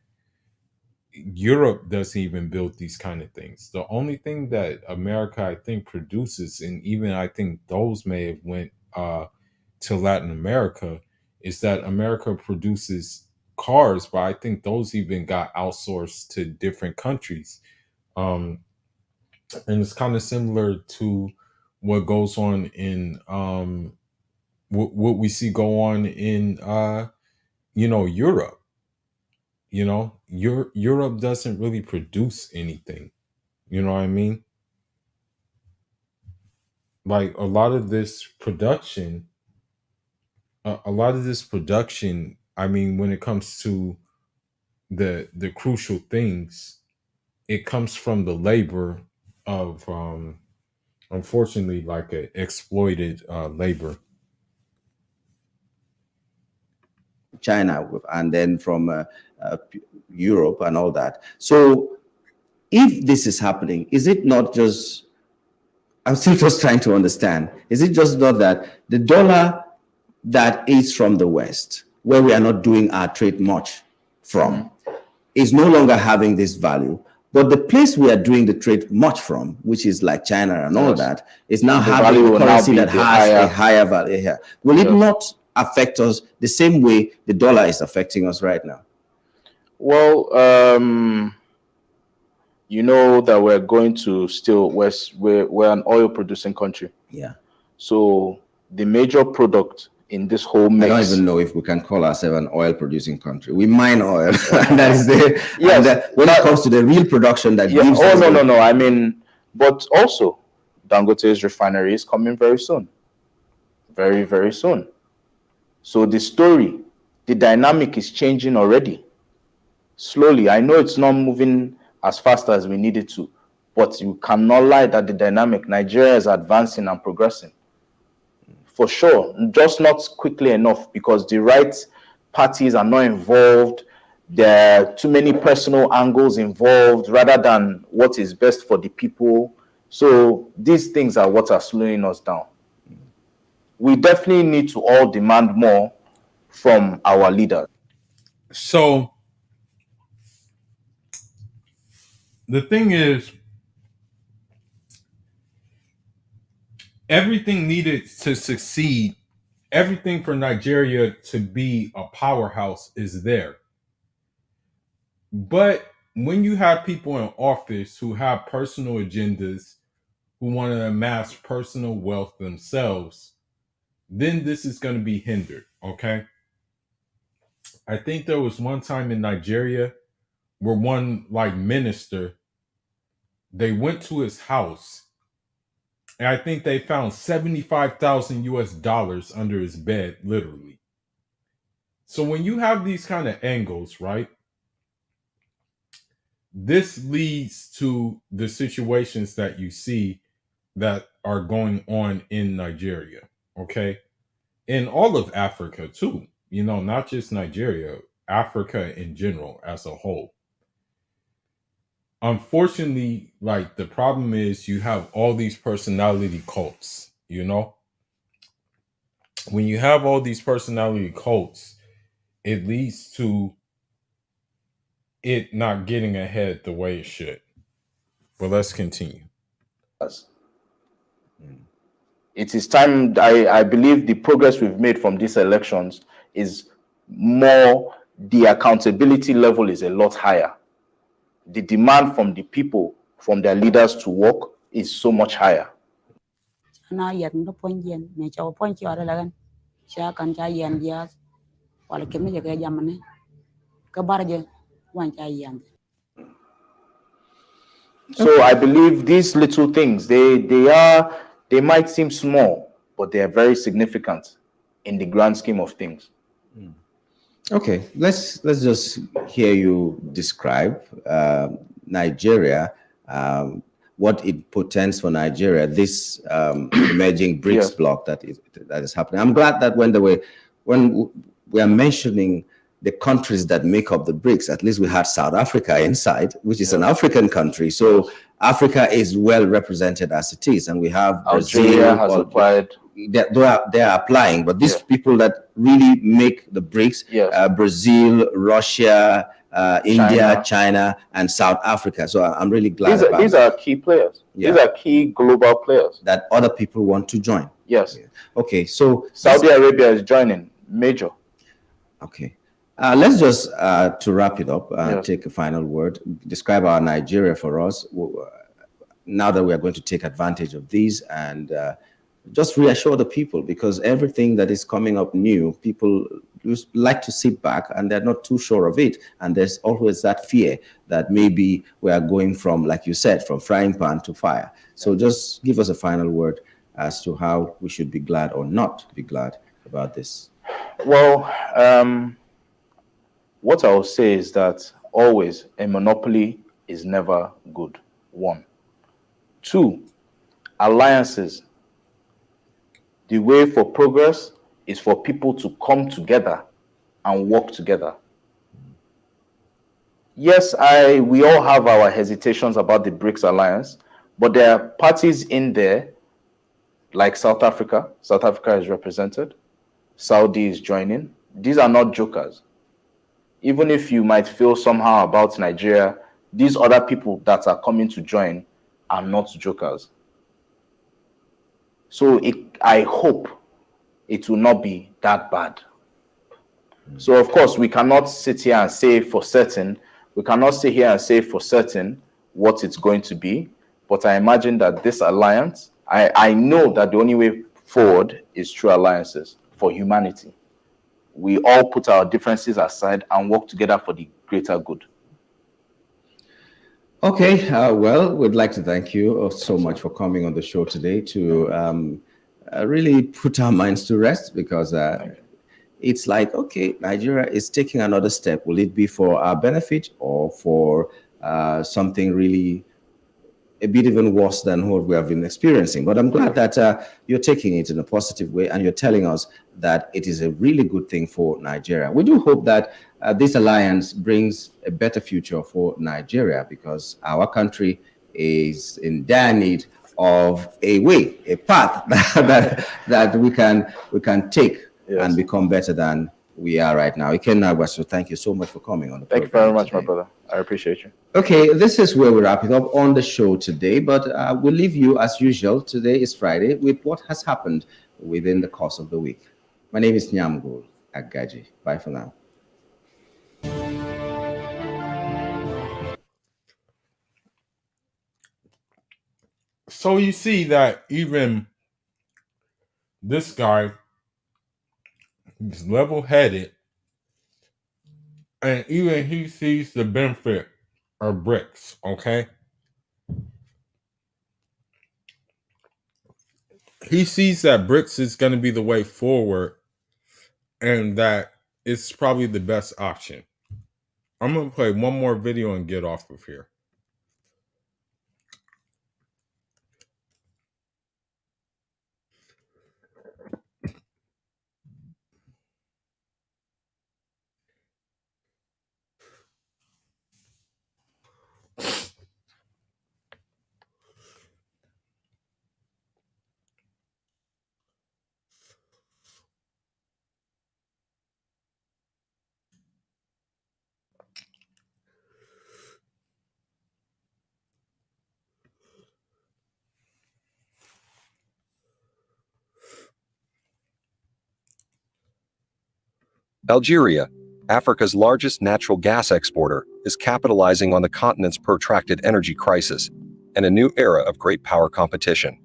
Europe doesn't even build these kind of things. The only thing that America, I think, produces, and even I think those may have went to Latin America, is that America produces cars, but I think those even got outsourced to different countries. Um, and it's kind of similar to what goes on in what we see go on in Europe. Europe doesn't really produce anything. You know what I mean? Like a lot of this production a lot of this production, I mean, when it comes to the crucial things, it comes from the labor of unfortunately like a exploited labor. China and then from Europe and all that. So if this is happening, is it not just, I'm still just trying to understand, is it just not that the dollar that is from the West, where we are not doing our trade much from, is no longer having this value, but the place we are doing the trade much from, which is like China and all that, is now having a currency that has a higher value here. Will it not affect us the same way the dollar is affecting us right now? Well, you know that we're going to still, we're an oil producing country. Yeah. So the major product in this whole mix. I don't even know if we can call ourselves an oil producing country. We mine oil. And that is the, yes, and when it comes to the real production that gives us no. I mean, but also Dangote's refinery is coming very soon. Very, very soon. So the story, the dynamic is changing already. Slowly. I know it's not moving as fast as we need it to, but you cannot lie that the dynamic, Nigeria is advancing and progressing. For sure, just not quickly enough because the right parties are not involved. There are too many personal angles involved rather than what is best for the people. So these things are what are slowing us down. We definitely need to all demand more from our leaders. So the thing is, everything needed to succeed, everything for Nigeria to be a powerhouse is there. But when you have people in office who have personal agendas, who want to amass personal wealth themselves, then this is going to be hindered, okay? I think there was one time in Nigeria where one like minister, they went to his house and I think they found 75,000 US dollars under his bed, literally. So when you have these kind of angles, right, this leads to the situations that you see that are going on in Nigeria, okay? In all of Africa too, you know, not just Nigeria, Africa in general as a whole. Unfortunately, like the problem is you have all these personality cults, you know? When you have all these personality cults, it leads to it not getting ahead the way it should. But let's continue. It is time. I believe the progress we've made from these elections is more, the accountability level is a lot higher. The demand from the people, from their leaders to work is so much higher. So I believe these little things, they might seem small, but they are very significant in the grand scheme of things. Okay, let's just hear you describe Nigeria, what it portends for Nigeria, this emerging BRICS bloc that is happening. I'm glad that when we are mentioning the countries that make up the BRICS, at least we had South Africa inside, which is an African country. So Africa is well represented as it is, and we have Algeria has applied. They are applying, but these people that really make the BRICS, Brazil, Russia, India, China, and South Africa. So I'm really glad about these are key players. These are key global players that other people want to join. Yes. Okay, so Saudi Arabia is joining, major. Okay. Let's just, to wrap it up, take a final word, describe our Nigeria for us, now that we are going to take advantage of these and just reassure the people, because everything that is coming up new, people like to sit back and they're not too sure of it. And there's always that fear that maybe we are going from, like you said, from frying pan to fire. So just give us a final word as to how we should be glad or not be glad about this. Well, what I'll say is that always a monopoly is never good. One. Two, alliances. The way for progress is for people to come together and work together. Yes, we all have our hesitations about the BRICS alliance, but there are parties in there like South Africa. South Africa is represented. Saudi is joining. These are not jokers. Even if you might feel somehow about Nigeria, these other people that are coming to join are not jokers. So I hope it will not be that bad. So of course, we cannot sit here and say for certain, what it's going to be. But I imagine that this alliance, I know that the only way forward is through alliances for humanity. We all put our differences aside and work together for the greater good. Okay, well, we'd like to thank you so much for coming on the show today to really put our minds to rest, because it's like, okay, Nigeria is taking another step. Will it be for our benefit or for something really a bit even worse than what we have been experiencing? But I'm glad that you're taking it in a positive way, and you're telling us that it is a really good thing for Nigeria. We do hope that this alliance brings a better future for Nigeria, because our country is in dire need of a way, a path that we can take and become better than we are right now. So thank you so much for coming on the program. Thank you very much, my brother. I appreciate you. Okay, this is where we wrap it up on the show today, but we'll leave you as usual. Today is Friday with what has happened within the course of the week. My name is Nyamgul Agaji. Bye for now. So you see that even this guy is level-headed, and even he sees the benefit of BRICS, okay? He sees that BRICS is going to be the way forward, and that it's probably the best option. I'm going to play one more video and get off of here. Algeria, Africa's largest natural gas exporter, is capitalizing on the continent's protracted energy crisis and a new era of great power competition.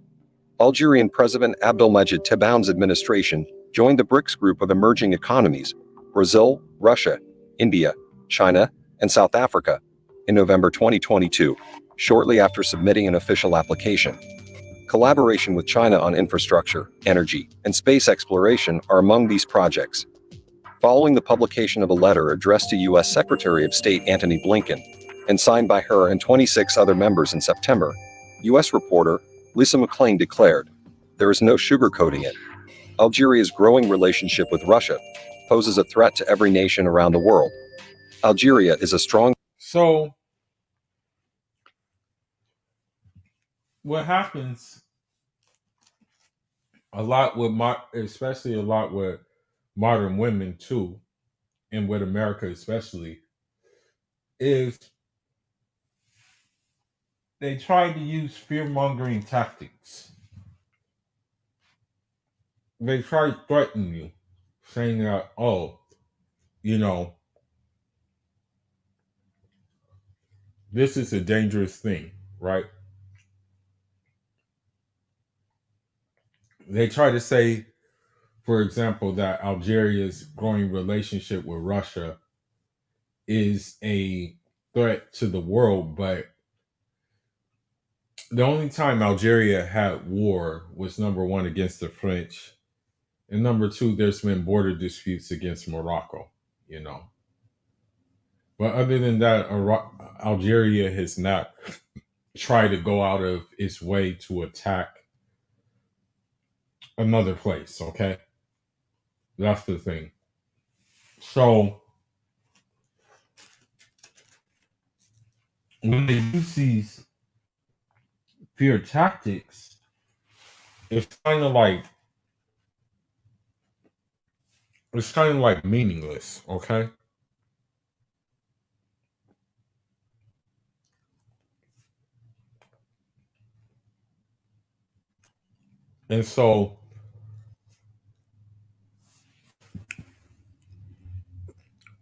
Algerian President Abdelmajid Tebboun's administration joined the BRICS group of emerging economies, Brazil, Russia, India, China, and South Africa, in November 2022, shortly after submitting an official application. Collaboration with China on infrastructure, energy, and space exploration are among these projects. Following the publication of a letter addressed to U.S. Secretary of State Antony Blinken and signed by her and 26 other members in September, U.S. reporter Lisa McClain declared, "There is no sugarcoating it. Algeria's growing relationship with Russia poses a threat to every nation around the world. Algeria is a strong..." So, what happens a lot with especially a lot with modern women too, and with America especially, is they try to use fear-mongering tactics. They try to threaten you, saying that, oh, this is a dangerous thing, right? They try to say, for example, that Algeria's growing relationship with Russia is a threat to the world, but the only time Algeria had war was number one against the French, And number two, there's been border disputes against Morocco, you know. But other than that, Algeria has not tried to go out of its way to attack another place, okay? That's the thing. So when they use these fear tactics, it's kind of like meaningless, okay? And so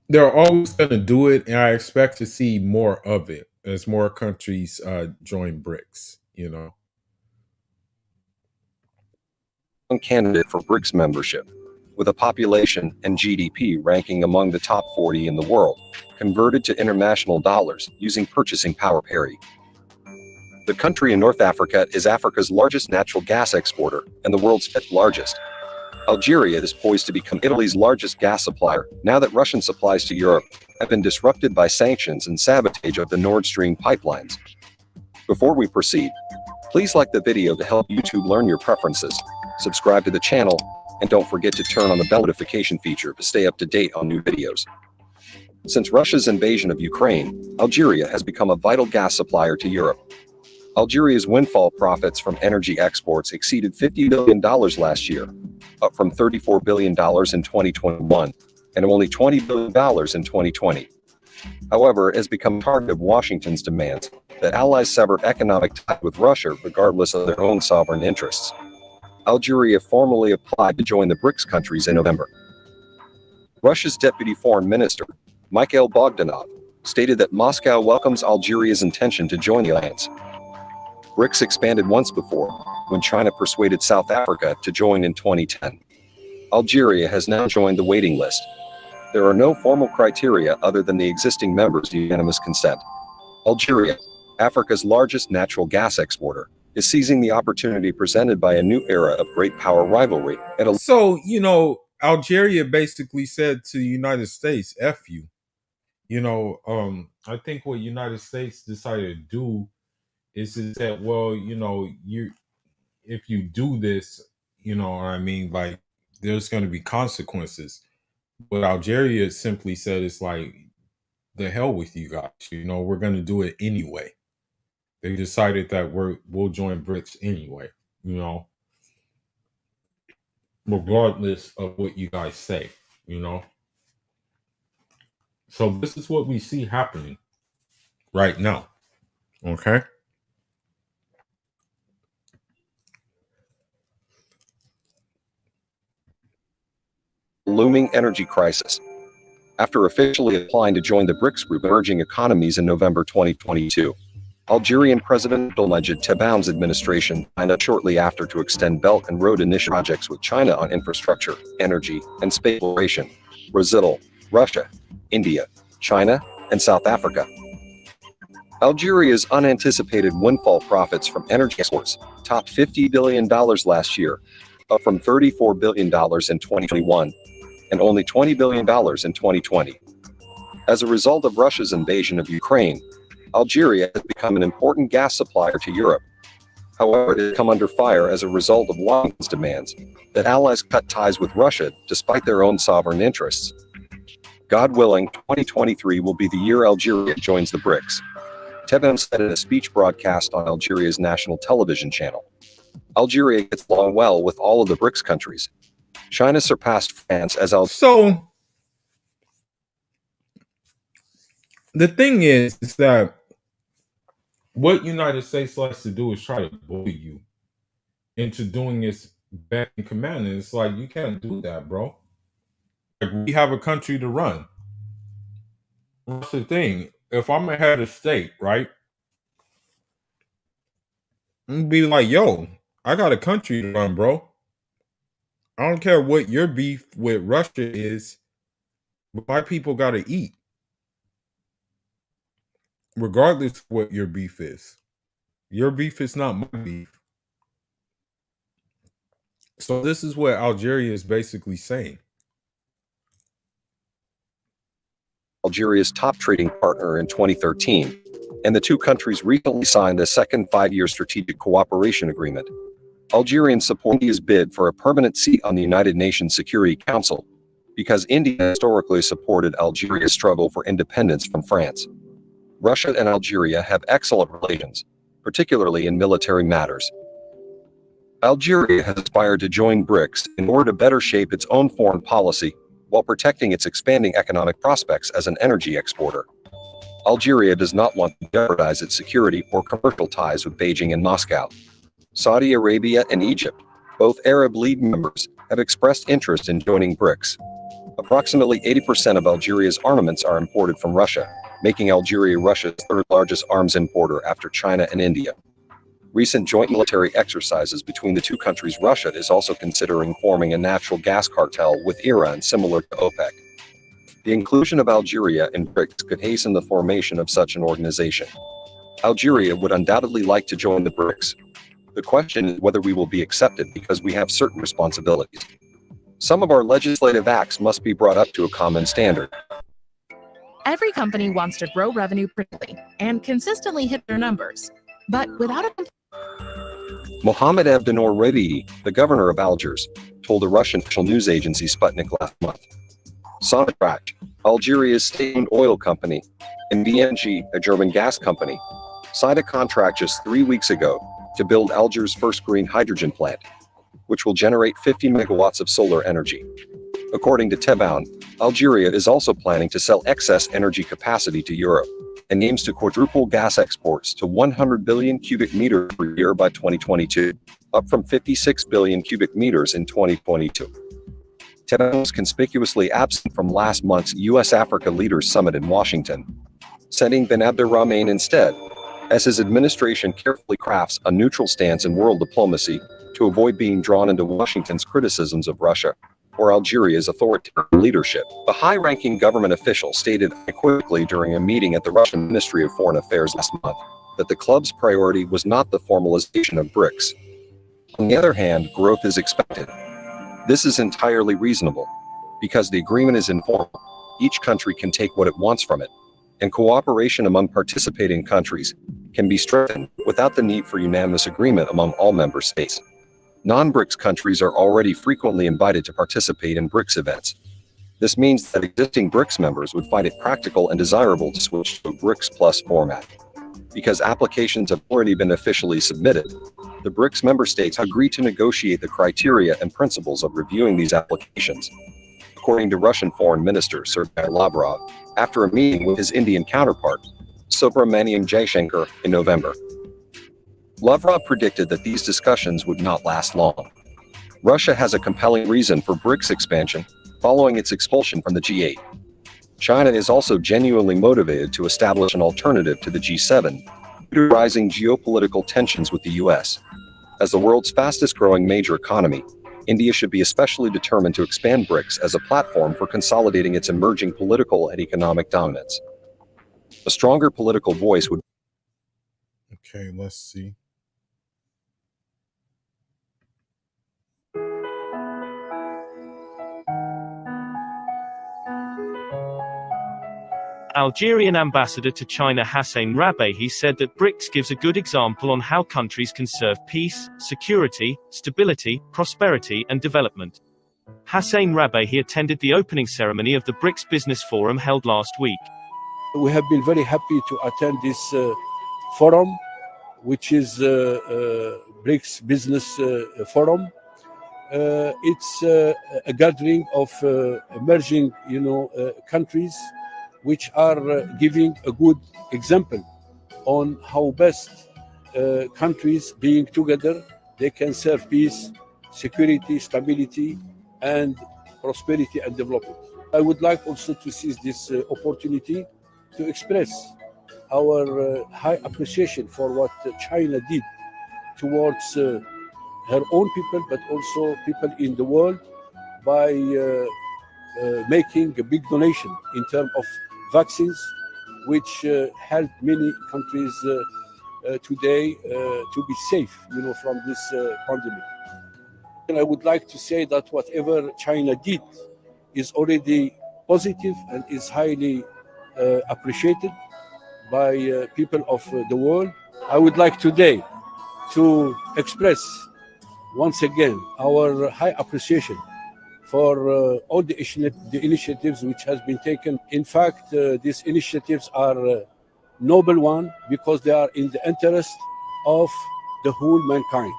they're always going to do it, and I expect to see more of it as more countries join BRICS, you know. Candidate for BRICS membership, with a population and GDP ranking among the top 40 in the world, converted to international dollars using purchasing power parity. The country in North Africa is Africa's largest natural gas exporter and the world's fifth largest. Algeria is poised to become Italy's largest gas supplier now that Russian supplies to Europe have been disrupted by sanctions and sabotage of the Nord Stream pipelines. Before we proceed, please like the video to help YouTube learn your preferences, subscribe to the channel, and don't forget to turn on the bell notification feature to stay up to date on new videos. Since Russia's invasion of Ukraine, Algeria has become a vital gas supplier to Europe. Algeria's windfall profits from energy exports exceeded $50 billion last year, up from $34 billion in 2021 and only $20 billion in 2020. However, it has become target of Washington's demands that allies sever economic ties with Russia regardless of their own sovereign interests. Algeria formally applied to join the BRICS countries in November. Russia's Deputy Foreign Minister, Mikhail Bogdanov, stated that Moscow welcomes Algeria's intention to join the alliance. BRICS expanded once before, when China persuaded South Africa to join in 2010. Algeria has now joined the waiting list. There are no formal criteria other than the existing members' unanimous consent. Algeria, Africa's largest natural gas exporter, is seizing the opportunity presented by a new era of great power rivalry. So, you know, Algeria basically said to the United States, F you. You know, I think what United States decided to do is that, well, you know, if you do this, you know what I mean, like there's going to be consequences. What Algeria simply said is like, the hell with you guys. You know, we're going to do it anyway. They decided that we'll join BRICS anyway. You know, regardless of what you guys say. You know, so this is what we see happening right now. Okay. Looming energy crisis. After officially applying to join the BRICS group of emerging economies in November 2022, Algerian President Abdelmajid Tebboun's administration signed up shortly after to extend Belt and Road Initiative projects with China on infrastructure, energy, and space exploration. Brazil, Russia, India, China, and South Africa. Algeria's unanticipated windfall profits from energy exports topped $50 billion last year, up from $34 billion in 2021 and only $20 billion in 2020. As a result of Russia's invasion of Ukraine, Algeria has become an important gas supplier to Europe. However, it has come under fire as a result of Washington's demands that allies cut ties with Russia despite their own sovereign interests. God willing, 2023 will be the year Algeria joins the BRICS. Tebboune said in a speech broadcast on Algeria's national television channel. Algeria gets along well with all of the BRICS countries. China surpassed France as So the thing is that what United States likes to do is try to bully you into doing its back in command. And it's like, you can't do that, bro. Like, we have a country to run. That's the thing. If I'm a head of state, right? I'm gonna be like, yo, I got a country to run, bro. I don't care what your beef with Russia is, but my people gotta eat. Regardless of what your beef is. Your beef is not my beef. So this is what Algeria is basically saying. Algeria's top trading partner in 2013, and the two countries recently signed a second 5-year strategic cooperation agreement. Algerians support India's bid for a permanent seat on the United Nations Security Council, because India historically supported Algeria's struggle for independence from France. Russia and Algeria have excellent relations, particularly in military matters. Algeria has aspired to join Brics in order to better shape its own foreign policy while protecting its expanding economic prospects as an energy exporter. Algeria does not want to jeopardize its security or commercial ties with Beijing and Moscow. Saudi Arabia and Egypt, both Arab League members, have expressed interest in joining Brics. Approximately 80% of Algeria's armaments are imported from Russia, making Algeria Russia's third largest arms importer after China and India. Recent joint military exercises between the two countries. Russia is also considering forming a natural gas cartel with Iran similar to OPEC. The inclusion of Algeria in BRICS could hasten the formation of such an organization. Algeria would undoubtedly like to join the BRICS. The question is whether we will be accepted because we have certain responsibilities. Some of our legislative acts must be brought up to a common standard. Every company wants to grow revenue quickly and consistently hit their numbers, but without a Mohammed Abdenour Rabi'i, the governor of Algiers, told the Russian official news agency Sputnik last month. Sonatrach, Algeria's state-owned oil company, and VNG, a German gas company, signed a contract just 3 weeks ago to build Algiers' first green hydrogen plant, which will generate 50 megawatts of solar energy. According to Tebboune, Algeria is also planning to sell excess energy capacity to Europe and aims to quadruple gas exports to 100 billion cubic meters per year by 2022, up from 56 billion cubic meters in 2022. Tebboune was conspicuously absent from last month's U.S.-Africa Leaders Summit in Washington, sending Ben Abderrahmane instead, as his administration carefully crafts a neutral stance in world diplomacy to avoid being drawn into Washington's criticisms of Russia or Algeria's authoritarian leadership. The high-ranking government official stated unequivocally during a meeting at the Russian Ministry of Foreign Affairs last month that the club's priority was not the formalization of BRICS. On the other hand, growth is expected. This is entirely reasonable, because the agreement is informal. Each country can take what it wants from it, and cooperation among participating countries can be strengthened without the need for unanimous agreement among all member states. Non-BRICS countries are already frequently invited to participate in BRICS events. This means that existing BRICS members would find it practical and desirable to switch to a BRICS Plus format. Because applications have already been officially submitted, the BRICS member states agreed to negotiate the criteria and principles of reviewing these applications, according to Russian Foreign Minister Sergei Lavrov, after a meeting with his Indian counterpart, Subramaniam Jaishankar, in November. Lavrov predicted that these discussions would not last long. Russia has a compelling reason for BRICS expansion, following its expulsion from the G8. China is also genuinely motivated to establish an alternative to the G7, due to rising geopolitical tensions with the US. As the world's fastest-growing major economy, India should be especially determined to expand BRICS as a platform for consolidating its emerging political and economic dominance. A stronger political voice would... Okay, let's see. Algerian ambassador to China Hossein Rabehi said that BRICS gives a good example on how countries can serve peace, security, stability, prosperity, and development. Hossein Rabehi attended the opening ceremony of the BRICS Business Forum held last week. We have been very happy to attend this forum, which is BRICS Business Forum. It's a gathering of emerging, countries which are giving a good example on how best countries being together, they can serve peace, security, stability, and prosperity and development. I would like also to seize this opportunity to express our high appreciation for what China did towards her own people, but also people in the world by making a big donation in terms of vaccines, which help many countries today to be safe, from this pandemic. And I would like to say that whatever China did is already positive and is highly appreciated by people of the world. I would like today to express once again our high appreciation for all the initiatives which has been taken. In fact, these initiatives are noble one because they are in the interest of the whole mankind.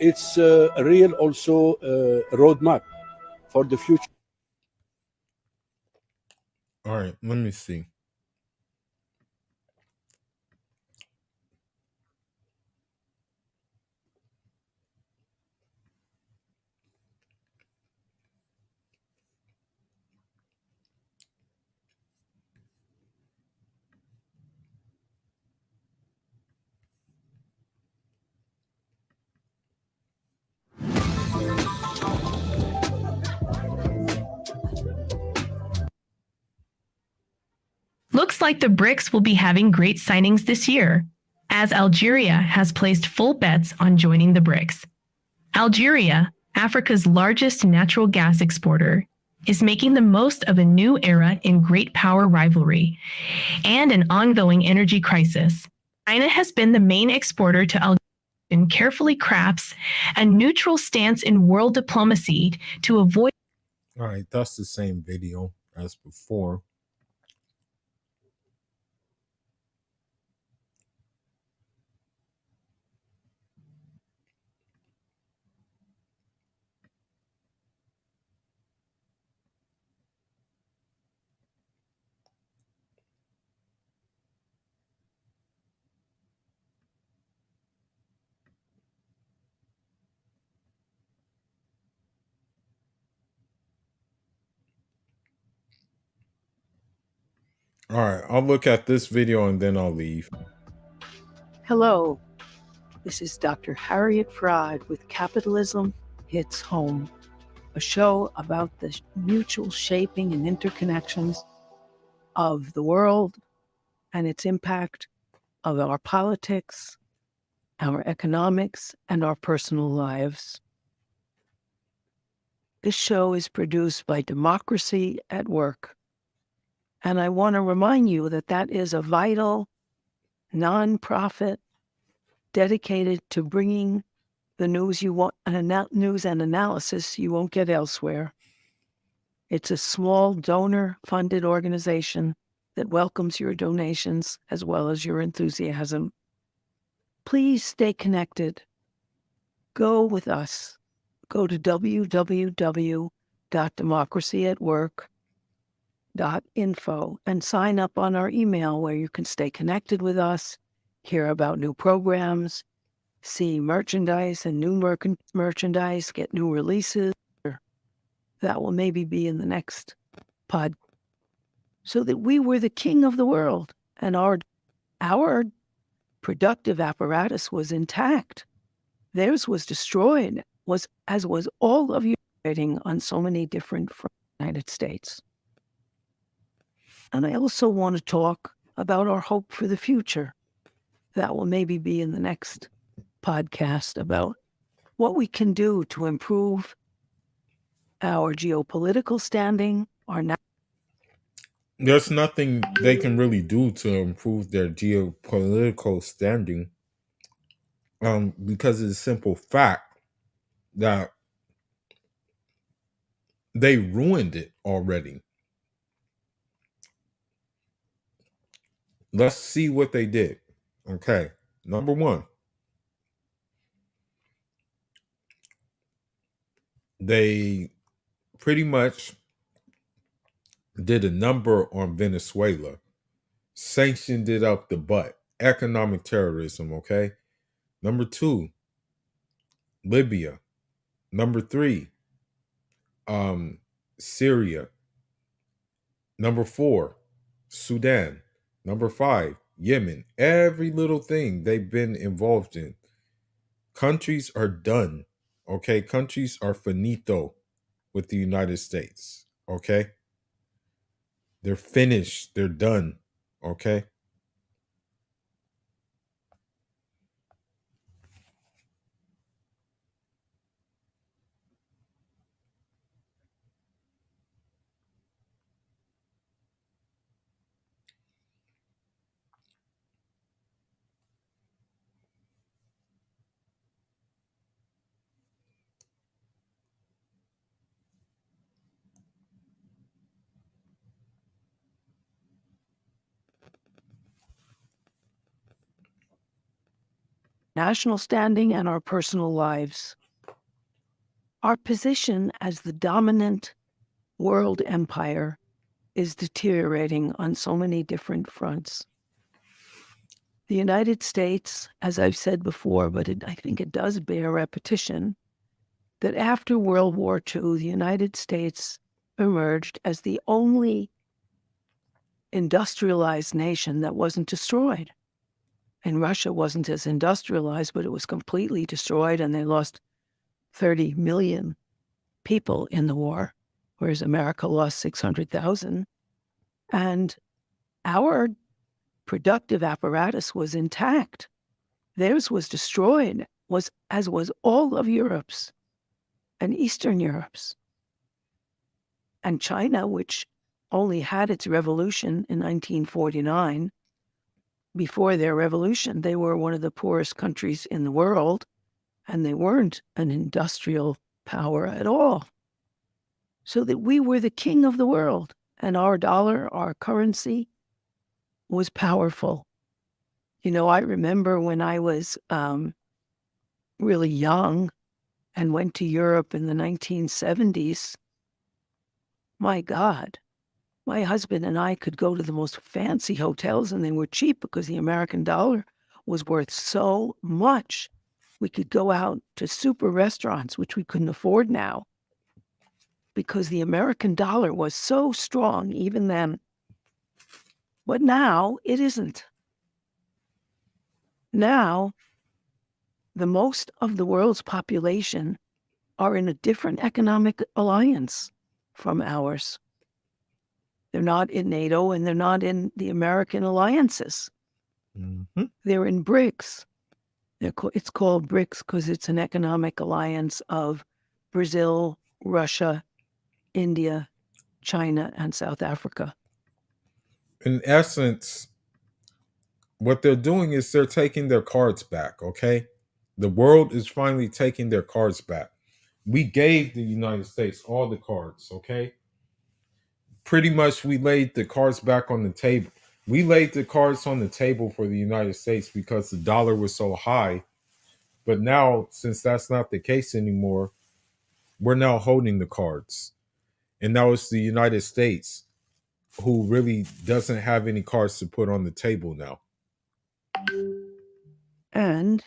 It's a real also roadmap for the future. All right, let me see. Looks like the BRICS will be having great signings this year, as Algeria has placed full bets on joining the BRICS. Algeria, Africa's largest natural gas exporter, is making the most of a new era in great power rivalry and an ongoing energy crisis. China has been the main exporter to Algeria and carefully crafts a neutral stance in world diplomacy to avoid. All right, that's the same video as before. All right, I'll look at this video and then I'll leave. Hello, this is Dr. Harriet Fraud with Capitalism Hits Home, a show about the mutual shaping and interconnections of the world and its impact of our politics, our economics, and our personal lives. This show is produced by Democracy at Work, and I want to remind you that that is a vital nonprofit dedicated to bringing the news you want, news and analysis you won't get elsewhere. It's a small donor-funded organization that welcomes your donations as well as your enthusiasm. Please stay connected. Go with us. Go to www.democracyatwork.info and sign up on our email where you can stay connected with us, hear about new programs, see merchandise and new merchandise, get new releases. That will maybe be in the next pod. So that we were the king of the world and our productive apparatus was intact. Theirs was destroyed, as was all of you writing on so many different fronts in the United States. And I also want to talk about our hope for the future. That will maybe be in the next podcast about what we can do to improve our geopolitical standing, There's nothing they can really do to improve their geopolitical standing, because of the simple fact that they ruined it already. Let's see what they did. Okay, number one, they pretty much did a number on Venezuela, sanctioned it up the butt, economic terrorism. Okay, number two, Libya. Number three, Syria. Number four, Sudan. Number five, Yemen. Every little thing they've been involved in. Countries are done. Okay, countries are finito with the United States. Okay, they're finished. They're done. Okay. national standing and our personal lives. Our position as the dominant world empire is deteriorating on so many different fronts. The United States, as I've said before, but I think it does bear repetition, that after World War II, the United States emerged as the only industrialized nation that wasn't destroyed. And Russia wasn't as industrialized, but it was completely destroyed, and they lost 30 million people in the war, whereas America lost 600,000. And our productive apparatus was intact. Theirs was destroyed, as was all of Europe's and Eastern Europe's. And China, which only had its revolution in 1949, before their revolution, they were one of the poorest countries in the world, and they weren't an industrial power at all. So that we were the king of the world, and our dollar, our currency, was powerful. You know, I remember when I was really young and went to Europe in the 1970s, my God, my husband and I could go to the most fancy hotels and they were cheap because the American dollar was worth so much. We could go out to super restaurants, which we couldn't afford now, because the American dollar was so strong even then. But now it isn't. Now, the most of the world's population are in a different economic alliance from ours. They're not in NATO and they're not in the American alliances. Mm-hmm. They're in Brics. It's called Brics because it's an economic alliance of Brazil, Russia, India, China, and South Africa. In essence, what they're doing is they're taking their cards back, okay? The world is finally taking their cards back. We gave the United States all the cards, okay? Pretty much we laid the cards back on the table. We laid the cards on the table for the United States because the dollar was so high. But now, since that's not the case anymore, we're now holding the cards. And now it's the United States who really doesn't have any cards to put on the table now. And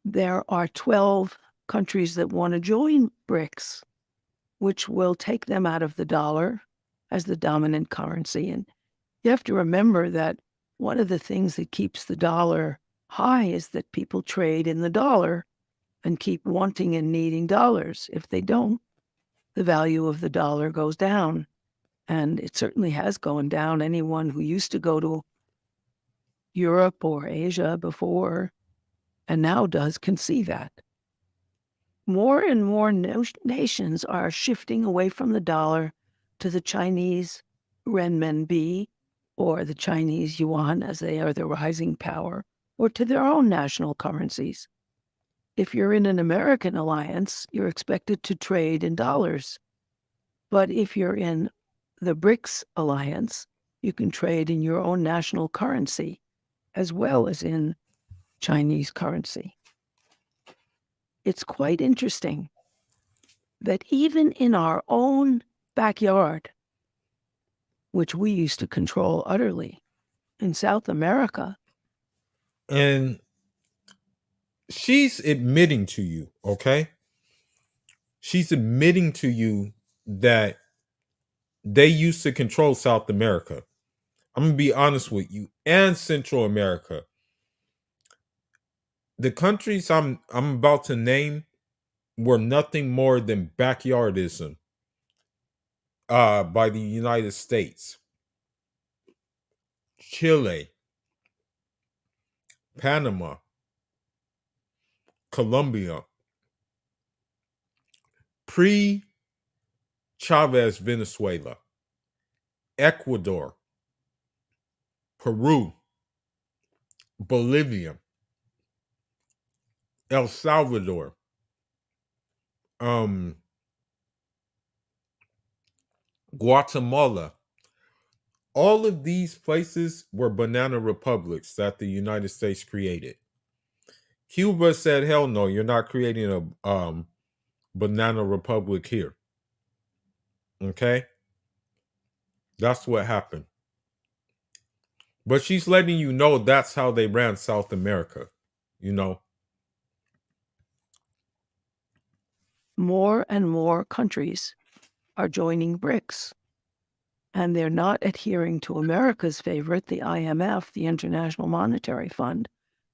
there are 12 countries that want to join BRICS, which will take them out of the dollar as the dominant currency. And you have to remember that one of the things that keeps the dollar high is that people trade in the dollar and keep wanting and needing dollars. If they don't, the value of the dollar goes down. And it certainly has gone down. Anyone who used to go to Europe or Asia before and now does can see that. More and more nations are shifting away from the dollar to the Chinese renminbi or the Chinese yuan, as they are the rising power, or to their own national currencies. If you're in an American alliance, you're expected to trade in dollars. But if you're in the BRICS alliance, you can trade in your own national currency as well as in Chinese currency. It's quite interesting that even in our own backyard, which we used to control utterly, in South America. And she's admitting to you, okay? She's admitting to you that they used to control South America. I'm going to be honest with you, and Central America. The countries I'm about to name were nothing more than backyardism by the United States. Chile, Panama, Colombia, pre-Chavez Venezuela, Ecuador, Peru, Bolivia, El Salvador, Guatemala. All of these places were banana republics that the United States created. Cuba said, "Hell no, you're not creating a banana republic here." Okay, that's what happened. But she's letting you know that's how they ran South America. You know, More and more countries are joining BRICS, and they're not adhering to America's favorite, the IMF, the International Monetary Fund,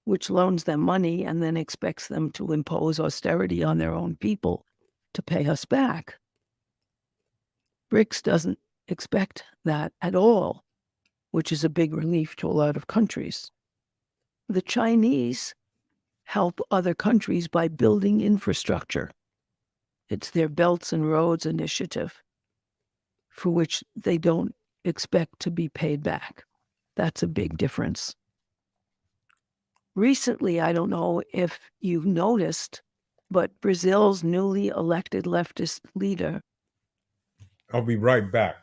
which loans them money and then expects them to impose austerity on their own people to pay us back. BRICS doesn't expect that at all, which is a big relief to a lot of countries. The Chinese help other countries by building infrastructure. It's their Belts and Roads initiative, for which they don't expect to be paid back. That's a big difference. Recently, I don't know if you've noticed, but Brazil's newly elected leftist leader, I'll be right back.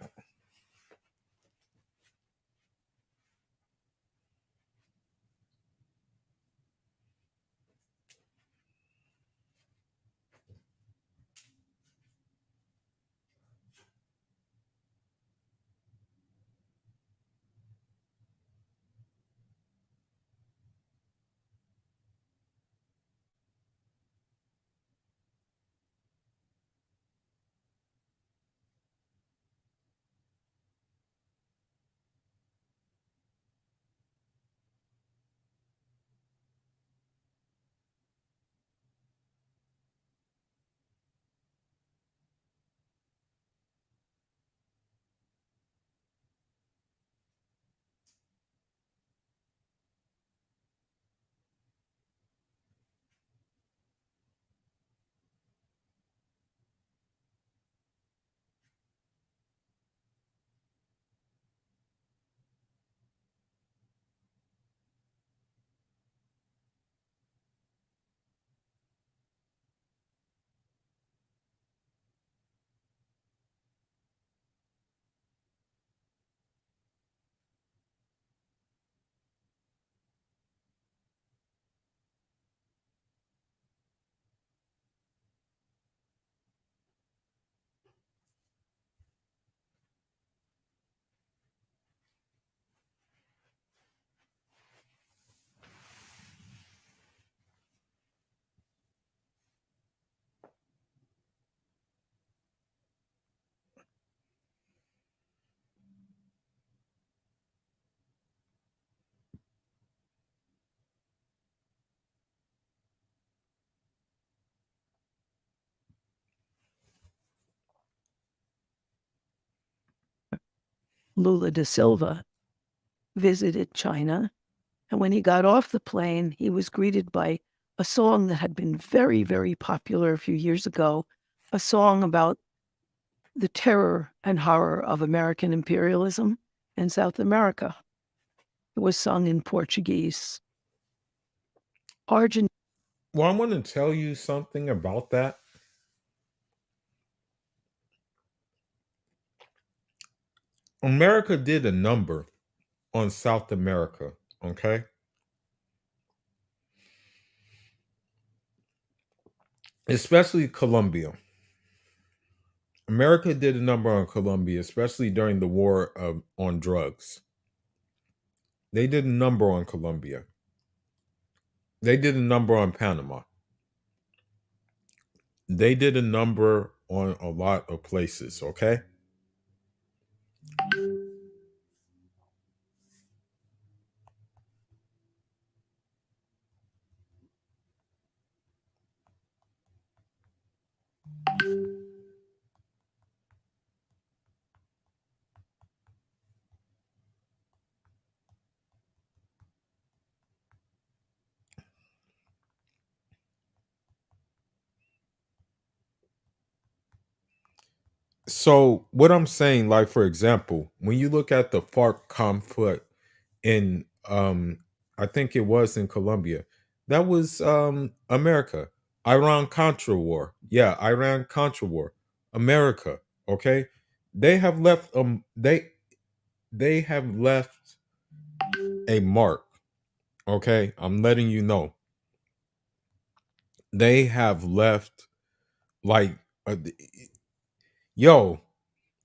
Lula da Silva, visited China. And when he got off the plane, he was greeted by a song that had been very, very popular a few years ago, a song about the terror and horror of American imperialism in South America. It was sung in Portuguese. Argentina. Well, I want to tell you something about that. America did a number on South America, okay? Especially Colombia. America did a number on Colombia, especially during the on drugs. They did a number on Colombia. They did a number on Panama. They did a number on a lot of places, okay? So, what I'm saying, like for example, when you look at the FARC conflict in I think it was in Colombia, that was America. Iran Contra war. Yeah, Iran Contra war. America, okay? They have left they have left a mark, okay? I'm letting you know. they have left like yo,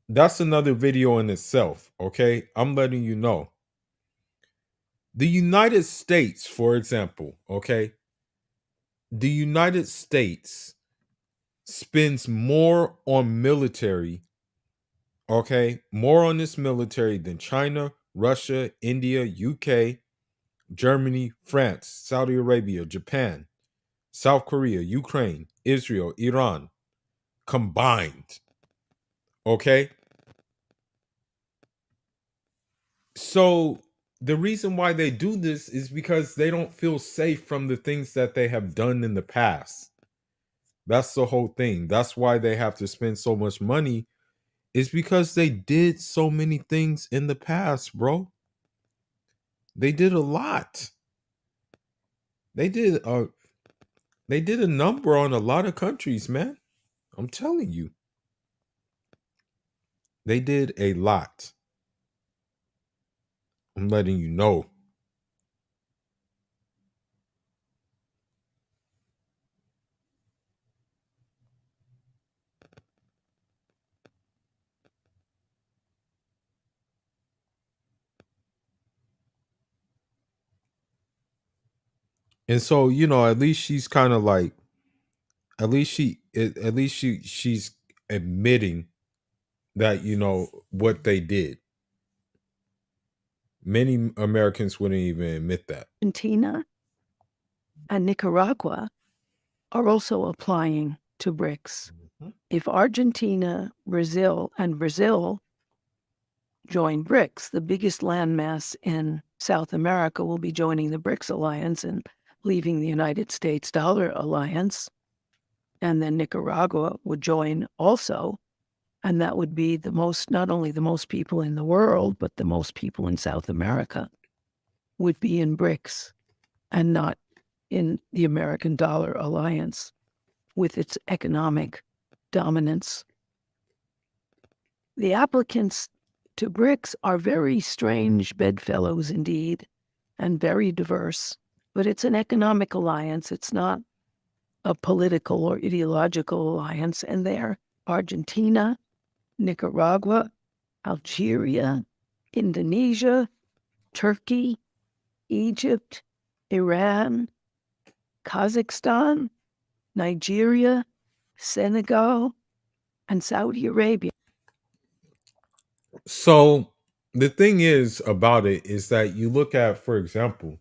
that's another video in itself, okay? I'm letting you know. The United States, for example, okay? The United States spends more on military, okay? More on this military than China, Russia, India, UK, Germany, France, Saudi Arabia, Japan, South Korea, Ukraine, Israel, Iran combined. Okay? So the reason why they do this is because they don't feel safe from the things that they have done in the past. That's the whole thing. That's why they have to spend so much money, is because they did so many things in the past, bro. They did a lot. They did a number on a lot of countries, man. I'm telling you. They did a lot. I'm letting you know. And so, at least she's kind of like, she's admitting that, what they did. Many Americans wouldn't even admit that. Argentina and Nicaragua are also applying to BRICS. If Argentina, Brazil join BRICS, the biggest landmass in South America will be joining the BRICS alliance and leaving the United States dollar alliance. And then Nicaragua would join also. And that would be not only the most people in the world, but the most people in South America would be in BRICS and not in the American dollar alliance with its economic dominance. The applicants to BRICS are very strange bedfellows indeed, and very diverse, but it's an economic alliance. It's not a political or ideological alliance, and they're Argentina, Nicaragua, Algeria, Indonesia, Turkey, Egypt, Iran, Kazakhstan, Nigeria, Senegal, and Saudi Arabia. So the thing is about it is that you look at, for example,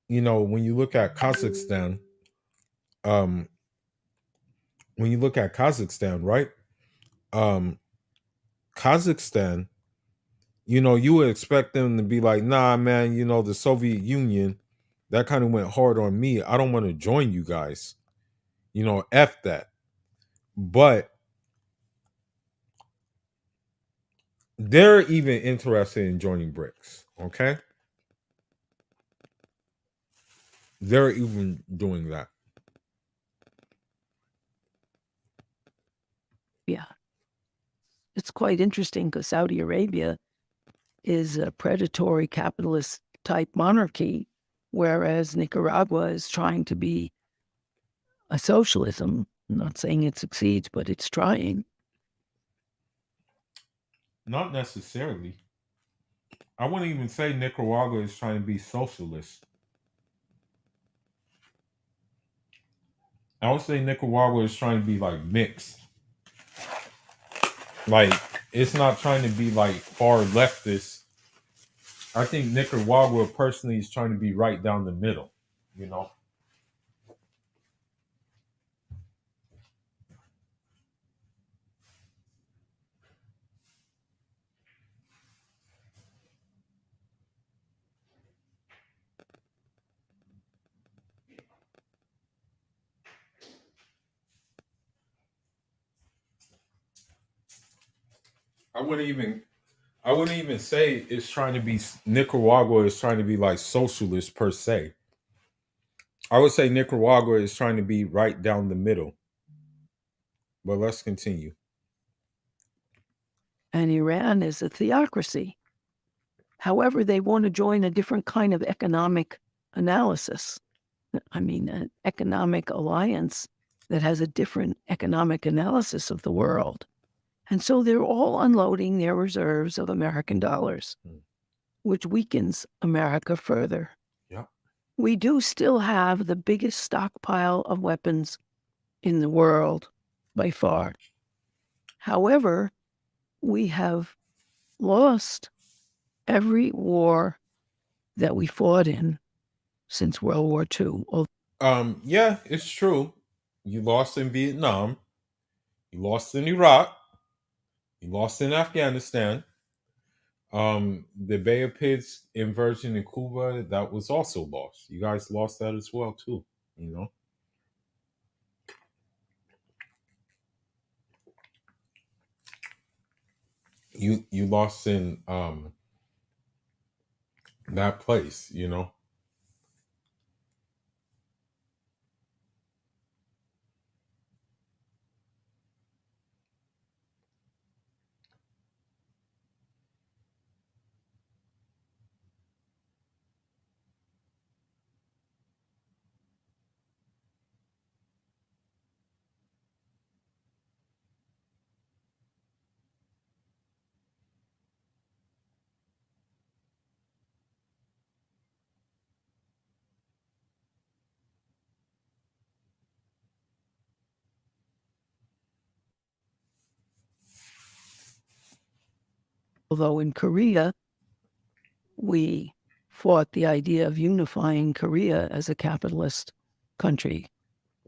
when you look at Kazakhstan, um, right? Kazakhstan, you would expect them to be like, nah, man, the Soviet Union, that kind of went hard on me. I don't want to join you guys. F that. But they're even interested in joining BRICS. Okay. They're even doing that. Yeah. It's quite interesting because Saudi Arabia is a predatory capitalist type monarchy, whereas Nicaragua is trying to be a socialism. I'm not saying it succeeds, but it's trying. Not necessarily. I wouldn't even say Nicaragua is trying to be socialist. I would say Nicaragua is trying to be like mixed. Like, it's not trying to be like far leftist. I think Nicaragua personally is trying to be right down the middle. I wouldn't even say it's trying to be Nicaragua is trying to be like socialist per se. I would say Nicaragua is trying to be right down the middle. But let's continue. And Iran is a theocracy. However, they want to join a different kind of economic analysis. an economic alliance that has a different economic analysis of the world. And so they're all unloading their reserves of American dollars, which weakens America further. Yep. We do still have the biggest stockpile of weapons in the world by far. However, we have lost every war that we fought in since World War II. Yeah, it's true. You lost in Vietnam, you lost in Iraq, you lost in Afghanistan. The Bay of Pigs inversion in Cuba, that was also lost. You guys lost that as well too, you know. You lost in that place, you know. Although in Korea, we fought the idea of unifying Korea as a capitalist country,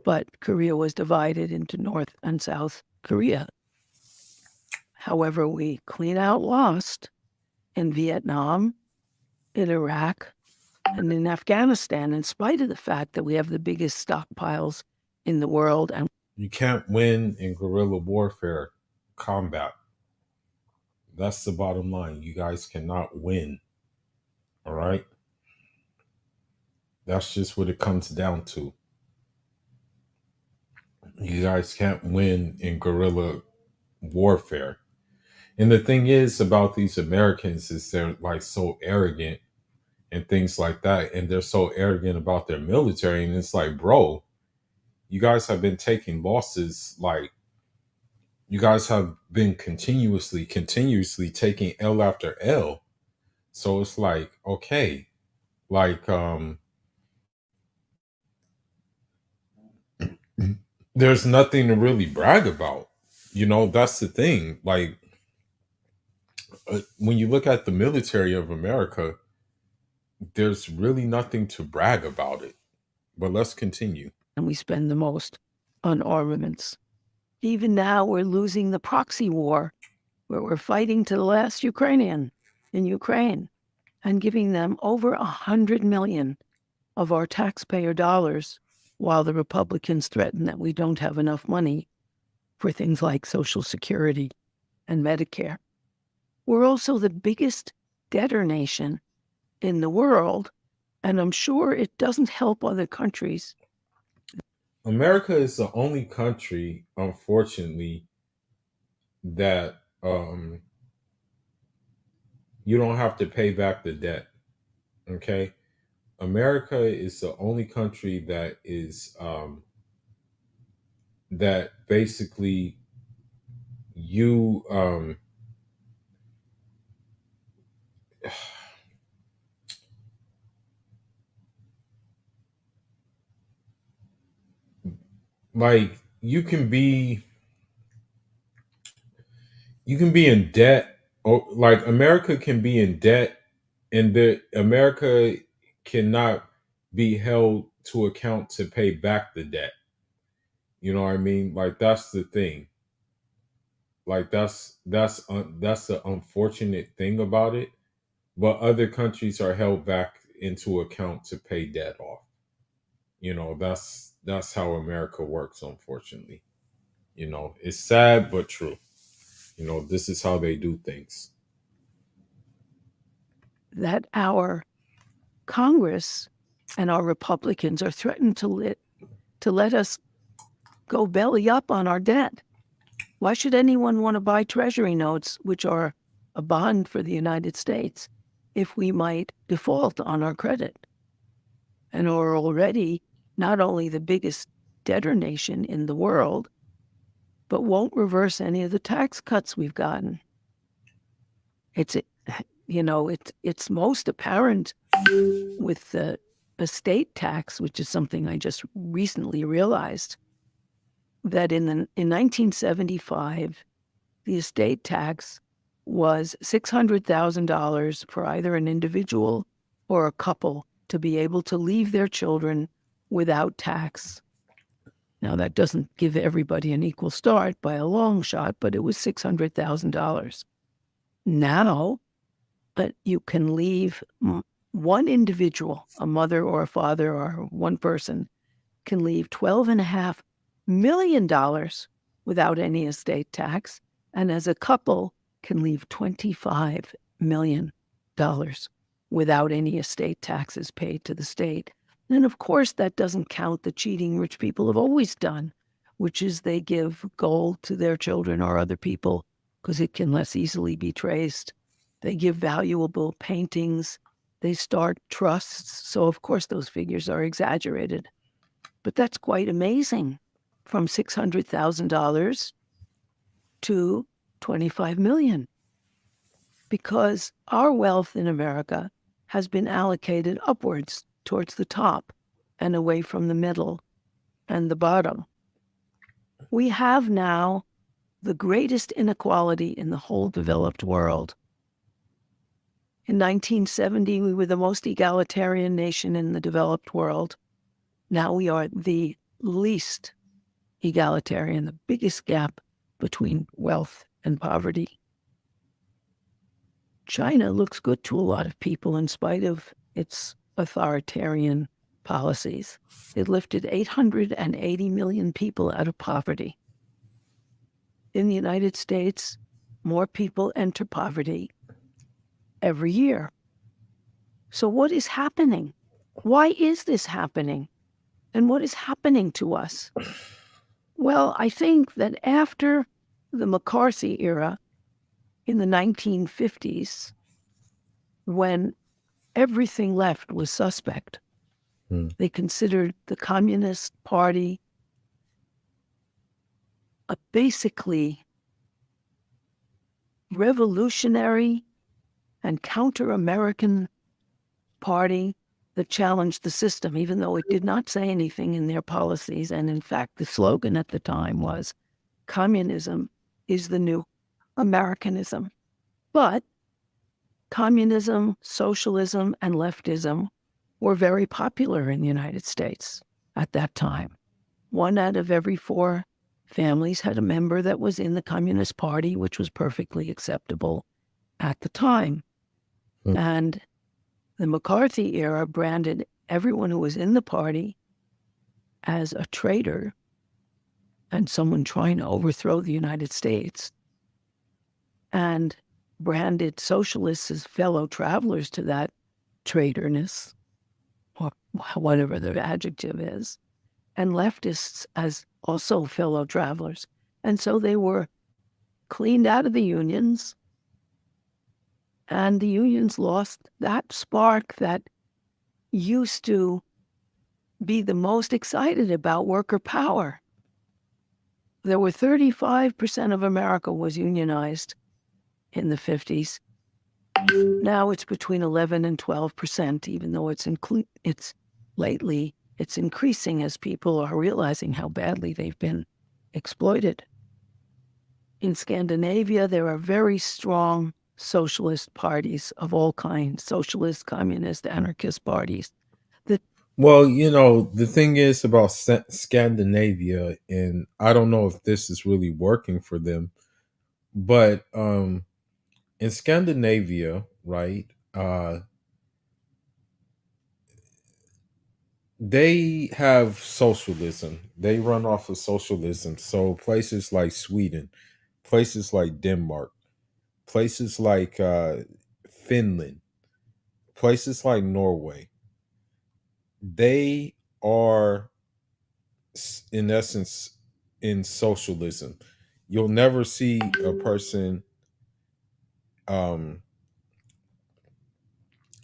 but Korea was divided into North and South Korea. However, we clean out lost in Vietnam, in Iraq, and in Afghanistan, in spite of the fact that we have the biggest stockpiles in the world. And You can't win in guerrilla warfare combat. That's the bottom line. You guys cannot win. All right? That's just what it comes down to. You guys can't win in guerrilla warfare. And the thing is about these Americans is they're like so arrogant and things like that. And they're so arrogant about their military. And it's like, bro, you guys have been taking losses. Like, you guys have been continuously taking L after L. So it's like, okay, like, there's nothing to really brag about. You know, that's the thing. Like, when you look at the military of America, there's really nothing to brag about it. But let's continue. we spend the most on armaments. Even now, we're losing the proxy war, where we're fighting to the last Ukrainian in Ukraine and giving them over 100 million of our taxpayer dollars, while the Republicans threaten that we don't have enough money for things like Social Security and Medicare. We're also the biggest debtor nation in the world, and I'm sure it doesn't help other countries. America is the only country, unfortunately, that you don't have to pay back the debt. Okay? America is the only country that is that basically you like you can be in debt, or like America can be in debt, and the America cannot be held to account to pay back the debt. You know what I mean? Like, that's the thing. Like, that's the unfortunate thing about it. But other countries are held back into account to pay debt off. You know, that's how America works, unfortunately. You know, it's sad but true. You know, this is how they do things. That our Congress and our Republicans are threatened to let us go belly up on our debt. Why should anyone want to buy treasury notes, which are a bond for the United States, if we might default on our credit and are already not only the biggest debtor nation in the world, but won't reverse any of the tax cuts we've gotten. It's most apparent with the estate tax, which is something I just recently realized, that in 1975, the estate tax was $600,000 for either an individual or a couple to be able to leave their children without tax. Now, that doesn't give everybody an equal start by a long shot, but it was $600,000. Now, you can leave one individual, a mother or a father or one person, can leave $12.5 million without any estate tax, and as a couple can leave $25 million without any estate taxes paid to the state. And of course, that doesn't count the cheating rich people have always done, which is they give gold to their children or other people because it can less easily be traced. They give valuable paintings. They start trusts. So, of course, those figures are exaggerated. But that's quite amazing, from $600,000 to $25 million, because our wealth in America has been allocated upwards towards the top and away from the middle and the bottom. We have now the greatest inequality in the whole developed world. In 1970, we were the most egalitarian nation in the developed world. Now we are the least egalitarian, the biggest gap between wealth and poverty. China looks good to a lot of people in spite of its authoritarian policies. It lifted 880 million people out of poverty. In the United States, more people enter poverty every year. So what is happening? Why is this happening? And what is happening to us? Well, I think that after the McCarthy era in the 1950s, when everything left was suspect, they considered the Communist Party a basically revolutionary and counter-American party that challenged the system, even though it did not say anything in their policies. And in fact, the slogan at the time was, communism is the new Americanism. But communism, socialism, and leftism were very popular in the United States at that time. 1 out of every 4 families had a member that was in the Communist Party, which was perfectly acceptable at the time. And the McCarthy era branded everyone who was in the party as a traitor and someone trying to overthrow the United States, and branded socialists as fellow travelers to that traitorness, or whatever the adjective is, and leftists as also fellow travelers. And so they were cleaned out of the unions, and the unions lost that spark that used to be the most excited about worker power. There were 35% of America was unionized in the 50s. Now it's between 11 and 12%, even though it's lately it's increasing as people are realizing how badly they've been exploited. In Scandinavia, there are very strong socialist parties of all kinds, socialist, communist, anarchist parties. Well, the thing is about Scandinavia, and I don't know if this is really working for them, but in Scandinavia, right, they have socialism. They run off of socialism. So places like Sweden, places like Denmark, places like Finland, places like Norway, they are in essence in socialism. You'll never see a person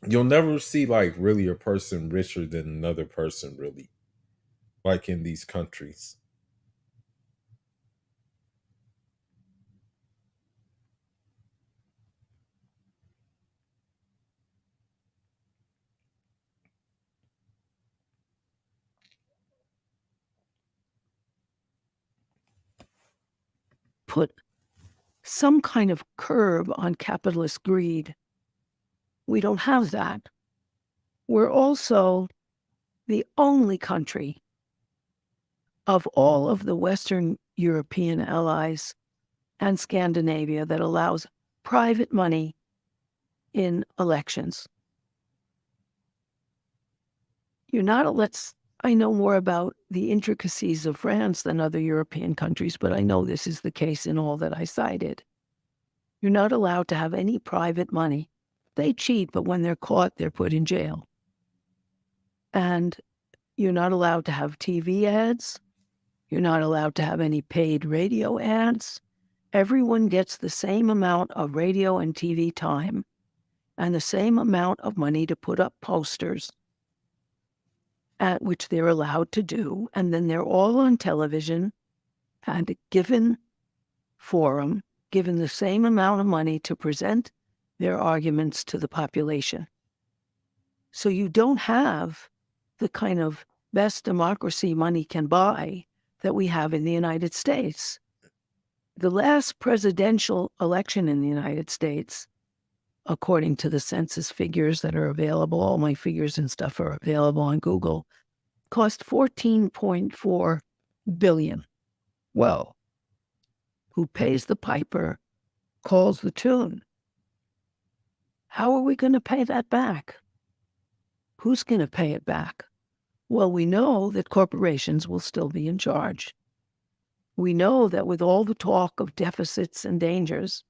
you'll never see like really a person richer than another person, really. like in these countries. Put some kind of curb on capitalist greed. We don't have that. We're also the only country of all of the Western European allies and Scandinavia that allows private money in elections. You're not, I know more about the intricacies of France than other European countries, but I know this is the case in all that I cited. You're not allowed to have any private money. They cheat, but when they're caught, they're put in jail. And you're not allowed to have TV ads. You're not allowed to have any paid radio ads. Everyone gets the same amount of radio and TV time and the same amount of money to put up posters, at which they're allowed to do. And then they're all on television and a given forum, given the same amount of money to present their arguments to the population. So you don't have the kind of best democracy money can buy that we have in the United States. The last presidential election in the United States, according to the census figures that are available, all my figures and stuff are available on Google, cost $14.4 billion. Well, who pays the piper calls the tune. How are we going to pay that back? Who's going to pay it back? Well, we know that corporations will still be in charge. We know that with all the talk of deficits and dangers,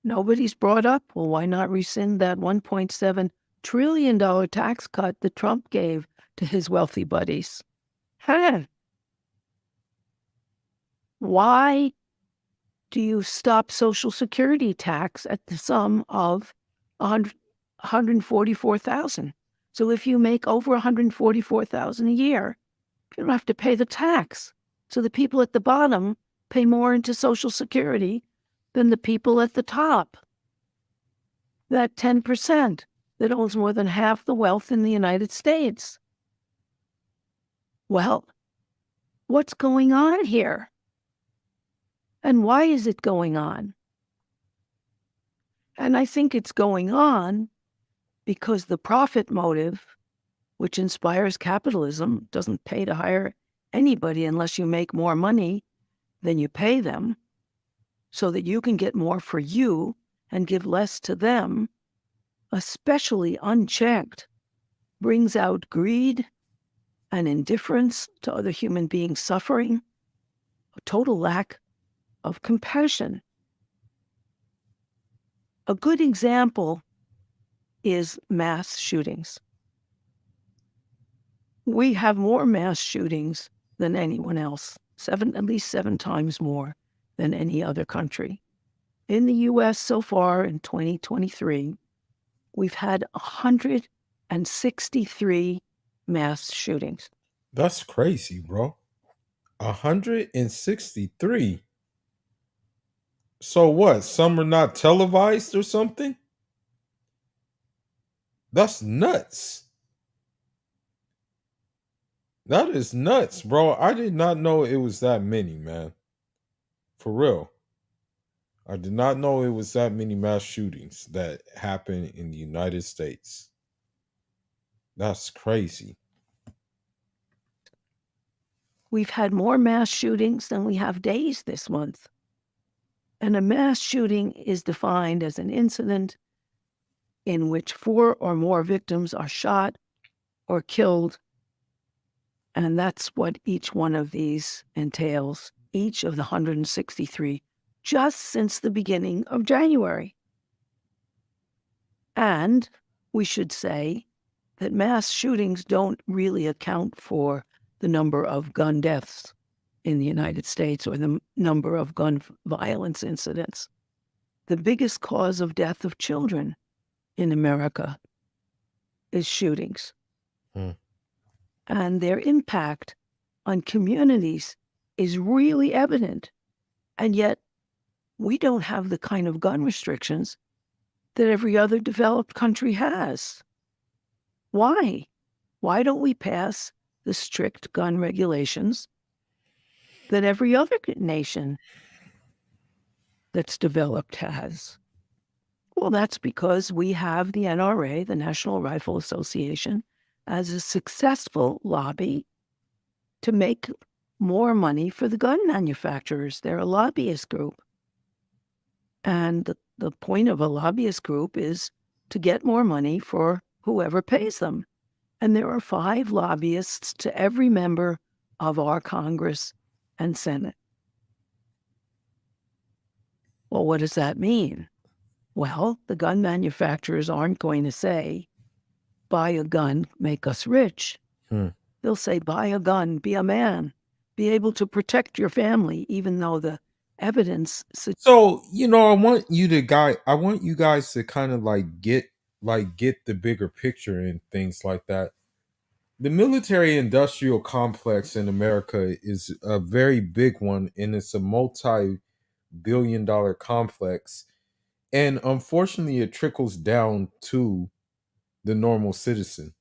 nobody's brought up, well, why not rescind that $1.7 trillion tax cut that Trump gave to his wealthy buddies? Why do you stop Social Security tax at the sum of $144,000? So if you make over $144,000 a year, you don't have to pay the tax. So the people at the bottom pay more into Social Security than the people at the top. That 10% that owns more than half the wealth in the United States. Well, what's going on here? And why is it going on? And I think it's going on because the profit motive, which inspires capitalism, doesn't pay to hire anybody unless you make more money than you pay them, so that you can get more for you and give less to them, especially unchecked, brings out greed and indifference to other human beings suffering, a total lack of compassion. A good example is mass shootings. We have more mass shootings than anyone else, at least 7 times more than any other country. In the U.S. so far in 2023, we've had 163 mass shootings. That's crazy, bro. 163. So what? Some are not televised or something? That's nuts. That is nuts, bro. I did not know it was that many, man. For real. I did not know it was that many mass shootings that happen in the United States. That's crazy. We've had more mass shootings than we have days this month. And a mass shooting is defined as an incident in which 4 or more victims are shot or killed. And that's what each one of these entails, each of the 163, just since the beginning of January. And we should say that mass shootings don't really account for the number of gun deaths in the United States or the number of gun violence incidents. The biggest cause of death of children in America is shootings. and their impact on communities is really evident. And yet, we don't have the kind of gun restrictions that every other developed country has. Why? Why don't we pass the strict gun regulations that every other nation that's developed has? Well, that's because we have the NRA, the National Rifle Association, as a successful lobby to make more money for the gun manufacturers. They're a lobbyist group. And the point of a lobbyist group is to get more money for whoever pays them. And there are 5 lobbyists to every member of our Congress and Senate. Well, what does that mean? Well, the gun manufacturers aren't going to say, buy a gun, make us rich. They'll say, buy a gun, be a man, be able to protect your family, even though the evidence. So, I want you guys to kind of get the bigger picture and things like that. The military industrial complex in America is a very big one, and it's a multi-billion-dollar complex. And unfortunately, it trickles down to the normal citizen.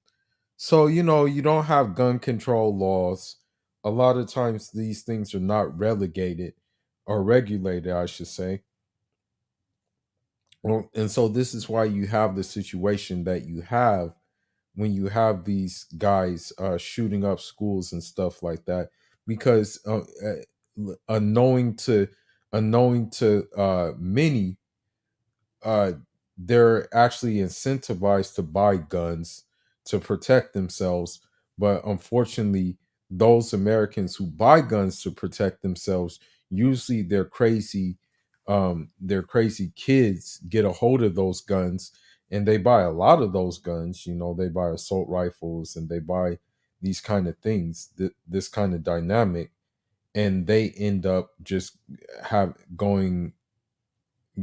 So, you don't have gun control laws. A lot of times these things are not relegated or regulated, I should say. Well, and so this is why you have the situation that you have when you have these guys shooting up schools and stuff like that, because unknowing to many, uh, they're actually incentivized to buy guns to protect themselves. But unfortunately, those Americans who buy guns to protect themselves, usually their crazy kids get a hold of those guns, and they buy a lot of those guns. They buy assault rifles, and they buy these kind of things, this kind of dynamic, and they end up just have going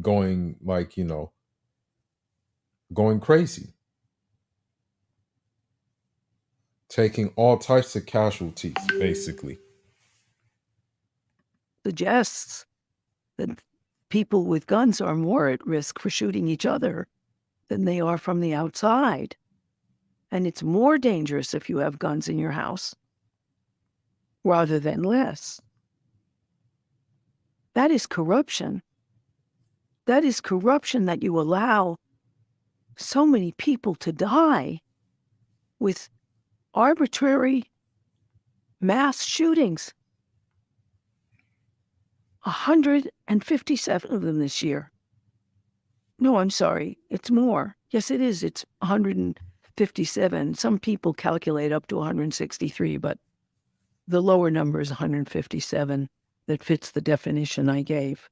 going crazy, taking all types of casualties, basically. Suggests that people with guns are more at risk for shooting each other than they are from the outside. And it's more dangerous if you have guns in your house rather than less. That is corruption. That is corruption, that you allow so many people to die with arbitrary mass shootings. 157 of them this year. No, I'm sorry. It's more. Yes, it is. It's 157. Some people calculate up to 163, but the lower number is 157 that fits the definition I gave.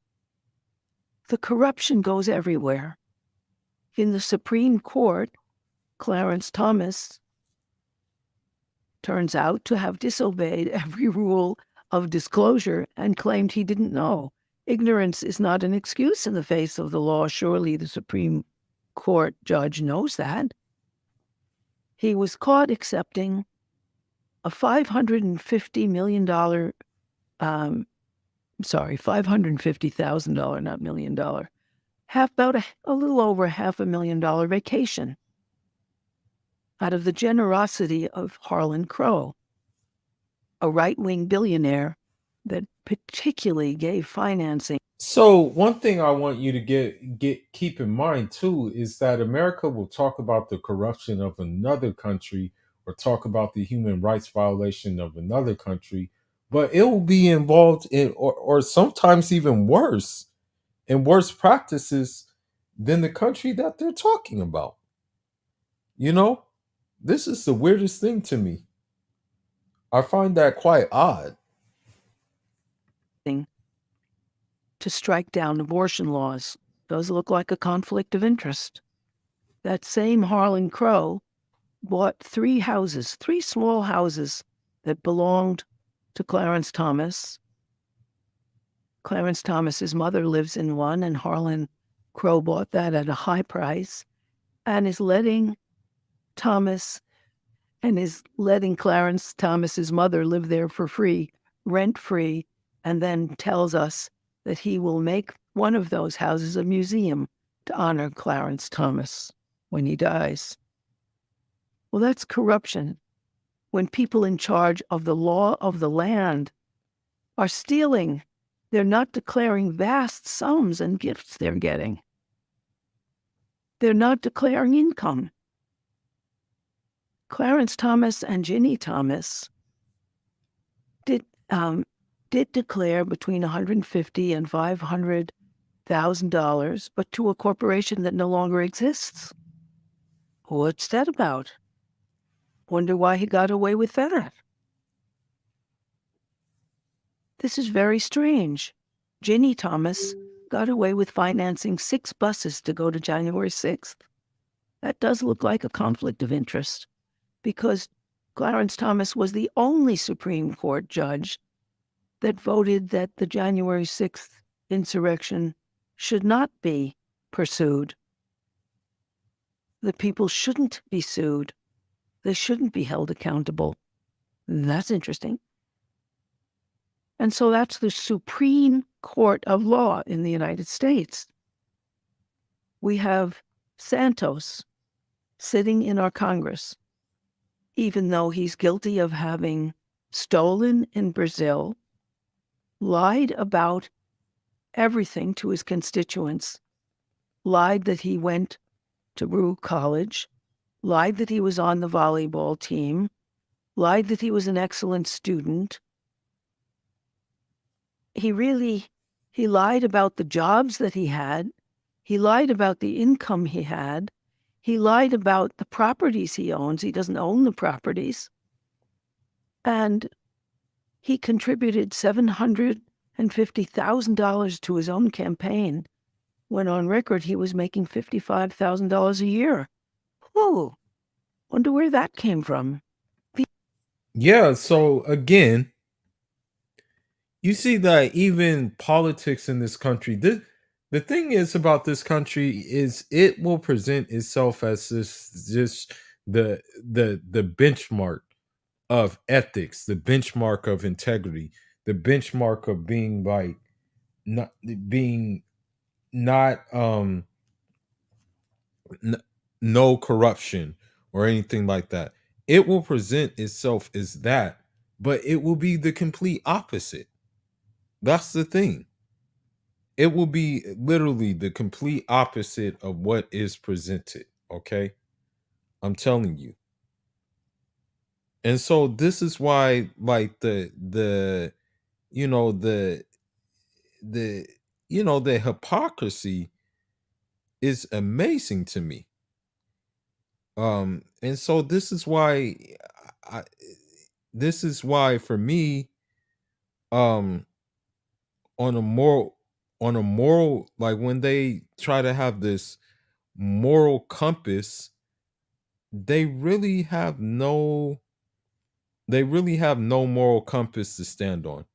The corruption goes everywhere. In the Supreme Court, Clarence Thomas turns out to have disobeyed every rule of disclosure and claimed he didn't know. Ignorance is not an excuse in the face of the law. Surely the Supreme Court judge knows that. He was caught accepting a $550 million, $550,000, not $1 million, about a little over $500,000 vacation out of the generosity of Harlan Crow, a right-wing billionaire that particularly gave financing. So one thing I want you to keep in mind too is that America will talk about the corruption of another country or talk about the human rights violation of another country, but it will be involved in or sometimes even worse, in worse practices than the country that they're talking about. This is the weirdest thing to me. I find that quite odd. To strike down abortion laws. Does look like a conflict of interest. That same Harlan Crow bought 3 houses, 3 small houses that belonged to Clarence Thomas. Clarence Thomas's mother lives in one, and Harlan Crow bought that at a high price and is letting Thomas and is letting Clarence Thomas's mother live there for free, rent-free, and then tells us that he will make one of those houses a museum to honor Clarence Thomas when he dies. Well, that's corruption. When people in charge of the law of the land are stealing, they're not declaring vast sums and gifts they're getting. They're not declaring income. Clarence Thomas and Ginny Thomas did declare between $150,000 and $500,000, but to a corporation that no longer exists. What's that about? Wonder why he got away with that. This is very strange. Ginny Thomas got away with financing 6 buses to go to January 6th. That does look like a conflict of interest, because Clarence Thomas was the only Supreme Court judge that voted that the January 6th insurrection should not be pursued. The people shouldn't be sued. They shouldn't be held accountable. That's interesting. And so that's the Supreme Court of Law in the United States. We have Santos sitting in our Congress, even though he's guilty of having stolen in Brazil, lied about everything to his constituents, lied that he went to Brew College, lied that he was on the volleyball team, lied that he was an excellent student. He lied about the jobs that he had. He lied about the income he had. He lied about the properties he owns. He doesn't own the properties. And he contributed $750,000 to his own campaign when on record he was making $55,000 a year. Whoa, wonder where that came from. Yeah, so again, you see that even politics in this country, the thing is about this country is it will present itself as this the benchmark of ethics, the benchmark of integrity, the benchmark of being like not being not no corruption or anything like that. It will present itself as that, but it will be the complete opposite. That's the thing. It will be literally the complete opposite of what is presented. Okay. I'm telling you. And so this is why, like, the you know, the the hypocrisy is amazing to me. And so I this is why for me, um on a moral, like when they try to have this moral compass, they really have no moral compass to stand on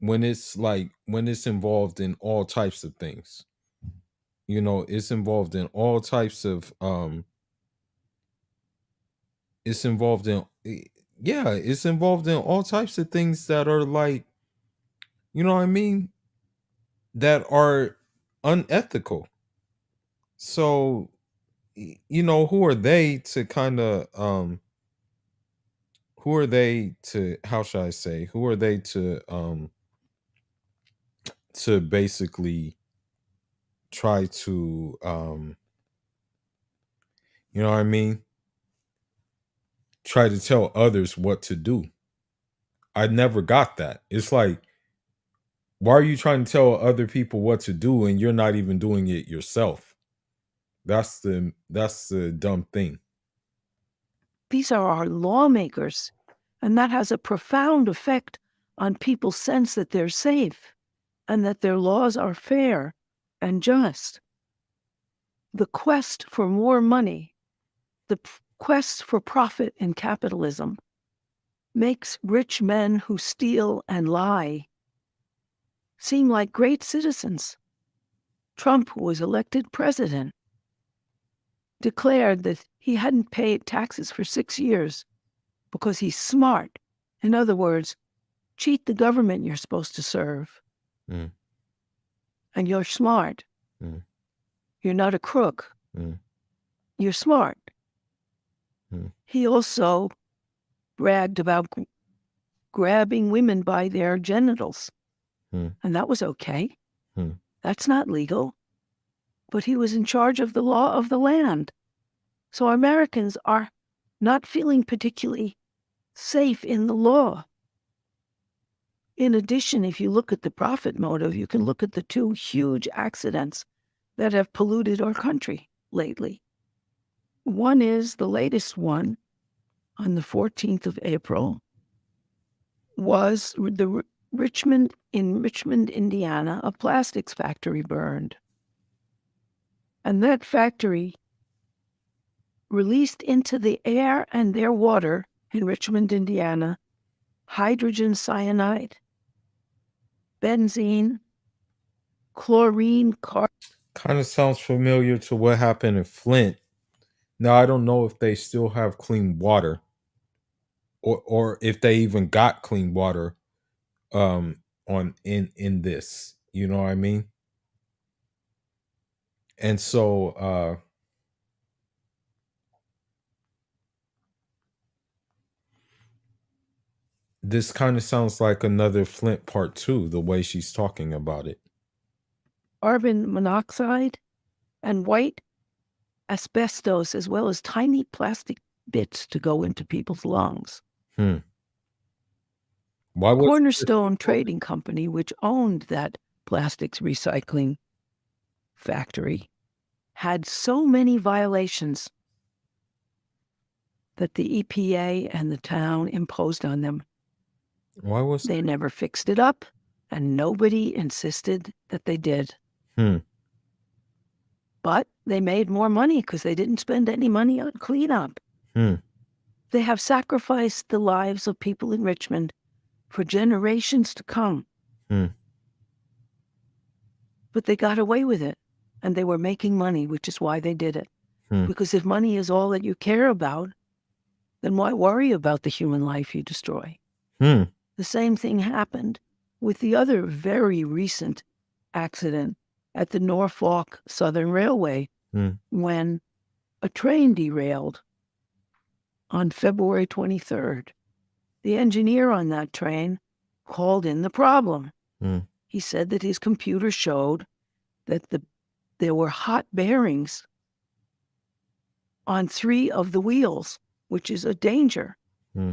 when it's involved in all types of things. It's involved in all types of it's involved in yeah, it's involved in all types of things that are like, you know what I mean, that are unethical. So who are they to kind of who are they to how should I say who are they to basically try to you know what I mean, try to tell others what to do. I never got that. It's like, why are you trying to tell other people what to do and you're not even doing it yourself? That's the dumb thing. These are our lawmakers, and that has a profound effect on people's sense that they're safe and that their laws are fair and just. The quest for more money, the quest for profit in capitalism, makes rich men who steal and lie seem like great citizens. Trump, who was elected president, declared that he hadn't paid taxes for 6 years because he's smart. In other words, cheat the government you're supposed to serve. Mm. And you're smart. Mm. You're not a crook. Mm. You're smart. Mm. He also bragged about grabbing women by their genitals. Mm. And that was okay. Mm. That's not legal. But he was in charge of the law of the land. So Americans are not feeling particularly safe in the law. In addition, if you look at the profit motive, you can look at the two huge accidents that have polluted our country lately. One is the latest one on the 14th of April was the Richmond, Indiana, a plastics factory burned. And that factory released into the air and their water in Richmond, Indiana, hydrogen cyanide, benzene, chlorine, Kind of sounds familiar to what happened in Flint. Now I don't know if they still have clean water, or if they even got clean water on in this. You know what I mean? And so this kind of sounds like another Flint part 2, the way she's talking about it. carbon monoxide and white asbestos, as well as tiny plastic bits to go into people's lungs. Hmm. Why was Cornerstone Trading Company, which owned that plastics recycling factory, had so many violations that the EPA and the town imposed on them. Why was they never fixed it up, and nobody insisted that they did. Hmm. But they made more money because they didn't spend any money on cleanup. Hmm. They have sacrificed the lives of people in Richmond for generations to come. Hmm. But they got away with it, and they were making money, which is why they did it. Hmm. Because if money is all that you care about, then why worry about the human life you destroy? Hmm. The same thing happened with the other very recent accident at the Norfolk Southern Railway Hmm. when a train derailed on February 23rd. The engineer on that train called in the problem. Hmm. He said that his computer showed that there were hot bearings on 3 of the wheels, which is a danger. Hmm.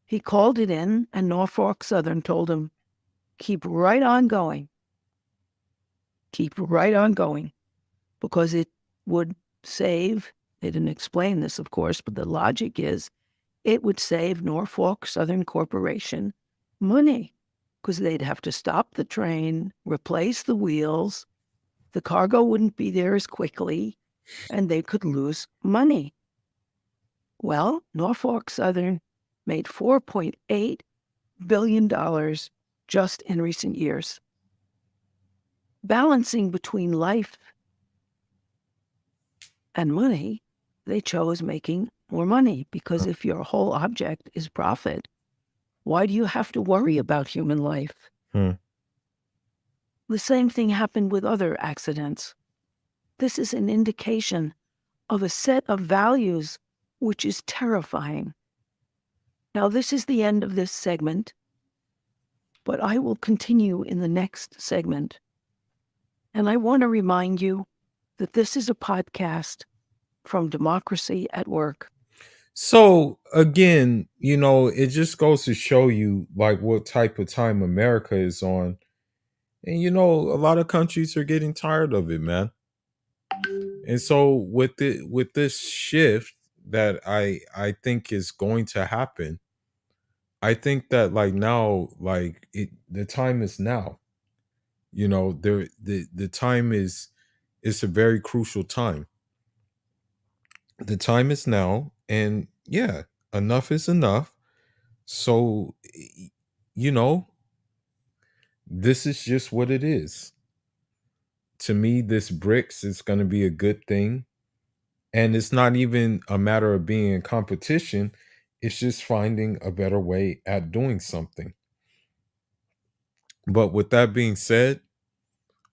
He called it in, and Norfolk Southern told him, keep right on going. Keep right on going, because it would save, they didn't explain this, of course, but the logic is it would save Norfolk Southern Corporation money, because they'd have to stop the train, replace the wheels, the cargo wouldn't be there as quickly, and they could lose money. Well, Norfolk Southern made $4.8 billion just in recent years. Balancing between life and money, they chose making more money, because if your whole object is profit, why do you have to worry about human life? Hmm. The same thing happened with other accidents. This is an indication of a set of values which is terrifying. Now, this is the end of this segment, but I will continue in the next segment. And I want to remind you that this is a podcast from Democracy at Work. So again, it just goes to show you like what type of time America is on. And a lot of countries are getting tired of it, man. And so with this shift that I think is going to happen, I think that like now, like the time is now. The time is it's a very crucial time. The time is now, and yeah, enough is enough. So you know, this is just what it is. To me, this BRICS is going to be a good thing. And it's not even a matter of being in competition, it's just finding a better way at doing something. But with that being said,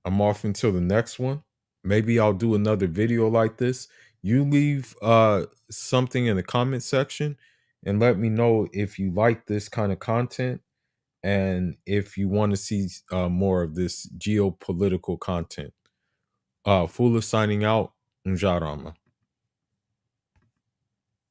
I'm off until the next one. Maybe I'll do another video like this. You leave something in the comment section and let me know if you like this kind of content and if you want to see more of this geopolitical content. Fula signing out. Njarama.